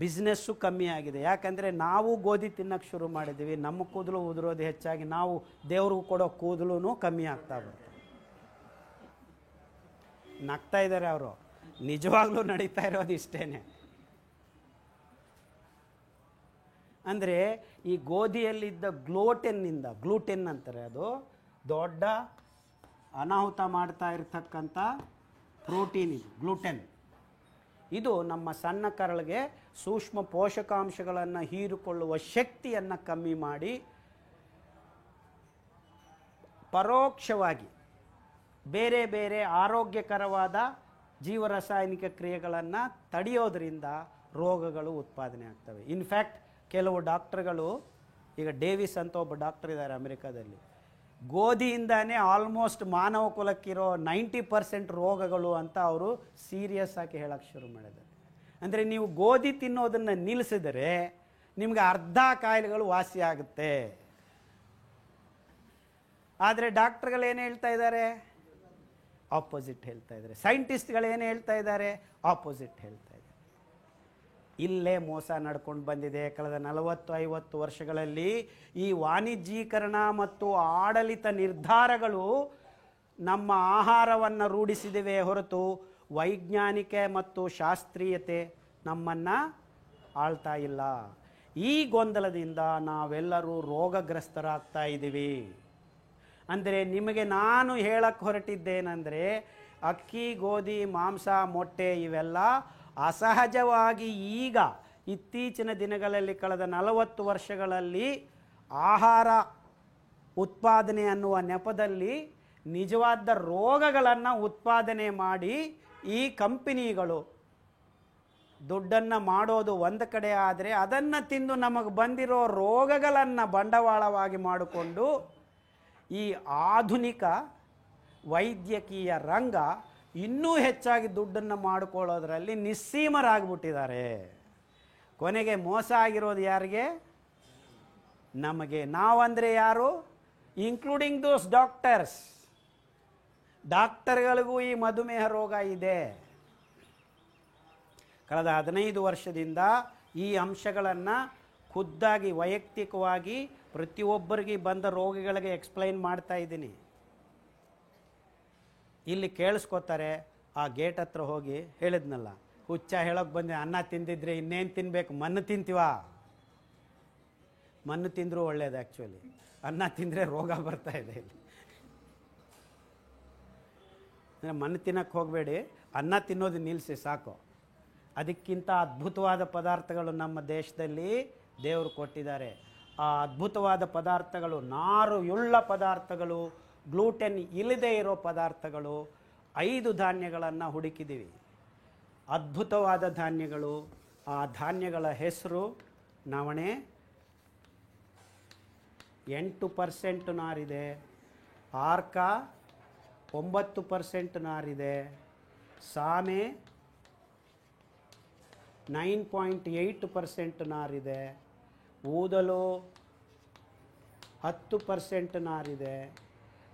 ಬಿಸ್ನೆಸ್ಸು ಕಮ್ಮಿ ಆಗಿದೆ. ಯಾಕಂದರೆ ನಾವು ಗೋಧಿ ತಿನ್ನೋಕ್ಕೆ ಶುರು ಮಾಡಿದ್ದೀವಿ. ನಮ್ಮ ಕೂದಲು ಉದುರೋದು ಹೆಚ್ಚಾಗಿ ನಾವು ದೇವ್ರಿಗೂ ಕೊಡೋ ಕೂದಲು ಕಮ್ಮಿ ಆಗ್ತಾ ಬರುತ್ತೆ. ನಗ್ತಾ ಇದ್ದಾರೆ ಅವರು, ನಿಜವಾಗ್ಲೂ ನಡೀತಾ ಇರೋದು ಇಷ್ಟೇ. ಅಂದರೆ ಈ ಗೋಧಿಯಲ್ಲಿದ್ದ ಗ್ಲೂಟೆನ್ ಅಂತಾರೆ, ಅದು ದೊಡ್ಡ ಅನಾಹುತ ಮಾಡ್ತಾ ಇರತಕ್ಕಂಥ ಪ್ರೋಟೀನ್. ಇದು ಗ್ಲೂಟೆನ್, ಇದು ನಮ್ಮ ಸಣ್ಣ ಕರಳಿಗೆ ಸೂಕ್ಷ್ಮ ಪೋಷಕಾಂಶಗಳನ್ನು ಹೀರಿಕೊಳ್ಳುವ ಶಕ್ತಿಯನ್ನು ಕಮ್ಮಿ ಮಾಡಿ ಪರೋಕ್ಷವಾಗಿ ಬೇರೆ ಬೇರೆ ಆರೋಗ್ಯಕರವಾದ ಜೀವರಾಸಾಯನಿಕ ಕ್ರಿಯೆಗಳನ್ನು ತಡೆಯೋದ್ರಿಂದ ರೋಗಗಳು ಉತ್ಪಾದನೆ ಆಗ್ತವೆ. ಇನ್ಫ್ಯಾಕ್ಟ್ ಕೆಲವು ಡಾಕ್ಟರ್ಗಳು, ಈಗ ಡೇವಿಸ್ ಅಂತ ಒಬ್ಬ ಡಾಕ್ಟರ್ ಇದ್ದಾರೆ ಅಮೆರಿಕಾದಲ್ಲಿ, ಗೋಧಿಯಿಂದಾನೇ ಆಲ್ಮೋಸ್ಟ್ ಮಾನವ ಕುಲಕ್ಕಿರೋ 90% ರೋಗಗಳು ಅಂತ ಅವರು ಸೀರಿಯಸ್ ಆಗಿ ಹೇಳೋಕ್ಕೆ ಶುರು ಮಾಡಿದ್ದಾರೆ. ಅಂದರೆ ನೀವು ಗೋಧಿ ತಿನ್ನೋದನ್ನು ನಿಲ್ಲಿಸಿದರೆ ನಿಮಗೆ ಅರ್ಧ ಕಾಯಿಲೆಗಳು ವಾಸಿ ಆಗುತ್ತೆ. ಆದರೆ ಡಾಕ್ಟರ್ಗಳೇನು ಹೇಳ್ತಾ ಇದ್ದಾರೆ? ಆಪೋಸಿಟ್ ಹೇಳ್ತಾ ಇದ್ದಾರೆ. ಸೈಂಟಿಸ್ಟ್ಗಳೇನು ಹೇಳ್ತಾ ಇದ್ದಾರೆ? ಆಪೋಸಿಟ್ ಹೇಳ್ತಾ ಇದ್ದಾರೆ. ಇಲ್ಲೇ ಮೋಸ ನಡ್ಕೊಂಡು ಬಂದಿದೆ. ಕಳೆದ 40-50 ವರ್ಷಗಳಲ್ಲಿ ಈ ವಾಣಿಜ್ಯೀಕರಣ ಮತ್ತು ಆಡಳಿತ ನಿರ್ಧಾರಗಳು ನಮ್ಮ ಆಹಾರವನ್ನು ರೂಢಿಸಿದಿವೆ ಹೊರತು ವೈಜ್ಞಾನಿಕ ಮತ್ತು ಶಾಸ್ತ್ರೀಯತೆ ನಮ್ಮನ್ನು ಆಳ್ತಾ ಇಲ್ಲ. ಈ ಗೊಂದಲದಿಂದ ನಾವೆಲ್ಲರೂ ರೋಗಗ್ರಸ್ತರಾಗ್ತಾ ಇದ್ದೀವಿ. ಅಂದರೆ ನಿಮಗೆ ನಾನು ಹೇಳಕ್ಕೆ ಹೊರಟಿದ್ದೇನೆಂದರೆ, ಅಕ್ಕಿ, ಗೋಧಿ, ಮಾಂಸ, ಮೊಟ್ಟೆ ಇವೆಲ್ಲ ಅಸಹಜವಾಗಿ ಈಗ ಇತ್ತೀಚಿನ ದಿನಗಳಲ್ಲಿ ಕಳೆದ 40 ವರ್ಷಗಳಲ್ಲಿ ಆಹಾರ ಉತ್ಪಾದನೆ ಅನ್ನುವ ನೆಪದಲ್ಲಿ ನಿಜವಾದ ರೋಗಗಳನ್ನು ಉತ್ಪಾದನೆ ಮಾಡಿ ಈ ಕಂಪನಿಗಳು ದುಡ್ಡನ್ನು ಮಾಡೋದು ಒಂದು ಕಡೆ ಆದರೆ, ಅದನ್ನು ತಿಂದು ನಮಗೆ ಬಂದಿರೋ ರೋಗಗಳನ್ನು ಬಂಡವಾಳವಾಗಿ ಮಾಡಿಕೊಂಡು ಈ ಆಧುನಿಕ ವೈದ್ಯಕೀಯ ರಂಗ ಇನ್ನೂ ಹೆಚ್ಚಾಗಿ ದುಡ್ಡನ್ನು ಮಾಡಿಕೊಳ್ಳೋದ್ರಲ್ಲಿ ನಿಸ್ಸೀಮರಾಗ್ಬಿಟ್ಟಿದ್ದಾರೆ. ಕೊನೆಗೆ ಮೋಸ ಆಗಿರೋದು ಯಾರಿಗೆ? ನಮಗೆ. ನಾವಂದರೆ ಯಾರು? ಇನ್ಕ್ಲೂಡಿಂಗ್ ದೋಸ್ ಡಾಕ್ಟರ್ಸ್. ಡಾಕ್ಟರ್ಗಳಿಗೂ ಈ ಮಧುಮೇಹ ರೋಗ ಇದೆ. ಕಳೆದ 15 ವರ್ಷದಿಂದ ಈ ಅಂಶಗಳನ್ನು ಖುದ್ದಾಗಿ ವೈಯಕ್ತಿಕವಾಗಿ ಪ್ರತಿಯೊಬ್ಬರಿಗೆ ಬಂದ ರೋಗಿಗಳಿಗೆ ಎಕ್ಸ್ಪ್ಲೈನ್ ಮಾಡ್ತಾ ಇದ್ದೀನಿ. ಇಲ್ಲಿ ಕೇಳಿಸ್ಕೊತಾರೆ. ಆ ಗೇಟ್ ಹತ್ರ ಹೋಗಿ ಹೇಳಿದ್ನಲ್ಲ, ಹುಚ್ಚ ಹೇಳೋಕೆ ಬಂದೆ, ಅನ್ನ ತಿಂದಿದ್ರೆ ಇನ್ನೇನು ತಿನ್ನಬೇಕು, ಮಣ್ಣು ತಿಂತೀವಾ? ಮಣ್ಣು ತಿಂದರೂ ಒಳ್ಳೇದು. ಆ್ಯಕ್ಚುಲಿ ಅನ್ನ ತಿಂದರೆ ರೋಗ ಬರ್ತಾ ಇದೆ ಇಲ್ಲಿ. ಮಣ್ಣು ತಿನ್ನಕ್ಕೆ ಹೋಗಬೇಡಿ, ಅನ್ನ ತಿನ್ನೋದು ನಿಲ್ಲಿಸಿ ಸಾಕು. ಅದಕ್ಕಿಂತ ಅದ್ಭುತವಾದ ಪದಾರ್ಥಗಳು ನಮ್ಮ ದೇಶದಲ್ಲಿ ದೇವರು ಕೊಟ್ಟಿದ್ದಾರೆ. ಆ ಅದ್ಭುತವಾದ ಪದಾರ್ಥಗಳು ನಾರುಯುಳ್ಳ ಪದಾರ್ಥಗಳು, ಗ್ಲೂಟೆನ್ ಇಲ್ಲದೆ ಇರೋ ಪದಾರ್ಥಗಳು. 5 ಧಾನ್ಯಗಳನ್ನು ಹುಡುಕಿದ್ದೀವಿ, ಅದ್ಭುತವಾದ ಧಾನ್ಯಗಳು. ಆ ಧಾನ್ಯಗಳ ಹೆಸರು ನವಣೆ 8% ನಾರಿದೆ, ಆರ್ಕ 9% ನಾರಿದೆ, ಸಾಮೆ 9.8% ನಾರಿದೆ. ಊದಲು 10% ನಾರಿದೆ.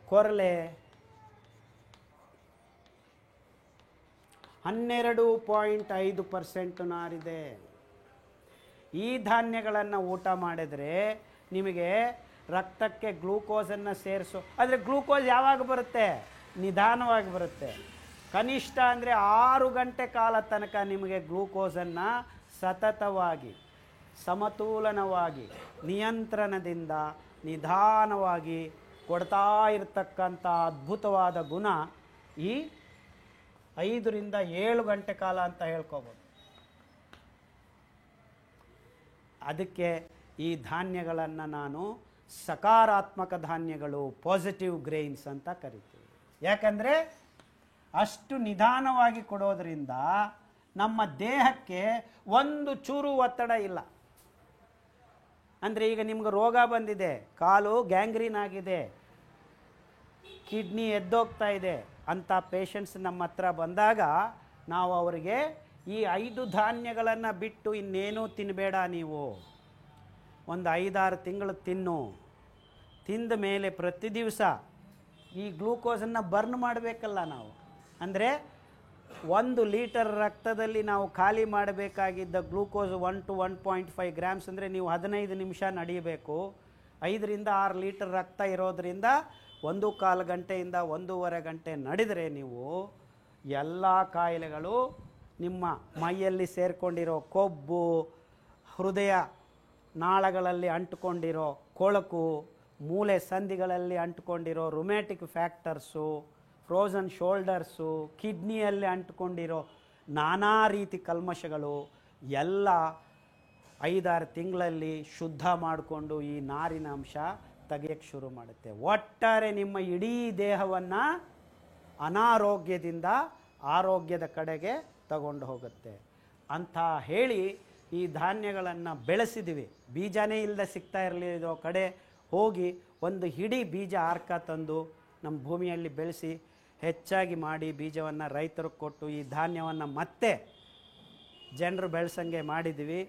ಕೊರಲೆ 12.5% ನಾರಿದೆ. ಈ ಧಾನ್ಯಗಳನ್ನು ಊಟ ಮಾಡಿದರೆ ನಿಮಗೆ ರಕ್ತಕ್ಕೆ ಗ್ಲೂಕೋಸನ್ನು ಸೇರಿಸು. ಆದರೆ ಗ್ಲೂಕೋಸ್ ಯಾವಾಗ ಬರುತ್ತೆ? ನಿಧಾನವಾಗಿ ಬರುತ್ತೆ. ಕನಿಷ್ಠ ಅಂದರೆ 6 ಗಂಟೆ ಕಾಲ ತನಕ ನಿಮಗೆ ಗ್ಲೂಕೋಸನ್ನು ಸತತವಾಗಿ ಸಮತೋಲನವಾಗಿ ನಿಯಂತ್ರಣದಿಂದ ನಿಧಾನವಾಗಿ ಕೊಡ್ತಾ ಇರತಕ್ಕಂಥ ಅದ್ಭುತವಾದ ಗುಣ ಈ 5 ರಿಂದ 7 ಗಂಟೆ ಕಾಲ ಅಂತ ಹೇಳ್ಕೋಬೋದು. ಅದಕ್ಕೆ ಈ ಧಾನ್ಯಗಳನ್ನು ನಾನು ಸಕಾರಾತ್ಮಕ ಧಾನ್ಯಗಳು, ಪಾಸಿಟಿವ್ ಗ್ರೈನ್ಸ್ ಅಂತ ಕರಿತೀವಿ. ಯಾಕಂದರೆ ಅಷ್ಟು ನಿಧಾನವಾಗಿ ಕೊಡೋದ್ರಿಂದ ನಮ್ಮ ದೇಹಕ್ಕೆ ಒಂದು ಚೂರು ಒತ್ತಡ ಇಲ್ಲ. ಅಂದರೆ ಈಗ ನಿಮ್ಗೆ ರೋಗ ಬಂದಿದೆ, ಕಾಲು ಗ್ಯಾಂಗ್ರೀನ್ ಆಗಿದೆ, ಕಿಡ್ನಿ ಎದ್ದೋಗ್ತಾ ಇದೆ ಅಂಥ ಪೇಷಂಟ್ಸ್ ನಮ್ಮ ಹತ್ರ ಬಂದಾಗ ನಾವು ಅವರಿಗೆ ಈ 5 ಧಾನ್ಯಗಳನ್ನು ಬಿಟ್ಟು ಇನ್ನೇನೂ ತಿನ್ನಬೇಡ, ನೀವು ಒಂದು 5-6 ತಿಂಗಳು ತಿನ್ನು. ತಿಂದ ಮೇಲೆ ಪ್ರತಿ ದಿವಸ ಈ ಗ್ಲೂಕೋಸನ್ನು ಬರ್ನ್ ಮಾಡಬೇಕಲ್ಲ ನಾವು. ಅಂದರೆ 1 ಲೀಟರ್ ರಕ್ತದಲ್ಲಿ ನಾವು ಖಾಲಿ ಮಾಡಬೇಕಾಗಿದ್ದ ಗ್ಲೂಕೋಸ್ 1 to 1.5 ಗ್ರಾಮ್ಸ್ ಅಂದರೆ ನೀವು 15 ನಿಮಿಷ ನಡೆಯಬೇಕು. 5 ರಿಂದ 6 ಲೀಟರ್ ರಕ್ತ ಇರೋದರಿಂದ 1.25 ಗಂಟೆಯಿಂದ 1.5 ಗಂಟೆ ನಡೆದರೆ ನೀವು ಎಲ್ಲ ಕಾಯಿಲೆಗಳು ನಿಮ್ಮ ಮೈಯಲ್ಲಿ ಸೇರಿಕೊಂಡಿರೋ ಕೊಬ್ಬು, ಹೃದಯ ನಾಳಗಳಲ್ಲಿ ಅಂಟುಕೊಂಡಿರೋ ಕೊಳಕು, ಮೂಳೆ ಸಂಧಿಗಳಲ್ಲಿ ಅಂಟುಕೊಂಡಿರೋ ರುಮ್ಯಾಟಿಕ್ ಫ್ಯಾಕ್ಟರ್ಸು, ಫ್ರೋಝನ್ ಶೋಲ್ಡರ್ಸು, ಕಿಡ್ನಿಯಲ್ಲಿ ಅಂಟುಕೊಂಡಿರೋ ನಾನಾ ರೀತಿ ಕಲ್ಮಶಗಳು ಎಲ್ಲ 5-6 ತಿಂಗಳಲ್ಲಿ ಶುದ್ಧ ಮಾಡಿಕೊಂಡು ಈ ನಾರಿನ ಅಂಶ ತೆಗೆಯಕ್ಕೆ ಶುರು ಮಾಡುತ್ತೆ. ಒಟ್ಟಾರೆ ನಿಮ್ಮ ಇಡೀ ದೇಹವನ್ನು ಅನಾರೋಗ್ಯದಿಂದ ಆರೋಗ್ಯದ ಕಡೆಗೆ ತಗೊಂಡು ಹೋಗುತ್ತೆ ಅಂತ ಹೇಳಿ ಈ ಧಾನ್ಯಗಳನ್ನು ಬೆಳೆಸಿದ್ವಿ. ಬೀಜನೇ ಇಲ್ಲದೆ ಸಿಗ್ತಾ ಇರಲಿರೋ ಕಡೆ ಹೋಗಿ ಒಂದು ಹಿಡಿ ಬೀಜ ಆರ್ಕ ತಂದು ನಮ್ಮ ಭೂಮಿಯಲ್ಲಿ ಬೆಳೆಸಿ ಹೆಚ್ಚಾಗಿ ಮಾಡಿ ಬೀಜವನ್ನು ರೈತರಿಗೆ ಕೊಟ್ಟು ಈ ಧಾನ್ಯವನ್ನು ಮತ್ತೆ ಜನರು ಬೆಳೆಸಂಗೆ ಮಾಡಿದ್ವಿ.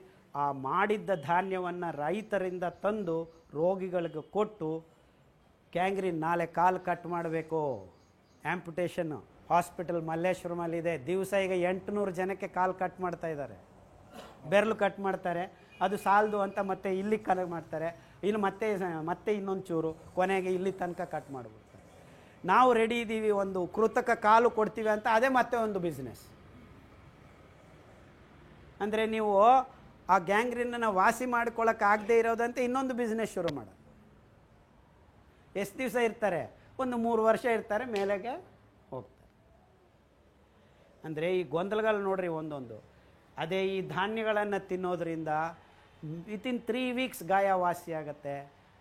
ಆ ಮಾಡಿದ್ದ ಧಾನ್ಯವನ್ನು ರೈತರಿಂದ ತಂದು ರೋಗಿಗಳಿಗೆ ಕೊಟ್ಟು, ಗ್ಯಾಂಗ್ರೀನ್ ನಾಳೆ ಕಾಲು ಕಟ್ ಮಾಡಬೇಕು, ಆ್ಯಂಪುಟೇಷನ್ನು ಹಾಸ್ಪಿಟಲ್ ಮಲ್ಲೇಶ್ವರಮಲ್ಲಿದೆ, ದಿವಸ ಈಗ 800 ಜನಕ್ಕೆ ಕಾಲು ಕಟ್ ಮಾಡ್ತಾ ಇದ್ದಾರೆ. ಬೆರಳು ಕಟ್ ಮಾಡ್ತಾರೆ, ಅದು ಸಾಲದು ಅಂತ ಮತ್ತೆ ಇಲ್ಲಿ ಕಟ್ ಮಾಡ್ತಾರೆ, ಇನ್ನು ಮತ್ತೆ ಇನ್ನೊಂದು ಚೂರು, ಕೊನೆಗೆ ಇಲ್ಲಿ ತನಕ ಕಟ್ ಮಾಡಿಬಿಡ್ತಾರೆ. ನಾವು ರೆಡಿ ಇದ್ದೀವಿ, ಒಂದು ಕೃತಕ ಕಾಲು ಕೊಡ್ತೀವಿ ಅಂತ, ಅದೇ ಮತ್ತೆ ಒಂದು ಬಿಸ್ನೆಸ್. ಅಂದರೆ ನೀವು ಆ ಗ್ಯಾಂಗ್ರೀನನ್ನು ವಾಸಿ ಮಾಡ್ಕೊಳ್ಳೋಕ್ಕಾಗದೇ ಇರೋದಂತೆ ಇನ್ನೊಂದು ಬಿಸ್ನೆಸ್ ಶುರು ಮಾಡೋದು. ಎಷ್ಟು ದಿವಸ ಇರ್ತಾರೆ? ಒಂದು 3 ವರ್ಷ ಇರ್ತಾರೆ, ಮೇಲೆಗೆ ಹೋಗ್ತಾರೆ. ಅಂದರೆ ಈ ಗೊಂದಲಗಳು ನೋಡ್ರಿ ಒಂದೊಂದು. ಅದೇ ಈ ಧಾನ್ಯಗಳನ್ನು ತಿನ್ನೋದ್ರಿಂದ ವಿತಿನ್ 3 ವೀಕ್ಸ್ ಗಾಯ ವಾಸಿ ಆಗುತ್ತೆ.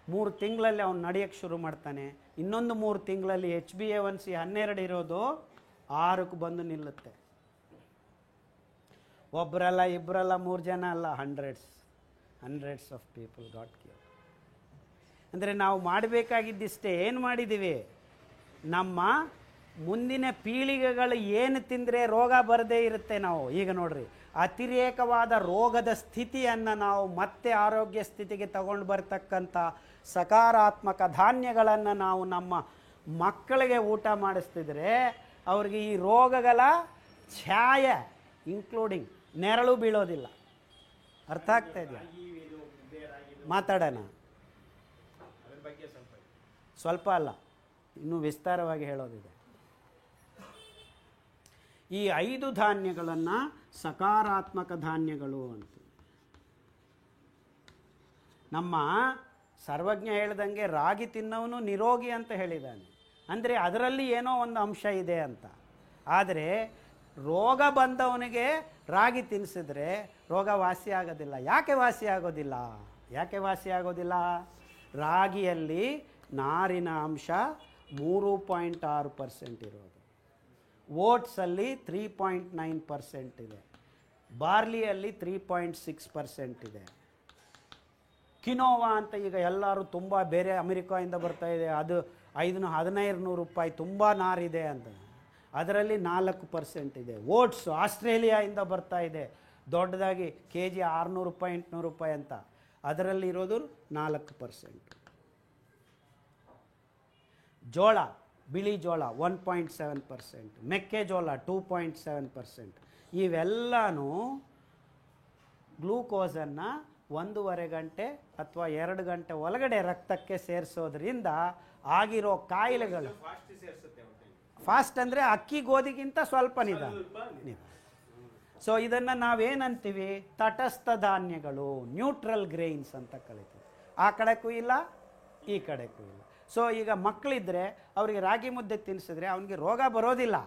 3 ತಿಂಗಳಲ್ಲಿ ಅವ್ನು ನಡೆಯೋಕ್ಕೆ ಶುರು ಮಾಡ್ತಾನೆ. ಇನ್ನೊಂದು 3 ತಿಂಗಳಲ್ಲಿ HbA1c 12 ಇರೋದು 6ಕ್ಕೆ ಬಂದು ನಿಲ್ಲುತ್ತೆ. ಒಬ್ಬರಲ್ಲ, ಇಬ್ಬರಲ್ಲ, 3 ಜನ ಅಲ್ಲ, hundreds of people got cure. ಅಂದರೆ ನಾವು ಮಾಡಬೇಕಾಗಿದ್ದಿಷ್ಟೇ. ಏನು ಮಾಡಿದ್ದೀವಿ? ನಮ್ಮ ಮುಂದಿನ ಪೀಳಿಗೆಗಳು ಏನು ತಿಂದರೆ ರೋಗ ಬರದೇ ಇರುತ್ತೆ. ನಾವು ಈಗ ನೋಡ್ರಿ, ಅತಿರೇಕವಾದ ರೋಗದ ಸ್ಥಿತಿಯನ್ನು ನಾವು ಮತ್ತೆ ಆರೋಗ್ಯ ಸ್ಥಿತಿಗೆ ತಗೊಂಡು ಬರ್ತಕ್ಕಂಥ ಸಕಾರಾತ್ಮಕ ಧಾನ್ಯಗಳನ್ನು ನಾವು ನಮ್ಮ ಮಕ್ಕಳಿಗೆ ಊಟ ಮಾಡಿಸ್ತಿದ್ರೆ ಅವ್ರಿಗೆ ಈ ರೋಗಗಳ ಛಾಯೆ ಇನ್ಕ್ಲೂಡಿಂಗ್ ನೆರಳು ಬೀಳೋದಿಲ್ಲ. ಅರ್ಥ ಆಗ್ತಾ ಇದೆಯಾ? ಮಾತಾಡೋಣ. ಸ್ವಲ್ಪ ಅಲ್ಲ, ಇನ್ನೂ ವಿಸ್ತಾರವಾಗಿ ಹೇಳೋದಿದೆ. ಈ 5 ಧಾನ್ಯಗಳನ್ನು ಸಕಾರಾತ್ಮಕ ಧಾನ್ಯಗಳು ಅಂತ. ನಮ್ಮ ಸರ್ವಜ್ಞ ಹೇಳ್ದಂಗೆ ರಾಗಿ ತಿನ್ನೋನು ನಿರೋಗಿ ಅಂತ ಹೇಳಿದ್ದಾನೆ. ಅಂದರೆ ಅದರಲ್ಲಿ ಏನೋ ಒಂದು ಅಂಶ ಇದೆ ಅಂತ. ಆದರೆ ರೋಗ ಬಂದವನಿಗೆ ರಾಗಿ ತಿನ್ನಿಸಿದ್ರೆ ರೋಗ ವಾಸಿ ಆಗೋದಿಲ್ಲ. ಯಾಕೆ ವಾಸಿ ಆಗೋದಿಲ್ಲ? ರಾಗಿಯಲ್ಲಿ ನಾರಿನ ಅಂಶ 3.6% ಇರೋದು, ಓಟ್ಸಲ್ಲಿ 3.9% ಇದೆ, ಬಾರ್ಲಿಯಲ್ಲಿ 3.6% ಇದೆ. ಕಿನೋವಾ ಅಂತ ಈಗ ಎಲ್ಲರೂ ತುಂಬ ಬೇರೆ ಅಮೆರಿಕಾಯಿಂದ ಬರ್ತಾ ಇದೆ, ಅದು 1500 ರೂಪಾಯಿ ತುಂಬ ನಾರಿದೆ ಅಂತ, ಅದರಲ್ಲಿ 4% ಇದೆ. ಓಟ್ಸು ಆಸ್ಟ್ರೇಲಿಯಾಯಿಂದ ಬರ್ತಾ ಇದೆ, ದೊಡ್ಡದಾಗಿ ಕೆ ಜಿ 600 ರೂಪಾಯಿ 800 ರೂಪಾಯಿ ಅಂತ, ಅದರಲ್ಲಿರೋದು 4%. ಜೋಳ, ಬಿಳಿ ಜೋಳ 1.7%, ಮೆಕ್ಕೆಜೋಳ 2.7%. ಇವೆಲ್ಲನೂ ಗ್ಲೂಕೋಸನ್ನು 1.5 ಗಂಟೆ ಅಥವಾ 2 ಗಂಟೆ ಒಳಗಡೆ ರಕ್ತಕ್ಕೆ ಸೇರಿಸೋದ್ರಿಂದ ಆಗಿರೋ ಕಾಯಿಲೆಗಳು, ಫಾಸ್ಟ್ ಅಂದರೆ ಅಕ್ಕಿ ಗೋಧಿಗಿಂತ ಸ್ವಲ್ಪ ನಿಧಾನ. ಸೊ ಇದನ್ನು ನಾವೇನಂತೀವಿ, ತಟಸ್ಥ ಧಾನ್ಯಗಳು, ನ್ಯೂಟ್ರಲ್ ಗ್ರೈನ್ಸ್ ಅಂತ ಕರಿತೀವಿ. ಆ ಕಡೆಗೂ ಇಲ್ಲ, ಈ ಕಡೆಗೂ ಇಲ್ಲ. ಸೊ ಈಗ ಮಕ್ಕಳಿದ್ದರೆ ಅವರಿಗೆ ರಾಗಿ ಮುದ್ದೆ ತಿನ್ನಿಸಿದ್ರೆ ಅವನಿಗೆ ರೋಗ ಬರೋದಿಲ್ಲ,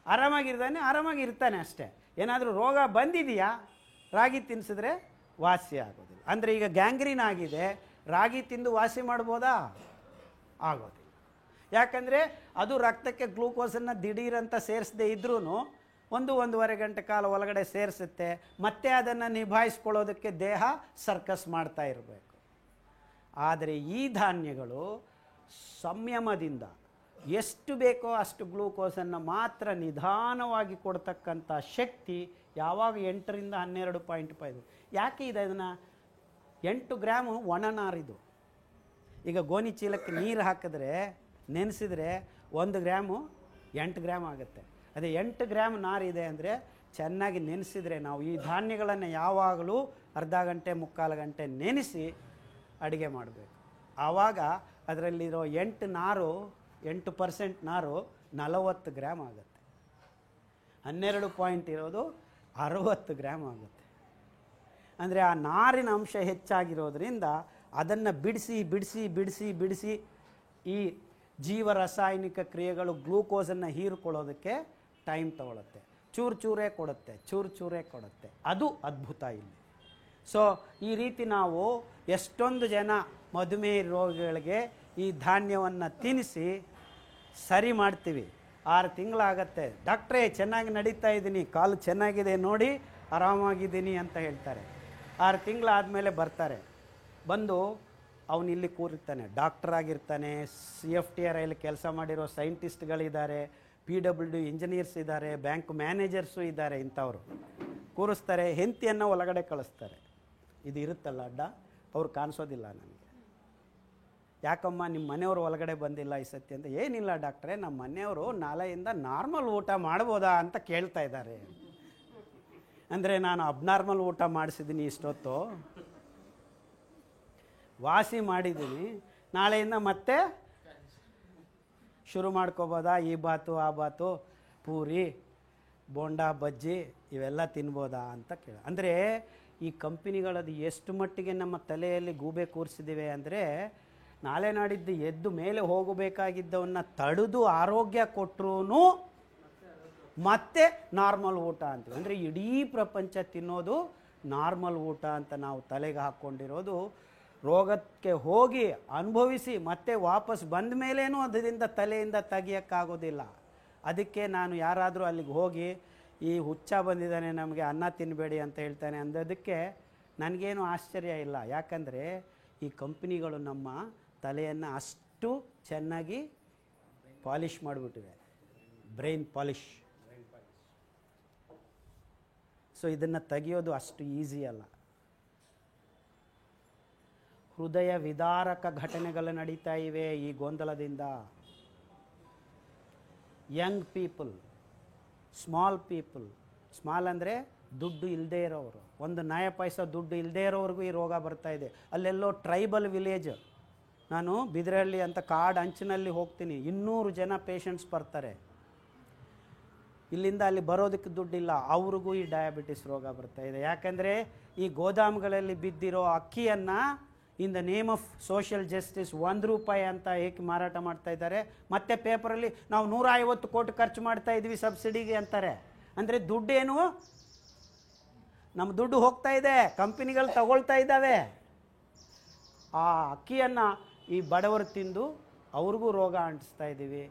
ಆರಾಮಾಗಿರ್ತಾನೆ ಅಷ್ಟೇ. ಏನಾದರೂ ರೋಗ ಬಂದಿದೆಯಾ, ರಾಗಿ ತಿನ್ನಿಸಿದ್ರೆ ವಾಸಿ ಆಗೋದಿಲ್ಲ. ಅಂದರೆ ಈಗ ಗ್ಯಾಂಗ್ರೀನ್ ಆಗಿದೆ, ರಾಗಿ ತಿಂದು ವಾಸಿ ಮಾಡ್ಬೋದಾ? ಆಗೋದಿಲ್ಲ. ಯಾಕಂದರೆ ಅದು ರಕ್ತಕ್ಕೆ ಗ್ಲೂಕೋಸನ್ನು ದಿಢೀರಂತ ಸೇರಿಸದೇ ಇದ್ರೂ 1-1.5 ಗಂಟೆ ಕಾಲ ಒಳಗಡೆ ಸೇರಿಸುತ್ತೆ. ಮತ್ತೆ ಅದನ್ನು ನಿಭಾಯಿಸ್ಕೊಳ್ಳೋದಕ್ಕೆ ದೇಹ ಸರ್ಕಸ್ ಮಾಡ್ತಾ ಇರಬೇಕು. ಆದರೆ ಈ ಧಾನ್ಯಗಳು ಸಂಯಮದಿಂದ ಎಷ್ಟು ಬೇಕೋ ಅಷ್ಟು ಗ್ಲೂಕೋಸನ್ನು ಮಾತ್ರ ನಿಧಾನವಾಗಿ ಕೊಡ್ತಕ್ಕಂಥ ಶಕ್ತಿ ಯಾವಾಗ 8ರಿಂದ 12.5. ಯಾಕೆ ಇದೆ ಅದನ್ನು 8 ಗ್ರಾಮು ಒಣನಾರಿದು. ಈಗ ಗೋಣಿ ಚೀಲಕ್ಕೆ ನೀರು ಹಾಕಿದ್ರೆ ನೆನೆಸಿದ್ರೆ 1 ಗ್ರಾಮು 8 ಗ್ರಾಮ್ ಆಗುತ್ತೆ. ಅದೇ 8 ಗ್ರಾಮ್ ನಾರಿದೆ ಅಂದರೆ ಚೆನ್ನಾಗಿ ನೆನೆಸಿದರೆ, ನಾವು ಈ ಧಾನ್ಯಗಳನ್ನು ಯಾವಾಗಲೂ ಅರ್ಧ ಗಂಟೆ 3/4 ಗಂಟೆ ನೆನೆಸಿ ಅಡುಗೆ ಮಾಡಬೇಕು. ಆವಾಗ ಅದರಲ್ಲಿರೋ 8% ನಾರು 40 ಗ್ರಾಮ್ ಆಗುತ್ತೆ. 12 ಪಾಯಿಂಟ್ ಇರೋದು 60 ಗ್ರಾಮ್ ಆಗುತ್ತೆ. ಅಂದರೆ ಆ ನಾರಿನ ಅಂಶ ಹೆಚ್ಚಾಗಿರೋದ್ರಿಂದ ಅದನ್ನು ಬಿಡಿಸಿ ಈ ಜೀವ ರಾಸಾಯನಿಕ ಕ್ರಿಯೆಗಳು ಗ್ಲೂಕೋಸನ್ನು ಹೀರಿಕೊಳ್ಳೋದಕ್ಕೆ ಟೈಮ್ ತಗೊಳುತ್ತೆ. ಚೂರೇ ಕೊಡುತ್ತೆ. ಅದು ಅದ್ಭುತ ಇಲ್ಲಿ. ಸೊ ಈ ರೀತಿ ನಾವು ಎಷ್ಟೊಂದು ಜನ ಮಧುಮೇಹ ರೋಗಿಗಳಿಗೆ ಈ ಧಾನ್ಯವನ್ನು ತಿನ್ನಿಸಿ ಸರಿ ಮಾಡ್ತೀವಿ. 6 ತಿಂಗಳಾಗತ್ತೆ, ಡಾಕ್ಟ್ರೇ ಚೆನ್ನಾಗಿ ನಡೀತಾ ಇದ್ದೀನಿ, ಕಾಲು ಚೆನ್ನಾಗಿದೆ ನೋಡಿ, ಆರಾಮಾಗಿದ್ದೀನಿ ಅಂತ ಹೇಳ್ತಾರೆ. 6 ತಿಂಗಳಾದಮೇಲೆ ಬರ್ತಾರೆ. ಬಂದು ಅವನು ಇಲ್ಲಿ ಕೂರಿರ್ತಾನೆ, ಡಾಕ್ಟರ್ ಆಗಿರ್ತಾನೆ, CFTR ಅಲ್ಲಿ ಕೆಲಸ ಮಾಡಿರೋ ಸೈಂಟಿಸ್ಟ್ಗಳಿದ್ದಾರೆ, PWD ಇಂಜಿನಿಯರ್ಸ್ ಇದ್ದಾರೆ, ಬ್ಯಾಂಕ್ ಮ್ಯಾನೇಜರ್ಸು ಇದ್ದಾರೆ. ಇಂಥವರು ಕೂರಿಸ್ತಾರೆ, ಹೆಂಡತಿಯನ್ನು ಒಳಗಡೆ ಕಳಿಸ್ತಾರೆ. ಇದು ಇರುತ್ತಲ್ಲ ಅಡ್ಡ, ಅವ್ರು ಕಾಣಿಸೋದಿಲ್ಲ ನನಗೆ. ಯಾಕಮ್ಮ ನಿಮ್ಮ ಮನೆಯವರು ಒಳಗಡೆ ಬಂದಿಲ್ಲ ಈ ಸತಿ ಅಂತ. ಏನಿಲ್ಲ ಡಾಕ್ಟ್ರೇ, ನಮ್ಮ ಮನೆಯವರು ನಾಳೆಯಿಂದ ನಾರ್ಮಲ್ ಊಟ ಮಾಡ್ಬೋದಾ ಅಂತ ಕೇಳ್ತಾ ಇದ್ದಾರೆ. ಅಂದರೆ ನಾನು ಅಬ್ನಾರ್ಮಲ್ ಊಟ ಮಾಡಿಸಿದ್ದೀನಿ, ಇಷ್ಟೊತ್ತು ವಾಸಿ ಮಾಡಿದ್ದೀನಿ, ನಾಳೆಯಿಂದ ಮತ್ತೆ ಶುರು ಮಾಡ್ಕೋಬೋದಾ, ಈ ಬಾತು ಆ ಬಾತು, ಪೂರಿ ಬೋಂಡಾ ಬಜ್ಜಿ ಇವೆಲ್ಲ ತಿನ್ಬೋದಾ ಅಂತ ಕೇಳ. ಅಂದರೆ ಈ ಕಂಪನಿಗಳದು ಎಷ್ಟು ಮಟ್ಟಿಗೆ ನಮ್ಮ ತಲೆಯಲ್ಲಿ ಗೂಬೆ ಕೂರಿಸಿದಿವೆ ಅಂದರೆ, ನಾಳೆ ನಾಡಿದ್ದು ಎದ್ದು ಮೇಲೆ ಹೋಗಬೇಕಾಗಿದ್ದವನ್ನ ತಡೆದು ಆರೋಗ್ಯ ಕೊಟ್ಟರೂ ಮತ್ತೆ ನಾರ್ಮಲ್ ಊಟ ಅಂತೀವಿ. ಅಂದರೆ ಇಡೀ ಪ್ರಪಂಚ ತಿನ್ನೋದು ನಾರ್ಮಲ್ ಊಟ ಅಂತ ನಾವು ತಲೆಗೆ ಹಾಕ್ಕೊಂಡಿರೋದು. ರೋಗಕ್ಕೆ ಹೋಗಿ ಅನುಭವಿಸಿ ಮತ್ತೆ ವಾಪಸ್ ಬಂದ ಮೇಲೇನೂ ಅದರಿಂದ ತಲೆಯಿಂದ ತೆಗಿಯೋಕ್ಕಾಗೋದಿಲ್ಲ. ಅದಕ್ಕೆ ನಾನು ಯಾರಾದರೂ ಅಲ್ಲಿಗೆ ಹೋಗಿ ಈ ಹುಚ್ಚ ಬಂದಿದ್ದಾನೆ ನಮಗೆ ಅನ್ನ ತಿನ್ನಬೇಡಿ ಅಂತ ಹೇಳ್ತಾನೆ ಅಂದೋದಕ್ಕೆ ನನಗೇನು ಆಶ್ಚರ್ಯ ಇಲ್ಲ. ಯಾಕಂದರೆ ಈ ಕಂಪ್ನಿಗಳು ನಮ್ಮ ತಲೆಯನ್ನು ಅಷ್ಟು ಚೆನ್ನಾಗಿ ಪಾಲಿಷ್ ಮಾಡಿಬಿಟ್ಟಿವೆ, ಬ್ರೈನ್ ಪಾಲಿಷ್. ಸೊ ಇದನ್ನು ತೆಗೆಯೋದು ಅಷ್ಟು ಈಸಿ ಅಲ್ಲ. ಹೃದಯ ವಿದಾರಕ ಘಟನೆಗಳು ನಡೀತಾ ಇವೆ ಈ ಗೊಂದಲದಿಂದ. Young people, small people, small ಅಂದರೆ ದುಡ್ಡು ಇಲ್ಲದೇ ಇರೋರು, 1 ನಯ ಪೈಸಾ ದುಡ್ಡು ಇಲ್ಲದೇ ಇರೋವ್ರಿಗೂ ಈ ರೋಗ ಬರ್ತಾ ಇದೆ. ಅಲ್ಲೆಲ್ಲೋ ಟ್ರೈಬಲ್ ವಿಲೇಜ್, ನಾನು ಬಿದರಹಳ್ಳಿ ಅಂತ ಕಾಡು ಅಂಚಿನಲ್ಲಿ ಹೋಗ್ತೀನಿ, 200 ಜನ ಪೇಷಂಟ್ಸ್ ಬರ್ತಾರೆ. ಇಲ್ಲಿಂದ ಅಲ್ಲಿ ಬರೋದಕ್ಕೆ ದುಡ್ಡಿಲ್ಲ, ಅವ್ರಿಗೂ ಈ ಡಯಾಬಿಟಿಸ್ ರೋಗ ಬರ್ತಾ ಇದೆ. ಯಾಕಂದರೆ ಈ ಗೋದಾಮುಗಳಲ್ಲಿ ಬಿದ್ದಿರೋ ಅಕ್ಕಿಯನ್ನು in the name of social justice 1 ರೂಪಾಯಿ ಅಂತ ಏಕೆ ಮಾರಾಟ ಮಾಡ್ತಾ ಇದ್ದಾರೆ. ಮತ್ತು ಪೇಪರಲ್ಲಿ ನಾವು 150 ಕೋಟಿ ಖರ್ಚು ಮಾಡ್ತಾ ಇದ್ವಿ ಸಬ್ಸಿಡಿಗೆ ಅಂತಾರೆ. ಅಂದರೆ ದುಡ್ಡೇನು, ನಮ್ಮ ದುಡ್ಡು ಹೋಗ್ತಾ ಇದೆ, ಕಂಪನಿಗಳು ತಗೊಳ್ತಾ ಇದ್ದಾವೆ. ಆ ಅಕ್ಕಿಯನ್ನು ಈ ಬಡವರು ತಿಂದು ಅವ್ರಿಗೂ ರೋಗ ಅಂಟಿಸ್ತಾ ಇದ್ದೀವಿ,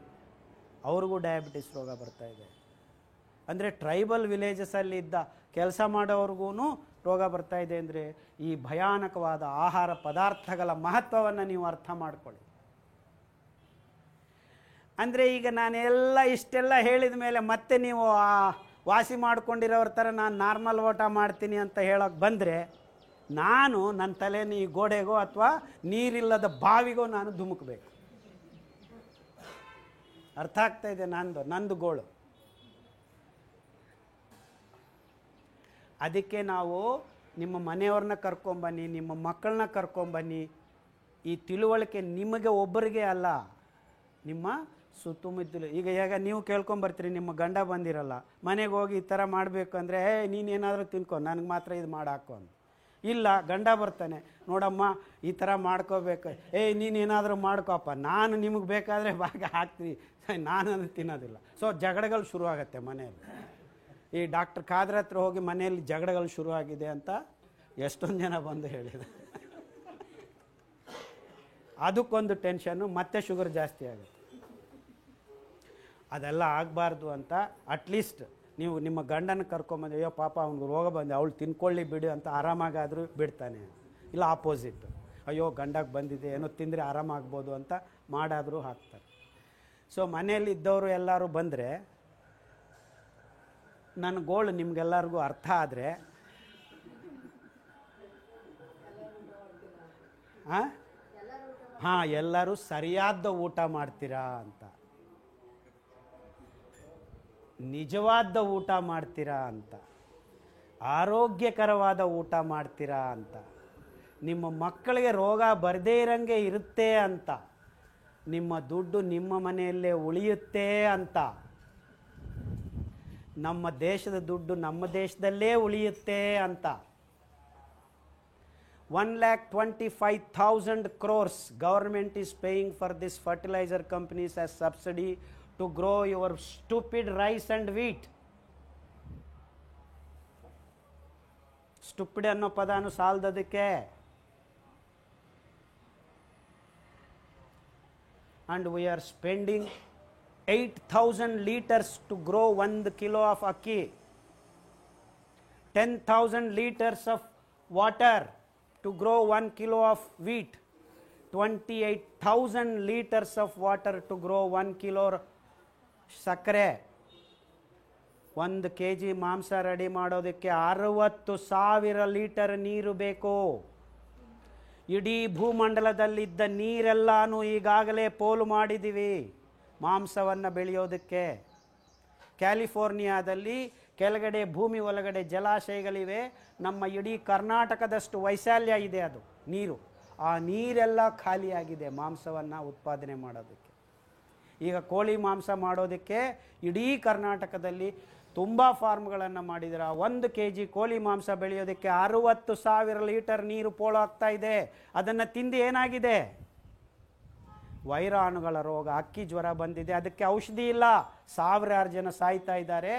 ಅವ್ರಿಗೂ ಡಯಾಬಿಟಿಸ್ ರೋಗ ಬರ್ತಾ ಇದೆ. ಅಂದರೆ ಟ್ರೈಬಲ್ ವಿಲೇಜಸಲ್ಲಿ ಇದ್ದ ಕೆಲಸ ಮಾಡೋವ್ರಿಗೂ ರೋಗ ಬರ್ತಾ ಇದೆ. ಅಂದರೆ ಈ ಭಯಾನಕವಾದ ಆಹಾರ ಪದಾರ್ಥಗಳ ಮಹತ್ವವನ್ನು ನೀವು ಅರ್ಥ ಮಾಡ್ಕೊಳ್ಳಿ. ಅಂದರೆ ಈಗ ನಾನೆಲ್ಲ ಇಷ್ಟೆಲ್ಲ ಹೇಳಿದ ಮೇಲೆ ಮತ್ತೆ ನೀವು ವಾಸಿ ಮಾಡ್ಕೊಂಡಿರೋರ ಥರ ನಾನು ನಾರ್ಮಲ್ ಊಟ ಮಾಡ್ತೀನಿ ಅಂತ ಹೇಳೋಕ್ಕೆ ಬಂದರೆ ನಾನು ನನ್ನ ತಲೆನ ಈ ಗೋಡೆಗೋ ಅಥವಾ ನೀರಿಲ್ಲದ ಬಾವಿಗೋ ನಾನು ಧುಮುಕಬೇಕು. ಅರ್ಥ ಆಗ್ತಾಯಿದೆ ನಂದು ಗೋಳು. ಅದಕ್ಕೆ ನಾವು ನಿಮ್ಮ ಮನೆಯವ್ರನ್ನ ಕರ್ಕೊಂಬನ್ನಿ, ನಿಮ್ಮ ಮಕ್ಕಳನ್ನ ಕರ್ಕೊಂಬನ್ನಿ. ಈ ತಿಳುವಳಿಕೆ ನಿಮಗೆ ಒಬ್ಬರಿಗೆ ಅಲ್ಲ, ನಿಮ್ಮ ಸುತ್ತಮುತ್ತಲು. ಈಗ ನೀವು ಕೇಳ್ಕೊಂಬರ್ತೀರಿ, ನಿಮ್ಮ ಗಂಡ ಬಂದಿರಲ್ಲ, ಮನೆಗೆ ಹೋಗಿ ಈ ಥರ ಮಾಡಬೇಕು ಅಂದರೆ ನೀನೇನಾದರೂ ತಿನ್ಕೊ, ನನಗೆ ಮಾತ್ರ ಇದು ಮಾಡಾಕೋ ಅಂತ. ಇಲ್ಲ, ಗಂಡ ಬರ್ತಾನೆ, ನೋಡಮ್ಮ ಈ ಥರ ಮಾಡ್ಕೋಬೇಕು, ನೀನೇನಾದರೂ ಮಾಡ್ಕೋಪ್ಪ, ನಾನು ನಿಮಗೆ ಬೇಕಾದರೆ ಭಾಗ ಹಾಕ್ತೀನಿ, ನಾನು ತಿನ್ನೋದಿಲ್ಲ. ಸೊ ಜಗಳಗಳು ಶುರುವಾಗತ್ತೆ ಮನೆಯಲ್ಲಿ. ಈ ಡಾಕ್ಟರ್ ಖಾದ್ರ ಹತ್ರ ಹೋಗಿ ಮನೆಯಲ್ಲಿ ಜಗಳಗಳು ಶುರುವಾಗಿದೆ ಅಂತ ಎಷ್ಟೊಂದು ಜನ ಬಂದು ಹೇಳಿದ್ರು. ಅದಕ್ಕೊಂದು ಟೆನ್ಷನ್ನು, ಮತ್ತೆ ಶುಗರ್ ಜಾಸ್ತಿ ಆಗುತ್ತೆ. ಅದೆಲ್ಲ ಆಗಬಾರ್ದು ಅಂತ ಅಟ್ಲೀಸ್ಟ್ ನೀವು ನಿಮ್ಮ ಗಂಡನ ಕರ್ಕೊಂಬಂದು, ಅಯ್ಯೋ ಪಾಪ ಅವ್ನಿಗೆ ರೋಗ ಬಂದು ಅವಳು ತಿನ್ಕೊಳ್ಳಿ ಬಿಡು ಅಂತ ಆರಾಮಾಗಾದರೂ ಬಿಡ್ತಾನೆ. ಇಲ್ಲ ಆಪೋಸಿಟ್, ಅಯ್ಯೋ ಗಂಡಕ್ಕೆ ಬಂದಿದೆ, ಏನೋ ತಿಂದರೆ ಆರಾಮಾಗ್ಬೋದು ಅಂತ ಮಾಡಾದರೂ ಹಾಕ್ತಾರೆ. ಸೊ ಮನೆಯಲ್ಲಿ ಇದ್ದವರು ಎಲ್ಲರೂ ಬಂದರೆ ನನ್ನ ಗೋಳು ನಿಮಗೆಲ್ಲರಿಗೂ ಅರ್ಥ ಆದರೆ ಎಲ್ಲರೂ ಸರಿಯಾದ ಊಟ ಮಾಡ್ತೀರಾ ಅಂತ, ನಿಜವಾದ ಊಟ ಮಾಡ್ತೀರಾ ಅಂತ, ಆರೋಗ್ಯಕರವಾದ ಊಟ ಮಾಡ್ತೀರಾ ಅಂತ, ನಿಮ್ಮ ಮಕ್ಕಳಿಗೆ ರೋಗ ಬರದೇ ಇರಂಗೆ ಇರುತ್ತೆ ಅಂತ, ನಿಮ್ಮ ದುಡ್ಡು ನಿಮ್ಮ ಮನೆಯಲ್ಲೇ ಉಳಿಯುತ್ತೆ ಅಂತ, ನಮ್ಮ ದೇಶದ ದುಡ್ಡು ನಮ್ಮ ದೇಶದಲ್ಲೇ ಉಳಿಯುತ್ತೆ ಅಂತ. 1,25,000 crores government is paying for this fertilizer companies as subsidy to grow your stupid rice and wheat. Stupid ಅನ್ನೋ ಪದಾನು ಸಾಲದಕ್ಕೆ. and we are spending 8,000 liters to grow 1 kilo of akki, 10,000 liters of water to grow 1 kilo of wheat, 28,000 liters of water to grow 1 kilo ಸಕ್ಕರೆ. 1 kg ಮಾಂಸ ರೆಡಿ ಮಾಡೋದಕ್ಕೆ 60,000 ಲೀಟರ್ ನೀರು ಬೇಕು. ಇಡೀ ಭೂಮಂಡಲದಲ್ಲಿದ್ದ ನೀರೆಲ್ಲಾನು ಈಗಾಗಲೇ ಪೋಲು ಮಾಡಿದ್ದೀವಿ ಮಾಂಸವನ್ನು ಬೆಳೆಯೋದಕ್ಕೆ. ಕ್ಯಾಲಿಫೋರ್ನಿಯಾದಲ್ಲಿ ಕೆಳಗಡೆ ಭೂಮಿ ಒಳಗಡೆ ಜಲಾಶಯಗಳಿವೆ, ನಮ್ಮ ಇಡೀ ಕರ್ನಾಟಕದಷ್ಟು ವೈಶಾಲ್ಯ ಇದೆ ಅದು ನೀರು. ಆ ನೀರೆಲ್ಲ ಖಾಲಿಯಾಗಿದೆ ಮಾಂಸವನ್ನು ಉತ್ಪಾದನೆ ಮಾಡೋದಕ್ಕೆ. ಈಗ ಕೋಳಿ ಮಾಂಸ ಮಾಡೋದಕ್ಕೆ ಇಡೀ ಕರ್ನಾಟಕದಲ್ಲಿ ತುಂಬ ಫಾರ್ಮ್ಗಳನ್ನು ಮಾಡಿದರೆ 1 kg ಕೋಳಿ ಮಾಂಸ ಬೆಳೆಯೋದಕ್ಕೆ 60,000 ಲೀಟರ್ ನೀರು ಪೋಲು ಆಗ್ತಾ ಇದೆ. ಅದನ್ನು ತಿಂದು ಏನಾಗಿದೆ? ವೈರಾಣುಗಳ ರೋಗ, ಅಕ್ಕಿ ಜ್ವರ ಬಂದಿದೆ, ಅದಕ್ಕೆ ಔಷಧಿ ಇಲ್ಲ, ಸಾವಿರಾರು ಜನ ಸಾಯ್ತಾ ಇದ್ದಾರೆ.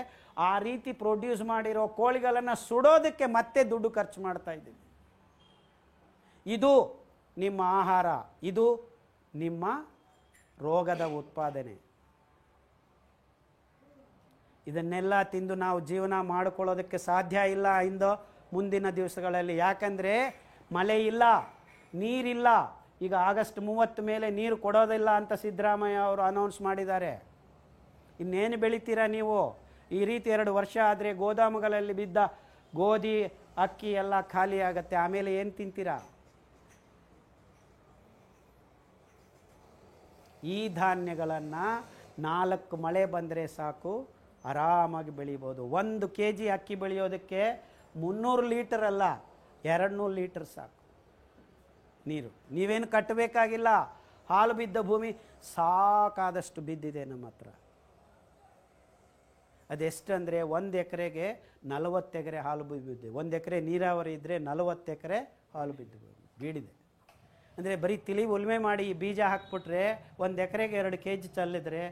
ಆ ರೀತಿ ಪ್ರೊಡ್ಯೂಸ್ ಮಾಡಿರೋ ಕೋಳಿಗಳನ್ನು ಸುಡೋದಕ್ಕೆ ಮತ್ತೆ ದುಡ್ಡು ಖರ್ಚು ಮಾಡ್ತಾ ಇದ್ದೀವಿ. ಇದು ನಿಮ್ಮ ಆಹಾರ, ಇದು ನಿಮ್ಮ ರೋಗದ ಉತ್ಪಾದನೆ. ಇದನ್ನೆಲ್ಲ ತಿಂದು ನಾವು ಜೀವನ ಮಾಡಿಕೊಳ್ಳೋದಕ್ಕೆ ಸಾಧ್ಯ ಇಲ್ಲ ಮುಂದಿನ ದಿವಸಗಳಲ್ಲಿ. ಯಾಕಂದರೆ ಮಳೆ ಇಲ್ಲ, ನೀರಿಲ್ಲ. ಈಗ ಆಗಸ್ಟ್ 30 ಮೇಲೆ ನೀರು ಕೊಡೋದಿಲ್ಲ ಅಂತ ಸಿದ್ದರಾಮಯ್ಯ ಅವರು ಅನೌನ್ಸ್ ಮಾಡಿದ್ದಾರೆ. ಇನ್ನೇನು ಬೆಳಿತೀರಾ ನೀವು? ಈ ರೀತಿ 2 ವರ್ಷ ಆದರೆ ಗೋದಾಮುಗಳಲ್ಲಿ ಬಿದ್ದ ಗೋಧಿ ಅಕ್ಕಿ ಎಲ್ಲ ಖಾಲಿ ಆಗುತ್ತೆ. ಆಮೇಲೆ ಏನು ತಿಂತೀರಾ? ಈ ಧಾನ್ಯಗಳನ್ನು 4 ಮಳೆ ಬಂದರೆ ಸಾಕು, ಆರಾಮಾಗಿ ಬೆಳಿಬೋದು. 1 kg ಅಕ್ಕಿ ಬೆಳೆಯೋದಕ್ಕೆ 300 ಲೀಟರ್ ಅಲ್ಲ, 200 ಲೀಟರ್ ಸಾಕು ನೀರು. ನೀವೇನು ಕಟ್ಟಬೇಕಾಗಿಲ್ಲ. ಹಾಲು ಬಿದ್ದ ಭೂಮಿ ಸಾಕಾದಷ್ಟು ಬಿದ್ದಿದೆ ನಮ್ಮ ಹತ್ರ. ಅದೆಷ್ಟು ಅಂದರೆ 1 ಎಕರೆಗೆ 40 ಎಕರೆ ಹಾಲು ಬಿದ್ದಿದೆ. 1 ಎಕರೆ ನೀರಾವರಿ ಇದ್ದರೆ 40 ಎಕರೆ ಹಾಲು ಬೀಡಿದೆ. ಅಂದರೆ ಬರೀ ತಿಳಿ ಉಳುಮೆ ಮಾಡಿ ಬೀಜ ಹಾಕ್ಬಿಟ್ರೆ 1 ಎಕರೆಗೆ 2 kg ಚಲ್ಲಿದ್ರೆ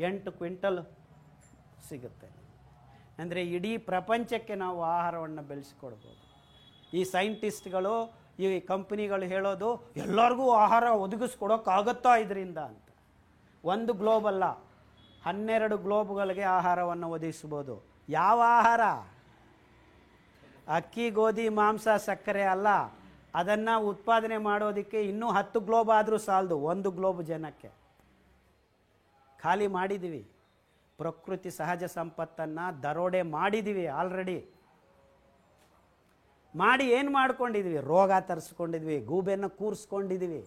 8 ಕ್ವಿಂಟಲ್ ಸಿಗುತ್ತೆ. ಅಂದರೆ ಇಡೀ ಪ್ರಪಂಚಕ್ಕೆ ನಾವು ಆಹಾರವನ್ನು ಬೆಳೆಸಿಕೊಡ್ಬೋದು. ಈ ಸೈಂಟಿಸ್ಟ್ಗಳು, ಈ ಕಂಪ್ನಿಗಳು ಹೇಳೋದು ಎಲ್ಲರಿಗೂ ಆಹಾರ ಒದಗಿಸ್ಕೊಡೋಕ್ಕಾಗತ್ತಾ ಇದರಿಂದ ಅಂತ. 1 ಗ್ಲೋಬ್ ಅಲ್ಲ, 12 ಗ್ಲೋಬ್ಗಳಿಗೆ ಆಹಾರವನ್ನು ಒದಗಿಸ್ಬೋದು. ಯಾವ ಆಹಾರ? ಅಕ್ಕಿ, ಗೋಧಿ, ಮಾಂಸ, ಸಕ್ಕರೆ ಅಲ್ಲ. ಅದನ್ನು ಉತ್ಪಾದನೆ ಮಾಡೋದಕ್ಕೆ ಇನ್ನೂ 10 ಗ್ಲೋಬ್ ಆದರೂ ಸಾಲದು 1 ಗ್ಲೋಬ್ ಜನಕ್ಕೆ. ಖಾಲಿ ಮಾಡಿದ್ದೀವಿ. ಪ್ರಕೃತಿ ಸಹಜ ಸಂಪತ್ತನ್ನು ದರೋಡೆ ಮಾಡಿದ್ದೀವಿ ಆಲ್ರೆಡಿ. ಮಾಡಿ ಏನು ಮಾಡ್ಕೊಂಡಿದ್ವಿ? ರೋಗ ತರಿಸ್ಕೊಂಡಿದ್ವಿ, ಗೂಬೆಯನ್ನು ಕೂರಿಸ್ಕೊಂಡಿದ್ವಿ.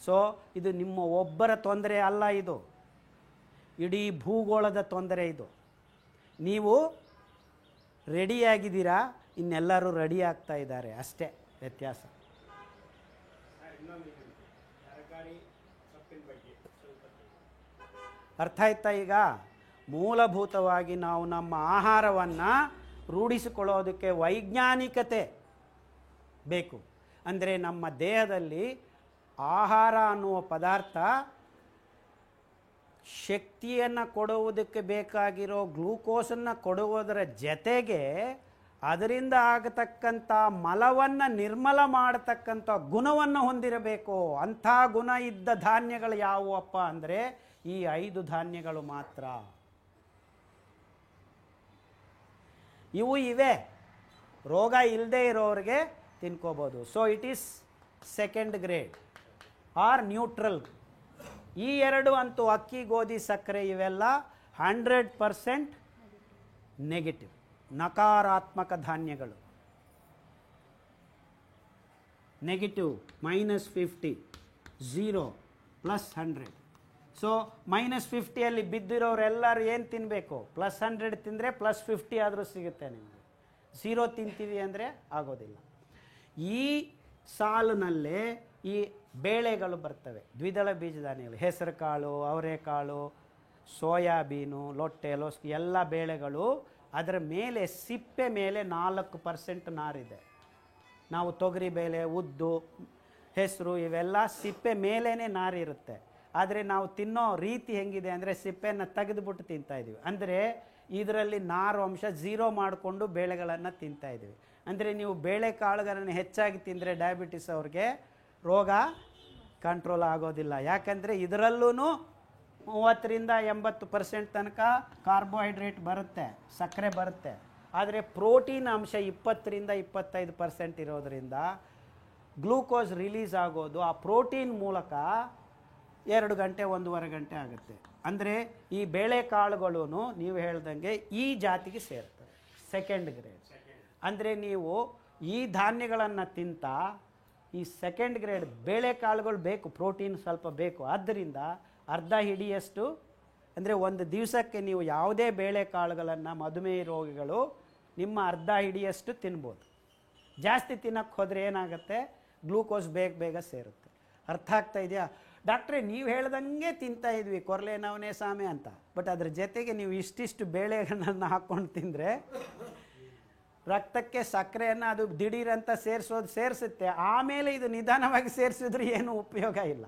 ಸೊ ಇದು ನಿಮ್ಮ ಒಬ್ಬರ ತೊಂದರೆ ಅಲ್ಲ, ಇದು ಇಡೀ ಭೂಗೋಳದ ತೊಂದರೆ. ಇದು ನೀವು ರೆಡಿಯಾಗಿದ್ದೀರಾ, ಇನ್ನೆಲ್ಲರೂ ರೆಡಿ ಆಗ್ತಾ ಇದ್ದಾರೆ, ಅಷ್ಟೇ ವ್ಯತ್ಯಾಸ. ಅರ್ಥ ಆಯ್ತಾ? ಈಗ ಮೂಲಭೂತವಾಗಿ ನಾವು ನಮ್ಮ ಆಹಾರವನ್ನು ರೂಢಿಸಿಕೊಳ್ಳೋದಕ್ಕೆ ವೈಜ್ಞಾನಿಕತೆ ಬೇಕು. ಅಂದರೆ ನಮ್ಮ ದೇಹದಲ್ಲಿ ಆಹಾರ ಅನ್ನುವ ಪದಾರ್ಥ ಶಕ್ತಿಯನ್ನು ಕೊಡುವುದಕ್ಕೆ ಬೇಕಾಗಿರೋ ಗ್ಲೂಕೋಸನ್ನು ಕೊಡುವುದರ ಜೊತೆಗೆ ಅದರಿಂದ ಆಗತಕ್ಕಂಥ ಮಲವನ್ನು ನಿರ್ಮಲ ಮಾಡತಕ್ಕಂಥ ಗುಣವನ್ನು ಹೊಂದಿರಬೇಕು. ಅಂಥ ಗುಣ ಇದ್ದ ಧಾನ್ಯಗಳು ಯಾವುವಪ್ಪ ಅಂದರೆ ಈ 5 ಧಾನ್ಯಗಳು ಮಾತ್ರ. ಇವು ಇವೆ, ರೋಗ ಇಲ್ಲದೆ ಇರೋರಿಗೆ ತಿನ್ಕೋಬೋದು. So it is second grade or neutral. ಈ 2 ಅಂತೂ ಅಕ್ಕಿ, ಗೋಧಿ, ಸಕ್ಕರೆ ಇವೆಲ್ಲ 100% ನೆಗೆಟಿವ್, ನಕಾರಾತ್ಮಕ ಧಾನ್ಯಗಳು. ನೆಗೆಟಿವ್ -50, 0 +100. ಸೊ -50 ಬಿದ್ದಿರೋರೆಲ್ಲರೂ ಏನು ತಿನ್ನಬೇಕು? +100 ತಿಂದರೆ +50 ಆದರೂ ಸಿಗುತ್ತೆ ನಿಮಗೆ. 0 ತಿಂತೀವಿ ಅಂದರೆ ಆಗೋದಿಲ್ಲ. ಈ ಸಾಲಿನಲ್ಲೇ ಈ ಬೇಳೆಗಳು ಬರ್ತವೆ, ದ್ವಿದಳ ಬೀಜಧಾನ್ಯಗಳು, ಹೆಸರು ಕಾಳು, ಅವರೆಕಾಳು, ಸೋಯಾಬೀನು, ಲೊಟ್ಟೆ, ಲೋಸ್ಕಿ ಎಲ್ಲ ಬೇಳೆಗಳು. ಅದರ ಮೇಲೆ ಸಿಪ್ಪೆ ಮೇಲೆ 4% ನಾರಿದೆ. ನಾವು ತೊಗರಿ ಬೇಳೆ, ಉದ್ದು, ಹೆಸರು ಇವೆಲ್ಲ ಸಿಪ್ಪೆ ಮೇಲೇ ನಾರಿರುತ್ತೆ. ಆದರೆ ನಾವು ತಿನ್ನೋ ರೀತಿ ಹೆಂಗಿದೆ ಅಂದರೆ ಸಿಪ್ಪೆಯನ್ನು ತೆಗೆದುಬಿಟ್ಟು ತಿಂತಾಯಿದ್ದೀವಿ. ಅಂದರೆ ಇದರಲ್ಲಿ ನಾರು ಅಂಶ 0 ಮಾಡಿಕೊಂಡು ಬೇಳೆಗಳನ್ನು ತಿಂತಾಯಿದ್ದೀವಿ. ಅಂದರೆ ನೀವು ಬೇಳೆಕಾಳುಗಳನ್ನು ಹೆಚ್ಚಾಗಿ ತಿಂದರೆ ಡಯಾಬಿಟಿಸ್ ಅವ್ರಿಗೆ ರೋಗ ಕಂಟ್ರೋಲ್ ಆಗೋದಿಲ್ಲ. ಯಾಕಂದರೆ ಇದರಲ್ಲೂ 30ರಿಂದ 80% ತನಕ ಕಾರ್ಬೋಹೈಡ್ರೇಟ್ ಬರುತ್ತೆ, ಸಕ್ಕರೆ ಬರುತ್ತೆ. ಆದರೆ ಪ್ರೋಟೀನ್ ಅಂಶ 20ರಿಂದ 25% ಇರೋದರಿಂದ ಗ್ಲೂಕೋಸ್ ರಿಲೀಸ್ ಆಗೋದು ಆ ಪ್ರೋಟೀನ್ ಮೂಲಕ 2 ಗಂಟೆ 1.5 ಗಂಟೆ ಆಗುತ್ತೆ. ಅಂದರೆ ಈ ಬೇಳೆಕಾಳುಗಳು ನೀವು ಹೇಳ್ದಂಗೆ ಈ ಜಾತಿಗೆ ಸೇರ್ತವೆ, ಸೆಕೆಂಡ್ ಗ್ರೇಡ್. ಅಂದರೆ ನೀವು ಈ ಧಾನ್ಯಗಳನ್ನು ತಿಂತ ಈ ಸೆಕೆಂಡ್ ಗ್ರೇಡ್ ಬೇಳೆಕಾಳುಗಳು ಬೇಕು, ಪ್ರೋಟೀನ್ ಸ್ವಲ್ಪ ಬೇಕು. ಆದ್ದರಿಂದ ಅರ್ಧ ಹಿಡಿಯಷ್ಟು, ಅಂದರೆ ಒಂದು ದಿವಸಕ್ಕೆ ನೀವು ಯಾವುದೇ ಬೇಳೆಕಾಳುಗಳನ್ನು ಮಧುಮೇಹ ರೋಗಿಗಳು ನಿಮ್ಮ ಅರ್ಧ ಹಿಡಿಯಷ್ಟು ತಿನ್ಬೋದು. ಜಾಸ್ತಿ ತಿನ್ನಕ್ಕೆ ಹೋದರೆ ಏನಾಗುತ್ತೆ? ಗ್ಲೂಕೋಸ್ ಬೇಗ ಸೇರುತ್ತೆ. ಅರ್ಥ ಆಗ್ತಾ ಇದೆಯಾ? ಡಾಕ್ಟ್ರೇ ನೀವು ಹೇಳ್ದಂಗೆ ತಿಂತಾ ಇದ್ವಿ ಕೊರಲೆ ನವನೆ ಸಾಮೆ ಅಂತ, ಬಟ್ ಅದ್ರ ಜೊತೆಗೆ ನೀವು ಇಷ್ಟಿಷ್ಟು ಬೇಳೆಗಳನ್ನು ಹಾಕ್ಕೊಂಡು ತಿಂದರೆ ರಕ್ತಕ್ಕೆ ಸಕ್ಕರೆಯನ್ನು ಅದು ದಿಢೀರಂತ ಸೇರಿಸುತ್ತೆ. ಆಮೇಲೆ ಇದು ನಿಧಾನವಾಗಿ ಸೇರಿಸಿದ್ರೆ ಏನೂ ಉಪಯೋಗ ಇಲ್ಲ.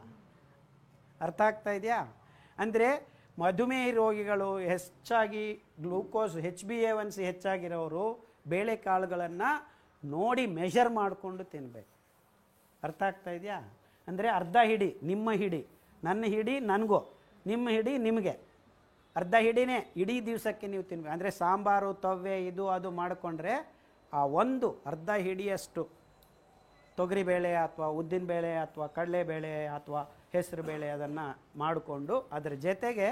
ಅರ್ಥ ಆಗ್ತಾ ಇದೆಯಾ? ಅಂದರೆ ಮಧುಮೇಹ ರೋಗಿಗಳು ಹೆಚ್ಚಾಗಿ ಗ್ಲೂಕೋಸ್ HbA1c ಹೆಚ್ಚಾಗಿರೋರು ಬೇಳೆಕಾಳುಗಳನ್ನು ನೋಡಿ ಮೆಷರ್ ಮಾಡಿಕೊಂಡು ತಿನ್ನಬೇಕು. ಅರ್ಥ ಆಗ್ತಾ ಇದೆಯಾ? ಅಂದರೆ ಅರ್ಧ ಹಿಡಿ ನಿಮ್ಮ ಹಿಡಿ, ನನ್ನ ಹಿಡಿ ನನಗೂ, ನಿಮ್ಮ ಹಿಡಿ ನಿಮಗೆ, ಅರ್ಧ ಹಿಡಿನೇ ಇಡೀ ದಿವಸಕ್ಕೆ ನೀವು ತಿನ್ಬೇಕು. ಅಂದರೆ ಸಾಂಬಾರು, ತವ್ವೆ, ಇದು ಅದು ಮಾಡಿಕೊಂಡ್ರೆ ಆ ಒಂದು ಅರ್ಧ ಹಿಡಿಯಷ್ಟು ತೊಗರಿಬೇಳೆ ಅಥವಾ ಉದ್ದಿನಬೇಳೆ ಅಥವಾ ಕಡಲೆಬೇಳೆ ಅಥವಾ ಹೆಸರು ಬೇಳೆ ಅದನ್ನು ಮಾಡಿಕೊಂಡು ಅದರ ಜೊತೆಗೆ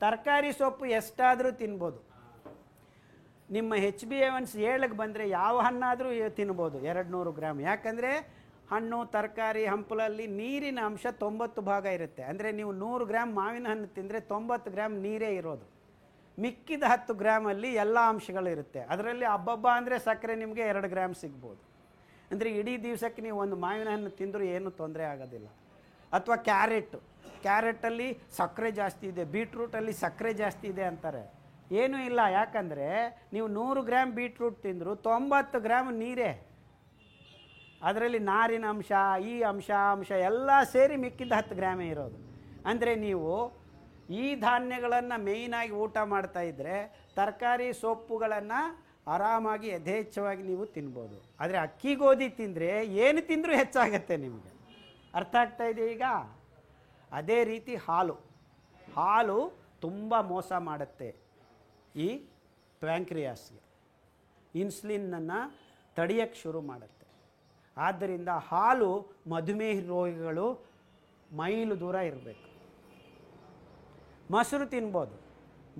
ತರಕಾರಿ ಸೊಪ್ಪು ಎಷ್ಟಾದರೂ ತಿನ್ಬೋದು. ನಿಮ್ಮ HbA1c 7ಕ್ಕೆ ಬಂದರೆ ಯಾವ ಹಣ್ಣಾದರೂ ತಿನ್ಬೋದು 200 ಗ್ರಾಮ್. ಯಾಕಂದರೆ ಹಣ್ಣು, ತರಕಾರಿ, ಹಂಪಲಲ್ಲಿ ನೀರಿನ ಅಂಶ 90 ಭಾಗ ಇರುತ್ತೆ. ಅಂದರೆ ನೀವು 100 ಗ್ರಾಮ್ ಮಾವಿನ ಹಣ್ಣು ತಿಂದರೆ 90 ಗ್ರಾಮ್ ನೀರೇ ಇರೋದು. ಮಿಕ್ಕಿದ 10 ಗ್ರಾಮಲ್ಲಿ ಎಲ್ಲ ಅಂಶಗಳು ಇರುತ್ತೆ. ಅದರಲ್ಲಿ ಹಬ್ಬ ಅಂದರೆ ಸಕ್ಕರೆ ನಿಮಗೆ 2 ಗ್ರಾಮ್ ಸಿಗ್ಬೋದು. ಅಂದರೆ ಇಡೀ ದಿವಸಕ್ಕೆ ನೀವು ಒಂದು ಮಾವಿನ ಹಣ್ಣು ತಿಂದರೂ ಏನೂ ತೊಂದರೆ ಆಗೋದಿಲ್ಲ. ಅಥವಾ ಕ್ಯಾರೆಟಲ್ಲಿ ಸಕ್ಕರೆ ಜಾಸ್ತಿ ಇದೆ, ಬೀಟ್ರೂಟಲ್ಲಿ ಸಕ್ಕರೆ ಜಾಸ್ತಿ ಇದೆ ಅಂತಾರೆ. ಏನೂ ಇಲ್ಲ. ಯಾಕಂದರೆ ನೀವು 100 ಗ್ರಾಮ್ ಬೀಟ್ರೂಟ್ ತಿಂದರೂ 90 ಗ್ರಾಮ್ ನೀರೇ. ಅದರಲ್ಲಿ ನಾರಿನ ಅಂಶ, ಈ ಅಂಶ ಎಲ್ಲ ಸೇರಿ ಮಿಕ್ಕಿದ 10 ಗ್ರಾಮೇ ಇರೋದು. ಅಂದರೆ ನೀವು ಈ ಧಾನ್ಯಗಳನ್ನು ಮೇಯ್ನಾಗಿ ಊಟ ಮಾಡ್ತಾ ಇದ್ದರೆ ತರಕಾರಿ ಸೊಪ್ಪುಗಳನ್ನು ಆರಾಮಾಗಿ ಯಥೇಚ್ಛವಾಗಿ ನೀವು ತಿನ್ಬೋದು. ಆದರೆ ಅಕ್ಕಿ ಗೋಧಿ ತಿಂದರೆ ಏನು ತಿಂದರೂ ಹೆಚ್ಚಾಗತ್ತೆ ನಿಮಗೆ. ಅರ್ಥ ಆಗ್ತಾ ಇದೆ ಈಗ? ಅದೇ ರೀತಿ ಹಾಲು ತುಂಬ ಮೋಸ ಮಾಡುತ್ತೆ ಈ ಪ್ಯಾಂಕ್ರಿಯಾಸ್ಗೆ. ಇನ್ಸುಲಿನನ್ನು ತಡೆಯೋಕ್ಕೆ ಶುರು ಮಾಡುತ್ತೆ. ಆದ್ದರಿಂದ ಹಾಲು ಮಧುಮೇಹ ರೋಗಿಗಳು ಮೈಲು ದೂರ ಇರಬೇಕು. ಮೊಸರು ತಿನ್ಬೋದು,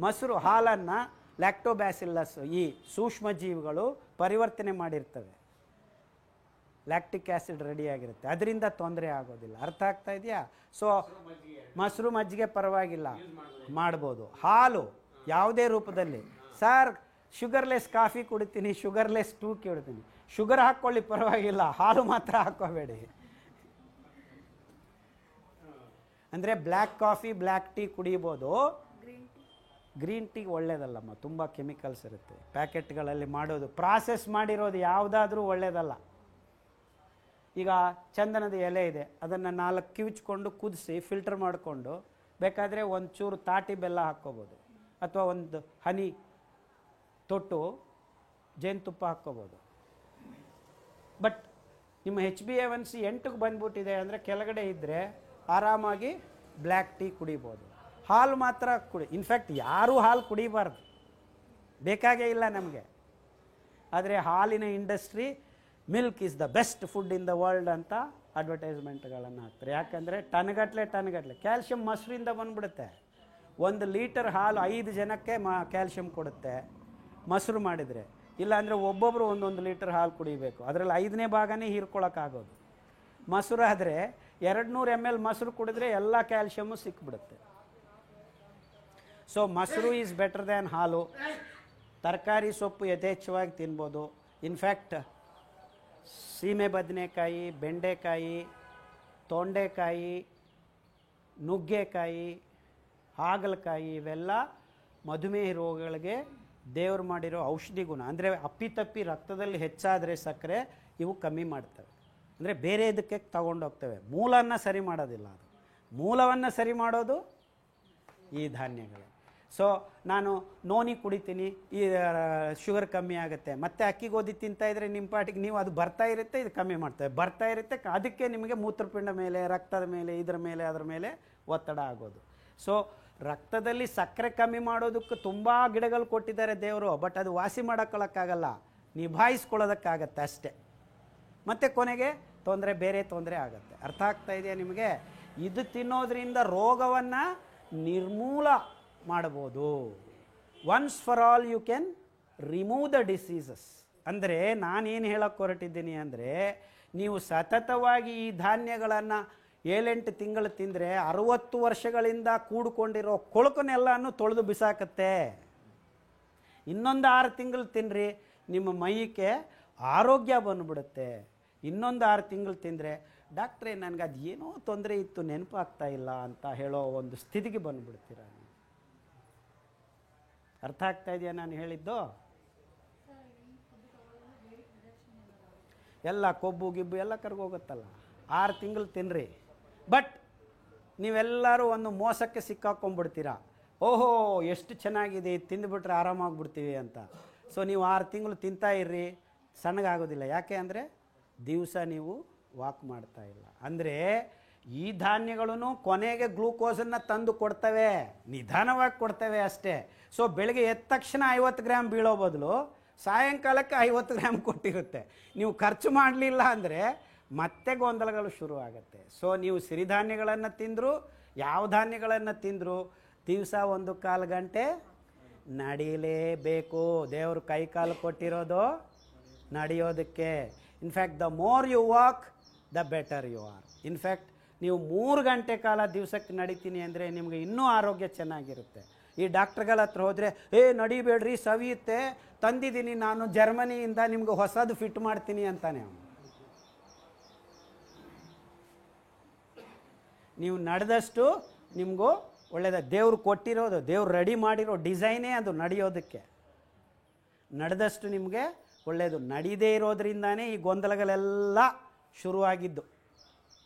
ಮೊಸರು ಹಾಲನ್ನು ಲ್ಯಾಕ್ಟೋಬ್ಯಾಸಿಲ್ಲಸ್ ಈ ಸೂಕ್ಷ್ಮ ಜೀವಿಗಳು ಪರಿವರ್ತನೆ ಮಾಡಿರ್ತವೆ, ಲ್ಯಾಕ್ಟಿಕ್ ಆ್ಯಸಿಡ್ ರೆಡಿಯಾಗಿರುತ್ತೆ, ಅದರಿಂದ ತೊಂದರೆ ಆಗೋದಿಲ್ಲ. ಅರ್ಥ ಆಗ್ತಾ ಇದೆಯಾ? ಸೊ ಮೊಸರು ಮಜ್ಜಿಗೆ ಪರವಾಗಿಲ್ಲ, ಮಾಡ್ಬೋದು. ಹಾಲು ಯಾವುದೇ ರೂಪದಲ್ಲಿ, ಸರ್ ಶುಗರ್ಲೆಸ್ ಕಾಫಿ ಕುಡಿತೀನಿ, ಶುಗರ್ಲೆಸ್ ಟೀ ಕುಡಿತೀನಿ, ಶುಗರ್ ಹಾಕ್ಕೊಳ್ಳಿ ಪರವಾಗಿಲ್ಲ, ಹಾಲು ಮಾತ್ರ ಹಾಕ್ಕೋಬೇಡಿ. ಅಂದರೆ ಬ್ಲ್ಯಾಕ್ ಕಾಫಿ ಬ್ಲ್ಯಾಕ್ ಟೀ ಕುಡಿಬೋದು, ಗ್ರೀನ್ ಟೀ ಒಳ್ಳೇದಲ್ಲಮ್ಮ, ತುಂಬ ಕೆಮಿಕಲ್ಸ್ ಇರುತ್ತೆ ಪ್ಯಾಕೆಟ್ಗಳಲ್ಲಿ ಮಾಡೋದು, ಪ್ರಾಸೆಸ್ ಮಾಡಿರೋದು ಯಾವುದಾದ್ರೂ ಒಳ್ಳೇದಲ್ಲ. ಈಗ ಚಂದನದ ಎಲೆ ಇದೆ, ಅದನ್ನು 4 ಕಿವುಚ್ಕೊಂಡು ಕುದಿಸಿ ಫಿಲ್ಟರ್ ಮಾಡಿಕೊಂಡು ಬೇಕಾದರೆ ಒಂಚೂರು ತಾಟಿ ಬೆಲ್ಲ ಹಾಕ್ಕೋಬೋದು, ಅಥವಾ ಒಂದು ಹನಿ ತೊಟ್ಟು ಜೇನುತುಪ್ಪ ಹಾಕ್ಕೋಬೋದು. ಬಟ್ ನಿಮ್ಮ HbA1c 8ಕ್ಕೆ ಬಂದ್ಬಿಟ್ಟಿದೆ ಅಂದರೆ ಕೆಳಗಡೆ ಇದ್ದರೆ ಆರಾಮಾಗಿ ಬ್ಲ್ಯಾಕ್ ಟೀ ಕುಡಿಬೋದು. ಹಾಲು ಮಾತ್ರ ಇನ್ಫ್ಯಾಕ್ಟ್ ಯಾರೂ ಹಾಲು ಕುಡಿಬಾರ್ದು, ಬೇಕಾಗೇ ಇಲ್ಲ ನಮಗೆ. ಆದರೆ ಹಾಲಿನ industry milk is the best food in the world ಅಂತ ಅಡ್ವರ್ಟೈಸ್ಮೆಂಟ್ಗಳನ್ನು ಹಾಕ್ತಾರೆ. ಯಾಕಂದರೆ ಟನ್ಗಟ್ಟಲೆ ಕ್ಯಾಲ್ಶಿಯಂ ಮೊಸರಿಂದ ಬಂದ್ಬಿಡುತ್ತೆ. 1 ಲೀಟರ್ ಹಾಲು 5 ಜನಕ್ಕೆ ಕ್ಯಾಲ್ಶಿಯಂ ಕೊಡುತ್ತೆ ಮೊಸರು ಮಾಡಿದರೆ. ಇಲ್ಲಾಂದರೆ ಒಬ್ಬೊಬ್ಬರು 1 ಲೀಟರ್ ಹಾಲು ಕುಡಿಬೇಕು, ಅದರಲ್ಲಿ 5ನೇ ಭಾಗನೇ ಹೀರ್ಕೊಳ್ಳೋಕ್ಕಾಗೋದು. ಮೊಸರು ಆದರೆ 200 ml ಮೊಸರು ಕುಡಿದ್ರೆ ಎಲ್ಲ ಕ್ಯಾಲ್ಶಿಯಮ್ಮು ಸಿಕ್ಬಿಡುತ್ತೆ. ಸೊ ಮೊಸರು ಈಸ್ ಬೆಟರ್ ದ್ಯಾನ್ ಹಾಲು. ತರಕಾರಿ ಸೊಪ್ಪು ಯಥೇಚ್ಛವಾಗಿ ತಿನ್ಬೋದು. ಇನ್ಫ್ಯಾಕ್ಟ್ ಸೀಮೆ ಬದನೆಕಾಯಿ, ಬೆಂಡೆಕಾಯಿ, ತೊಂಡೆಕಾಯಿ, ನುಗ್ಗೆಕಾಯಿ, ಹಾಗಲಕಾಯಿ ಇವೆಲ್ಲ ಮಧುಮೇಹ ರೋಗಗಳಿಗೆ ದೇವರು ಮಾಡಿರೋ ಔಷಧಿ ಗುಣ. ಅಂದರೆ ಅಪ್ಪಿತಪ್ಪಿ ರಕ್ತದಲ್ಲಿ ಹೆಚ್ಚಾದರೆ ಸಕ್ಕರೆ ಇವು ಕಮ್ಮಿ ಮಾಡ್ತವೆ. ಅಂದರೆ ಬೇರೆ ಇದಕ್ಕೆ ತಗೊಂಡೋಗ್ತವೆ, ಮೂಲವನ್ನು ಸರಿ ಮಾಡೋದಿಲ್ಲ. ಅದು ಮೂಲವನ್ನು ಸರಿ ಮಾಡೋದು ಈ ಧಾನ್ಯಗಳೇ. ಸೊ ನಾನು ನೋನಿ ಕುಡಿತೀನಿ, ಈ ಶುಗರ್ ಕಮ್ಮಿ ಆಗುತ್ತೆ. ಮತ್ತು ಅಕ್ಕಿ ಗೋಧಿ ತಿಂತಾಯಿದ್ರೆ ನಿಮ್ಮ ಪಾಟಿಗೆ ನೀವು ಅದು ಬರ್ತಾ ಇರುತ್ತೆ, ಇದು ಕಮ್ಮಿ ಮಾಡ್ತೇವೆ, ಬರ್ತಾ ಇರುತ್ತೆ. ಅದಕ್ಕೆ ನಿಮಗೆ ಮೂತ್ರಪಿಂಡ ಮೇಲೆ, ರಕ್ತದ ಮೇಲೆ, ಇದರ ಮೇಲೆ ಅದರ ಮೇಲೆ ಒತ್ತಡ ಆಗೋದು. ಸೊ ರಕ್ತದಲ್ಲಿ ಸಕ್ಕರೆ ಕಮ್ಮಿ ಮಾಡೋದಕ್ಕೆ ತುಂಬ ಗಿಡಗಳು ಕೊಟ್ಟಿದ್ದಾರೆ ದೇವರು, ಬಟ್ ಅದು ವಾಸಿ ಮಾಡೋಕ್ಕಾಗಲ್ಲ, ನಿಭಾಯಿಸ್ಕೊಳ್ಳೋದಕ್ಕಾಗತ್ತೆ ಅಷ್ಟೇ. ಮತ್ತು ಕೊನೆಗೆ ಬೇರೆ ತೊಂದರೆ ಆಗುತ್ತೆ. ಅರ್ಥ ಆಗ್ತಾ ಇದೆಯಾ ನಿಮಗೆ? ಇದು ತಿನ್ನೋದ್ರಿಂದ ರೋಗವನ್ನು ನಿರ್ಮೂಲ ಮಾಡ್ಬೋದು. Once for all you can remove the diseases. ಅಂದರೆ ನಾನೇನು ಹೇಳೋಕ್ಕೆ ಹೊರಟಿದ್ದೀನಿ ಅಂದರೆ, ನೀವು ಸತತವಾಗಿ ಈ ಧಾನ್ಯಗಳನ್ನು 7-8 ತಿಂಗಳು ತಿಂದರೆ 60 ವರ್ಷಗಳಿಂದ ಕೂಡಿಕೊಂಡಿರೋ ಕೊಳಕನ್ನೆಲ್ಲನೂ ತೊಳೆದು ಬಿಸಾಕತ್ತೆ. ಇನ್ನೊಂದು 6 ತಿಂಗಳು ತಿನ್ನಿರಿ, ನಿಮ್ಮ ಮೈಗೆ ಆರೋಗ್ಯ ಬಂದುಬಿಡುತ್ತೆ. ಇನ್ನೊಂದು 6 ತಿಂಗಳು ತಿಂದರೆ ಡಾಕ್ಟ್ರೇ ನನಗೆ ಅದು ಏನೋ ತೊಂದರೆ ಇತ್ತು, ನೆನಪಾಗ್ತಾ ಇಲ್ಲ ಅಂತ ಹೇಳೋ ಒಂದು ಸ್ಥಿತಿಗೆ ಬಂದುಬಿಡ್ತೀರ. ಅರ್ಥ ಆಗ್ತಾ ಇದೆಯಾ ನಾನು ಹೇಳಿದ್ದು? ಎಲ್ಲ ಕೊಬ್ಬು ಗಿಬ್ಬು ಎಲ್ಲ ಕರ್ಗೋಗುತ್ತಲ್ಲ. 6 ತಿಂಗಳು ತಿನ್ನಿರಿ. ಬಟ್ ನೀವೆಲ್ಲರೂ ಒಂದು ಮೋಸಕ್ಕೆ ಸಿಕ್ಕಾಕೊಂಡ್ಬಿಡ್ತೀರ. ಓಹೋ ಎಷ್ಟು ಚೆನ್ನಾಗಿದೆ, ತಿಂದುಬಿಟ್ರೆ ಆರಾಮಾಗ್ಬಿಡ್ತೀವಿ ಅಂತ. ಸೊ ನೀವು 6 ತಿಂಗಳು ತಿಂತಾ ಇರ್ರಿ, ಸಣ್ಣಗಾಗೋದಿಲ್ಲ. ಯಾಕೆ ಅಂದರೆ ದಿವಸ ನೀವು ವಾಕ್ ಮಾಡ್ತಾ ಇಲ್ಲ. ಅಂದರೆ ಈ ಧಾನ್ಯಗಳೂ ಕೊನೆಗೆ ಗ್ಲೂಕೋಸನ್ನು ತಂದು ಕೊಡ್ತವೆ, ನಿಧಾನವಾಗಿ ಕೊಡ್ತವೆ ಅಷ್ಟೇ. ಸೊ ಬೆಳಗ್ಗೆ ಎದ್ದ ತಕ್ಷಣ 50 ಗ್ರಾಮ್ ಬೀಳೋ ಬದಲು ಸಾಯಂಕಾಲಕ್ಕೆ 50 ಗ್ರಾಮ್ ಕೊಟ್ಟಿರುತ್ತೆ. ನೀವು ಖರ್ಚು ಮಾಡಲಿಲ್ಲ ಅಂದರೆ ಮತ್ತೆ ಗೊಂದಲಗಳು ಶುರು ಆಗುತ್ತೆ. ಸೊ ನೀವು ಸಿರಿಧಾನ್ಯಗಳನ್ನು ತಿಂದರು, ಯಾವ ಧಾನ್ಯಗಳನ್ನು ತಿಂದರು, ದಿವಸ 1/4 ಗಂಟೆ ನಡೀಲೇಬೇಕು. ದೇವರು ಕೈ ಕಾಲು ಕೊಟ್ಟಿರೋದು ನಡೆಯೋದಕ್ಕೆ. In fact the more you walk the better you are. In fact ನೀವು 3 ಗಂಟೆ ಕಾಲ ದಿವಸಕ್ಕೆ ನಡಿತೀನಿ ಅಂದರೆ ನಿಮಗೆ ಇನ್ನೂ ಆರೋಗ್ಯ ಚೆನ್ನಾಗಿರುತ್ತೆ. ಈ ಡಾಕ್ಟ್ರುಗಳ ಹತ್ರ ಹೋದರೆ ನಡಿಬೇಡ್ರಿ ಸವಿಯುತ್ತೆ, ತಂದಿದ್ದೀನಿ ನಾನು ಜರ್ಮನಿಯಿಂದ, ನಿಮ್ಗೆ ಹೊಸದು ಫಿಟ್ ಮಾಡ್ತೀನಿ ಅಂತಾನೆ ಅವನು. ನೀವು ನಡೆದಷ್ಟು ನಿಮಗೂ ಒಳ್ಳೆಯದ. ದೇವ್ರು ಕೊಟ್ಟಿರೋದು, ದೇವ್ರು ರೆಡಿ ಮಾಡಿರೋ ಡಿಸೈನೇ ಅದು ನಡೆಯೋದಕ್ಕೆ. ನಡೆದಷ್ಟು ನಿಮಗೆ ಒಳ್ಳೆಯದು. ನಡೀದೇ ಇರೋದ್ರಿಂದಾನೇ ಈ ಗೊಂದಲಗಳೆಲ್ಲ ಶುರುವಾಗಿದ್ದು.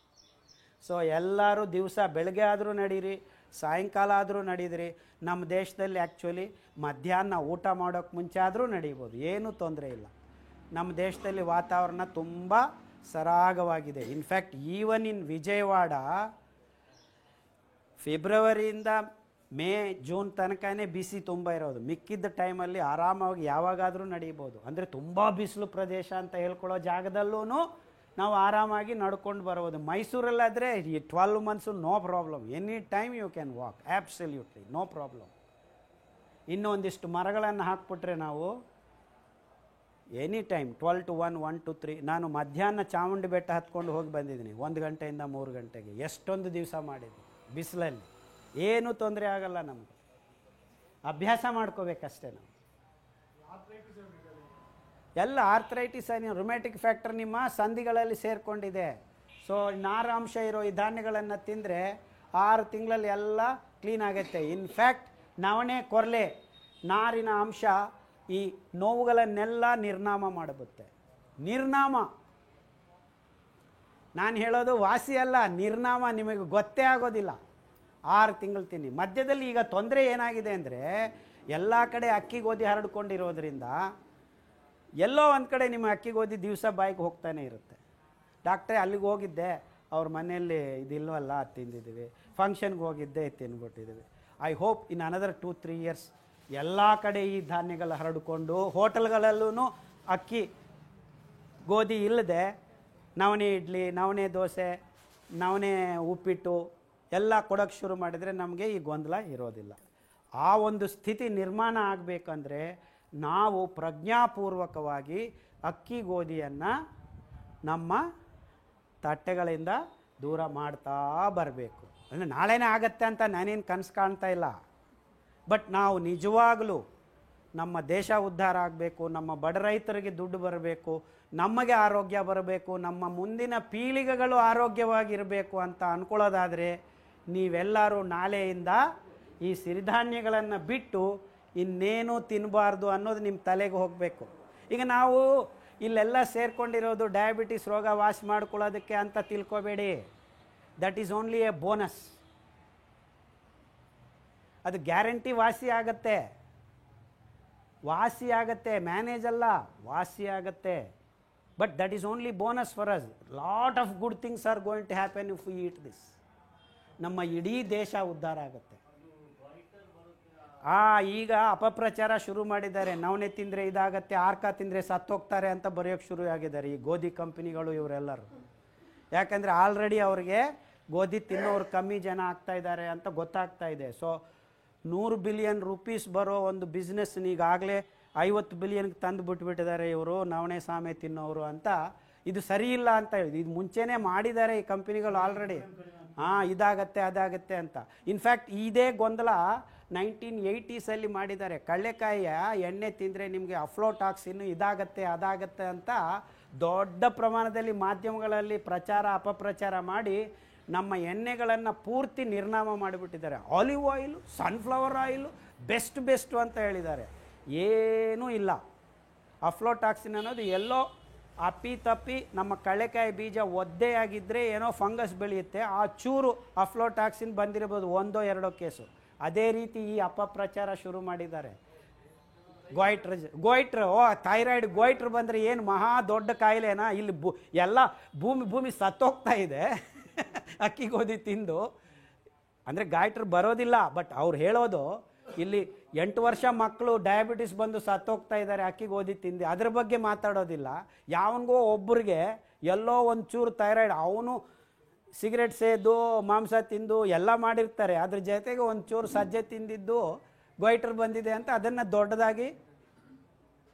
ಸೊ ಎಲ್ಲರೂ ದಿವಸ ಬೆಳಗ್ಗೆ ಆದರೂ ನಡೀರಿ, ಸಾಯಂಕಾಲ ಆದರೂ ನಡೀದ್ರಿ. ನಮ್ಮ ದೇಶದಲ್ಲಿ ಆ್ಯಕ್ಚುಲಿ ಮಧ್ಯಾಹ್ನ ಊಟ ಮಾಡೋಕ್ಕೆ ಮುಂಚೆ ಆದರೂ ನಡೀಬೋದು, ಏನೂ ತೊಂದರೆ ಇಲ್ಲ. ನಮ್ಮ ದೇಶದಲ್ಲಿ ವಾತಾವರಣ ತುಂಬ ಸರಾಗವಾಗಿದೆ. ಇನ್ಫ್ಯಾಕ್ಟ್ ಈವನ್ ಇನ್ ವಿಜಯವಾಡ ಫೆಬ್ರವರಿಯಿಂದ ಮೇ ಜೂನ್ ತನಕನೇ ಬಿಸಿ ತುಂಬ ಇರೋದು. ಮಿಕ್ಕಿದ್ದ ಟೈಮಲ್ಲಿ ಆರಾಮಾಗಿ ಯಾವಾಗಾದರೂ ನಡೀಬೋದು. ಅಂದರೆ ತುಂಬ ಬಿಸಿಲು ಪ್ರದೇಶ ಅಂತ ಹೇಳ್ಕೊಳ್ಳೋ ಜಾಗದಲ್ಲೂ ನಾವು ಆರಾಮಾಗಿ ನಡ್ಕೊಂಡು ಬರ್ಬೋದು. ಮೈಸೂರಲ್ಲಾದರೆ 12 months no problem, any time you can walk, absolutely no problem. ಇನ್ನೂ ಒಂದಿಷ್ಟು ಮರಗಳನ್ನು ಹಾಕ್ಬಿಟ್ರೆ ನಾವು ಎನಿ ಟೈಮ್ 12 to 1, 1 to 3. ನಾನು ಮಧ್ಯಾಹ್ನ ಚಾಮುಂಡಿ ಬೆಟ್ಟ ಹತ್ಕೊಂಡು ಹೋಗಿ ಬಂದಿದ್ದೀನಿ 1 ಗಂಟೆಯಿಂದ 3 ಗಂಟೆಗೆ. ಎಷ್ಟೊಂದು ದಿವಸ ಮಾಡಿದ್ವಿ ಬಿಸಿಲಲ್ಲಿ. ಏನೂ ತೊಂದರೆ ಆಗಲ್ಲ ನಮಗೆ. ಅಭ್ಯಾಸ ಮಾಡ್ಕೋಬೇಕಷ್ಟೇ ನಾವು. ಎಲ್ಲ ಆರ್ಥರೈಟಿಸ್ ರುಮ್ಯಾಟಿಕ್ ಫ್ಯಾಕ್ಟರ್ ನಿಮ್ಮ ಸಂಧಿಗಳಲ್ಲಿ ಸೇರಿಕೊಂಡಿದೆ. ಸೊ ನಾರಾಂಶ ಇರೋ ಈ ಧಾನ್ಯಗಳನ್ನು ತಿಂದರೆ 6 ತಿಂಗಳಲ್ಲಿ ಎಲ್ಲ ಕ್ಲೀನ್ ಆಗುತ್ತೆ. ಇನ್ಫ್ಯಾಕ್ಟ್ ನವಣೆ ಕೊರಲೆ ನಾರಿನ ಅಂಶ ಈ ನೋವುಗಳನ್ನೆಲ್ಲ ನಿರ್ನಾಮ ಮಾಡುತ್ತೆ. ನಿರ್ನಾಮ, ನಾನು ಹೇಳೋದು ವಾಸಿ ಅಲ್ಲ, ನಿರ್ನಾಮ. ನಿಮಗೆ ಗೊತ್ತೇ ಆಗೋದಿಲ್ಲ. 6 ತಿಂಗಳು ತಿನ್ನಿ. ಮಧ್ಯದಲ್ಲಿ ಈಗ ತೊಂದರೆ ಏನಾಗಿದೆ ಅಂದರೆ ಎಲ್ಲ ಕಡೆ ಅಕ್ಕಿ ಗೋಧಿ ಹರಡ್ಕೊಂಡಿರೋದ್ರಿಂದ ಎಲ್ಲೋ ಒಂದು ಕಡೆ ನಿಮ್ಮ ಅಕ್ಕಿ ಗೋಧಿ ದಿವಸ ಬಾಯಿಗೆ ಹೋಗ್ತಾನೆ ಇರುತ್ತೆ. ಡಾಕ್ಟ್ರೇ ಅಲ್ಲಿಗೆ ಹೋಗಿದ್ದೆ, ಅವ್ರ ಮನೆಯಲ್ಲಿ ಇದಿಲ್ವಲ್ಲ ಅದು ತಿಂದಿದ್ದೀವಿ, ಫಂಕ್ಷನ್ಗೆ ಹೋಗಿದ್ದೆ ತಿಂದ್ಬಿಟ್ಟಿದ್ದೀವಿ. I hope in another 2-3 years ಎಲ್ಲ ಕಡೆ ಈ ಧಾನ್ಯಗಳು ಹರಡಿಕೊಂಡು ಹೋಟೆಲ್ಗಳಲ್ಲೂ ಅಕ್ಕಿ ಗೋಧಿ ಇಲ್ಲದೆ ನವಣೆ ಇಡ್ಲಿ, ನವಣೆ ದೋಸೆ, ನವಣೆ ಉಪ್ಪಿಟ್ಟು ಎಲ್ಲ ಕೊಡೋಕ್ಕೆ ಶುರು ಮಾಡಿದರೆ ನಮಗೆ ಈ ಗೊಂದಲ ಇರೋದಿಲ್ಲ. ಆ ಒಂದು ಸ್ಥಿತಿ ನಿರ್ಮಾಣ ಆಗಬೇಕಂದ್ರೆ ನಾವು ಪ್ರಜ್ಞಾಪೂರ್ವಕವಾಗಿ ಅಕ್ಕಿ ಗೋಧಿಯನ್ನು ನಮ್ಮ ತಟ್ಟೆಗಳಿಂದ ದೂರ ಮಾಡ್ತಾ ಬರಬೇಕು. ಅಂದರೆ ನಾಳೆನೇ ಆಗತ್ತೆ ಅಂತ ನಾನೇನು ಕನಸು ಕಾಣ್ತಾ ಇಲ್ಲ. ಬಟ್ ನಾವು ನಿಜವಾಗಲೂ ನಮ್ಮ ದೇಶ ಉದ್ಧಾರ ಆಗಬೇಕು, ನಮ್ಮ ಬಡ ರೈತರಿಗೆ ದುಡ್ಡು ಬರಬೇಕು, ನಮಗೆ ಆರೋಗ್ಯ ಬರಬೇಕು, ನಮ್ಮ ಮುಂದಿನ ಪೀಳಿಗೆಗಳು ಆರೋಗ್ಯವಾಗಿರಬೇಕು ಅಂತ ಅಂದ್ಕೊಳ್ಳೋದಾದರೆ ನೀವೆಲ್ಲರೂ ನಾಳೆಯಿಂದ ಈ ಸಿರಿಧಾನ್ಯಗಳನ್ನು ಬಿಟ್ಟು ಇನ್ನೇನು ತಿನ್ನಬಾರ್ದು ಅನ್ನೋದು ನಿಮ್ಮ ತಲೆಗೆ ಹೋಗಬೇಕು. ಈಗ ನಾವು ಇಲ್ಲೆಲ್ಲ ಸೇರ್ಕೊಂಡಿರೋದು ಡಯಾಬಿಟಿಸ್ ರೋಗ ವಾಸಿ ಮಾಡ್ಕೊಳ್ಳೋದಕ್ಕೆ ಅಂತ ತಿಳ್ಕೊಬೇಡಿ. That is only a bonus. ಅದು ಗ್ಯಾರಂಟಿ ವಾಸಿ ಆಗತ್ತೆ, ಮ್ಯಾನೇಜ್ ಅಲ್ಲ, ವಾಸಿ ಆಗತ್ತೆ. But that is only bonus for us. Lot of good things are going to happen if we eat this. ನಮ್ಮ ಇಡೀ ದೇಶ ಉದ್ಧಾರ ಆಗುತ್ತೆ. ಈಗ ಅಪಪ್ರಚಾರ ಶುರು ಮಾಡಿದ್ದಾರೆ. ನವಣೆ ತಿಂದರೆ ಇದಾಗತ್ತೆ, ಆರ್ಕ ತಿಂದರೆ ಸತ್ತೋಗ್ತಾರೆ ಅಂತ ಬರೆಯೋಕ್ಕೆ ಶುರು ಆಗಿದ್ದಾರೆ ಈ ಗೋಧಿ ಕಂಪನಿಗಳು ಇವರೆಲ್ಲರೂ. ಯಾಕಂದರೆ ಆಲ್ರೆಡಿ ಅವ್ರಿಗೆ ಗೋಧಿ ತಿನ್ನೋರು ಕಮ್ಮಿ ಜನ ಆಗ್ತಾ ಇದ್ದಾರೆ ಅಂತ ಗೊತ್ತಾಗ್ತಾ ಇದೆ. ಸೊ 100 ಬಿಲಿಯನ್ ರೂಪೀಸ್ ಬರೋ ಒಂದು ಬಿಸ್ನೆಸ್ನ ಈಗಾಗಲೇ 50 ಬಿಲಿಯನ್ಗೆ ತಂದು ಬಿಟ್ಬಿಟ್ಟಿದ್ದಾರೆ ಇವರು, ನವಣೆ ಸಾಮೆ ತಿನ್ನೋರು ಅಂತ. ಇದು ಸರಿ ಇಲ್ಲ ಅಂತ ಹೇಳಿದ್ರು. ಇದು ಮುಂಚೆನೇ ಮಾಡಿದ್ದಾರೆ ಈ ಕಂಪನಿಗಳು ಆಲ್ರೆಡಿ. ಇದಾಗತ್ತೆ ಅದಾಗತ್ತೆ ಅಂತ. ಇನ್ಫ್ಯಾಕ್ಟ್ ಇದೇ ಗೊಂದಲ 1980s ಮಾಡಿದ್ದಾರೆ. ಕಡಲೆಕಾಯಿಯ ಎಣ್ಣೆ ತಿಂದರೆ ನಿಮಗೆ ಅಫ್ಲೋಟಾಕ್ಸಿನ್ ಇದಾಗತ್ತೆ ಅದಾಗತ್ತೆ ಅಂತ ದೊಡ್ಡ ಪ್ರಮಾಣದಲ್ಲಿ ಮಾಧ್ಯಮಗಳಲ್ಲಿ ಪ್ರಚಾರ ಅಪಪ್ರಚಾರ ಮಾಡಿ ನಮ್ಮ ಎಣ್ಣೆಗಳನ್ನು ಪೂರ್ತಿ ನಿರ್ನಾಮ ಮಾಡಿಬಿಟ್ಟಿದ್ದಾರೆ. Olive oil, sunflower oil best ಅಂತ ಹೇಳಿದ್ದಾರೆ. ಏನೂ ಇಲ್ಲ. ಅಫ್ಲೋಟಾಕ್ಸಿನ್ ಅನ್ನೋದು ಎಲ್ಲೋ ಅಪ್ಪಿ ನಮ್ಮ ಕಡಲೆಕಾಯಿ ಬೀಜ ಒದ್ದೆಯಾಗಿದ್ದರೆ ಏನೋ ಫಂಗಸ್ ಬೆಳೆಯುತ್ತೆ, ಆ ಚೂರು ಅಫ್ಲೋಟಾಕ್ಸಿನ್ ಬಂದಿರಬಹುದು, 1-2 ಕೇಸು. ಅದೇ ರೀತಿ ಈ ಅಪಪ್ರಚಾರ ಶುರು ಮಾಡಿದ್ದಾರೆ. ಗೋಯ್ಟ್ರ್ ಥೈರಾಯ್ಡ್ ಗೋಯ್ಟ್ರ್ ಬಂದರೆ ಏನು ಮಹಾ ದೊಡ್ಡ ಕಾಯಿಲೆನಾ? ಇಲ್ಲಿ ಎಲ್ಲ ಭೂಮಿ ಸತ್ತೋಗ್ತಾ ಇದೆ ಅಕ್ಕಿ ಗೋಧಿ ತಿಂದು. ಅಂದರೆ ಗಾಯ್ಟ್ರ್ ಬರೋದಿಲ್ಲ, ಬಟ್ ಅವ್ರು ಹೇಳೋದು ಇಲ್ಲಿ 8 ವರ್ಷ ಮಕ್ಕಳು ಡಯಾಬಿಟಿಸ್ ಬಂದು ಸತ್ತೋಗ್ತಾ ಇದ್ದಾರೆ ಅಕ್ಕಿ ಗೋಧಿ ತಿಂದು. ಅದ್ರ ಬಗ್ಗೆ ಮಾತಾಡೋದಿಲ್ಲ. ಯಾವನಿಗೋ ಒಬ್ಬರಿಗೆ ಎಲ್ಲೋ ಒಂದು ಚೂರು ಥೈರಾಯ್ಡ್, ಅವನು ಸಿಗರೆಟ್ ಸೇದು ಮಾಂಸ ತಿಂದು ಎಲ್ಲ ಮಾಡಿರ್ತಾರೆ, ಅದ್ರ ಜೊತೆಗೆ ಒಂದು ಚೂರು ಸಜ್ಜೆ ತಿಂದಿದ್ದು ಗೋಯ್ಟ್ರ್ ಬಂದಿದೆ ಅಂತ ಅದನ್ನು ದೊಡ್ಡದಾಗಿ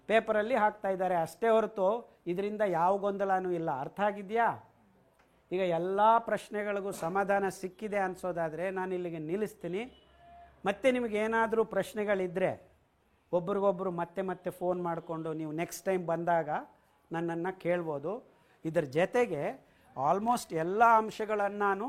ಪೇಪರಲ್ಲಿ ಹಾಕ್ತಾ ಇದ್ದಾರೆ ಅಷ್ಟೇ ಹೊರತು ಇದರಿಂದ ಯಾವ ಗೊಂದಲನೂ ಇಲ್ಲ. ಅರ್ಥ ಆಗಿದೆಯಾ? ಈಗ ಎಲ್ಲ ಪ್ರಶ್ನೆಗಳಿಗೂ ಸಮಾಧಾನ ಸಿಕ್ಕಿದೆ ಅನಿಸೋದಾದರೆ ನಾನು ಇಲ್ಲಿಗೆ ನಿಲ್ಲಿಸ್ತೀನಿ. ಮತ್ತೆ ನಿಮಗೇನಾದರೂ ಪ್ರಶ್ನೆಗಳಿದ್ದರೆ ಒಬ್ರಿಗೊಬ್ಬರು ಮತ್ತೆ ಫೋನ್ ಮಾಡಿಕೊಂಡು ನೀವು ನೆಕ್ಸ್ಟ್ ಟೈಮ್ ಬಂದಾಗ ನನ್ನನ್ನು ಕೇಳ್ಬೋದು. ಇದರ ಜೊತೆಗೆ ಆಲ್ಮೋಸ್ಟ್ ಎಲ್ಲ ಅಂಶಗಳನ್ನು ನಾನು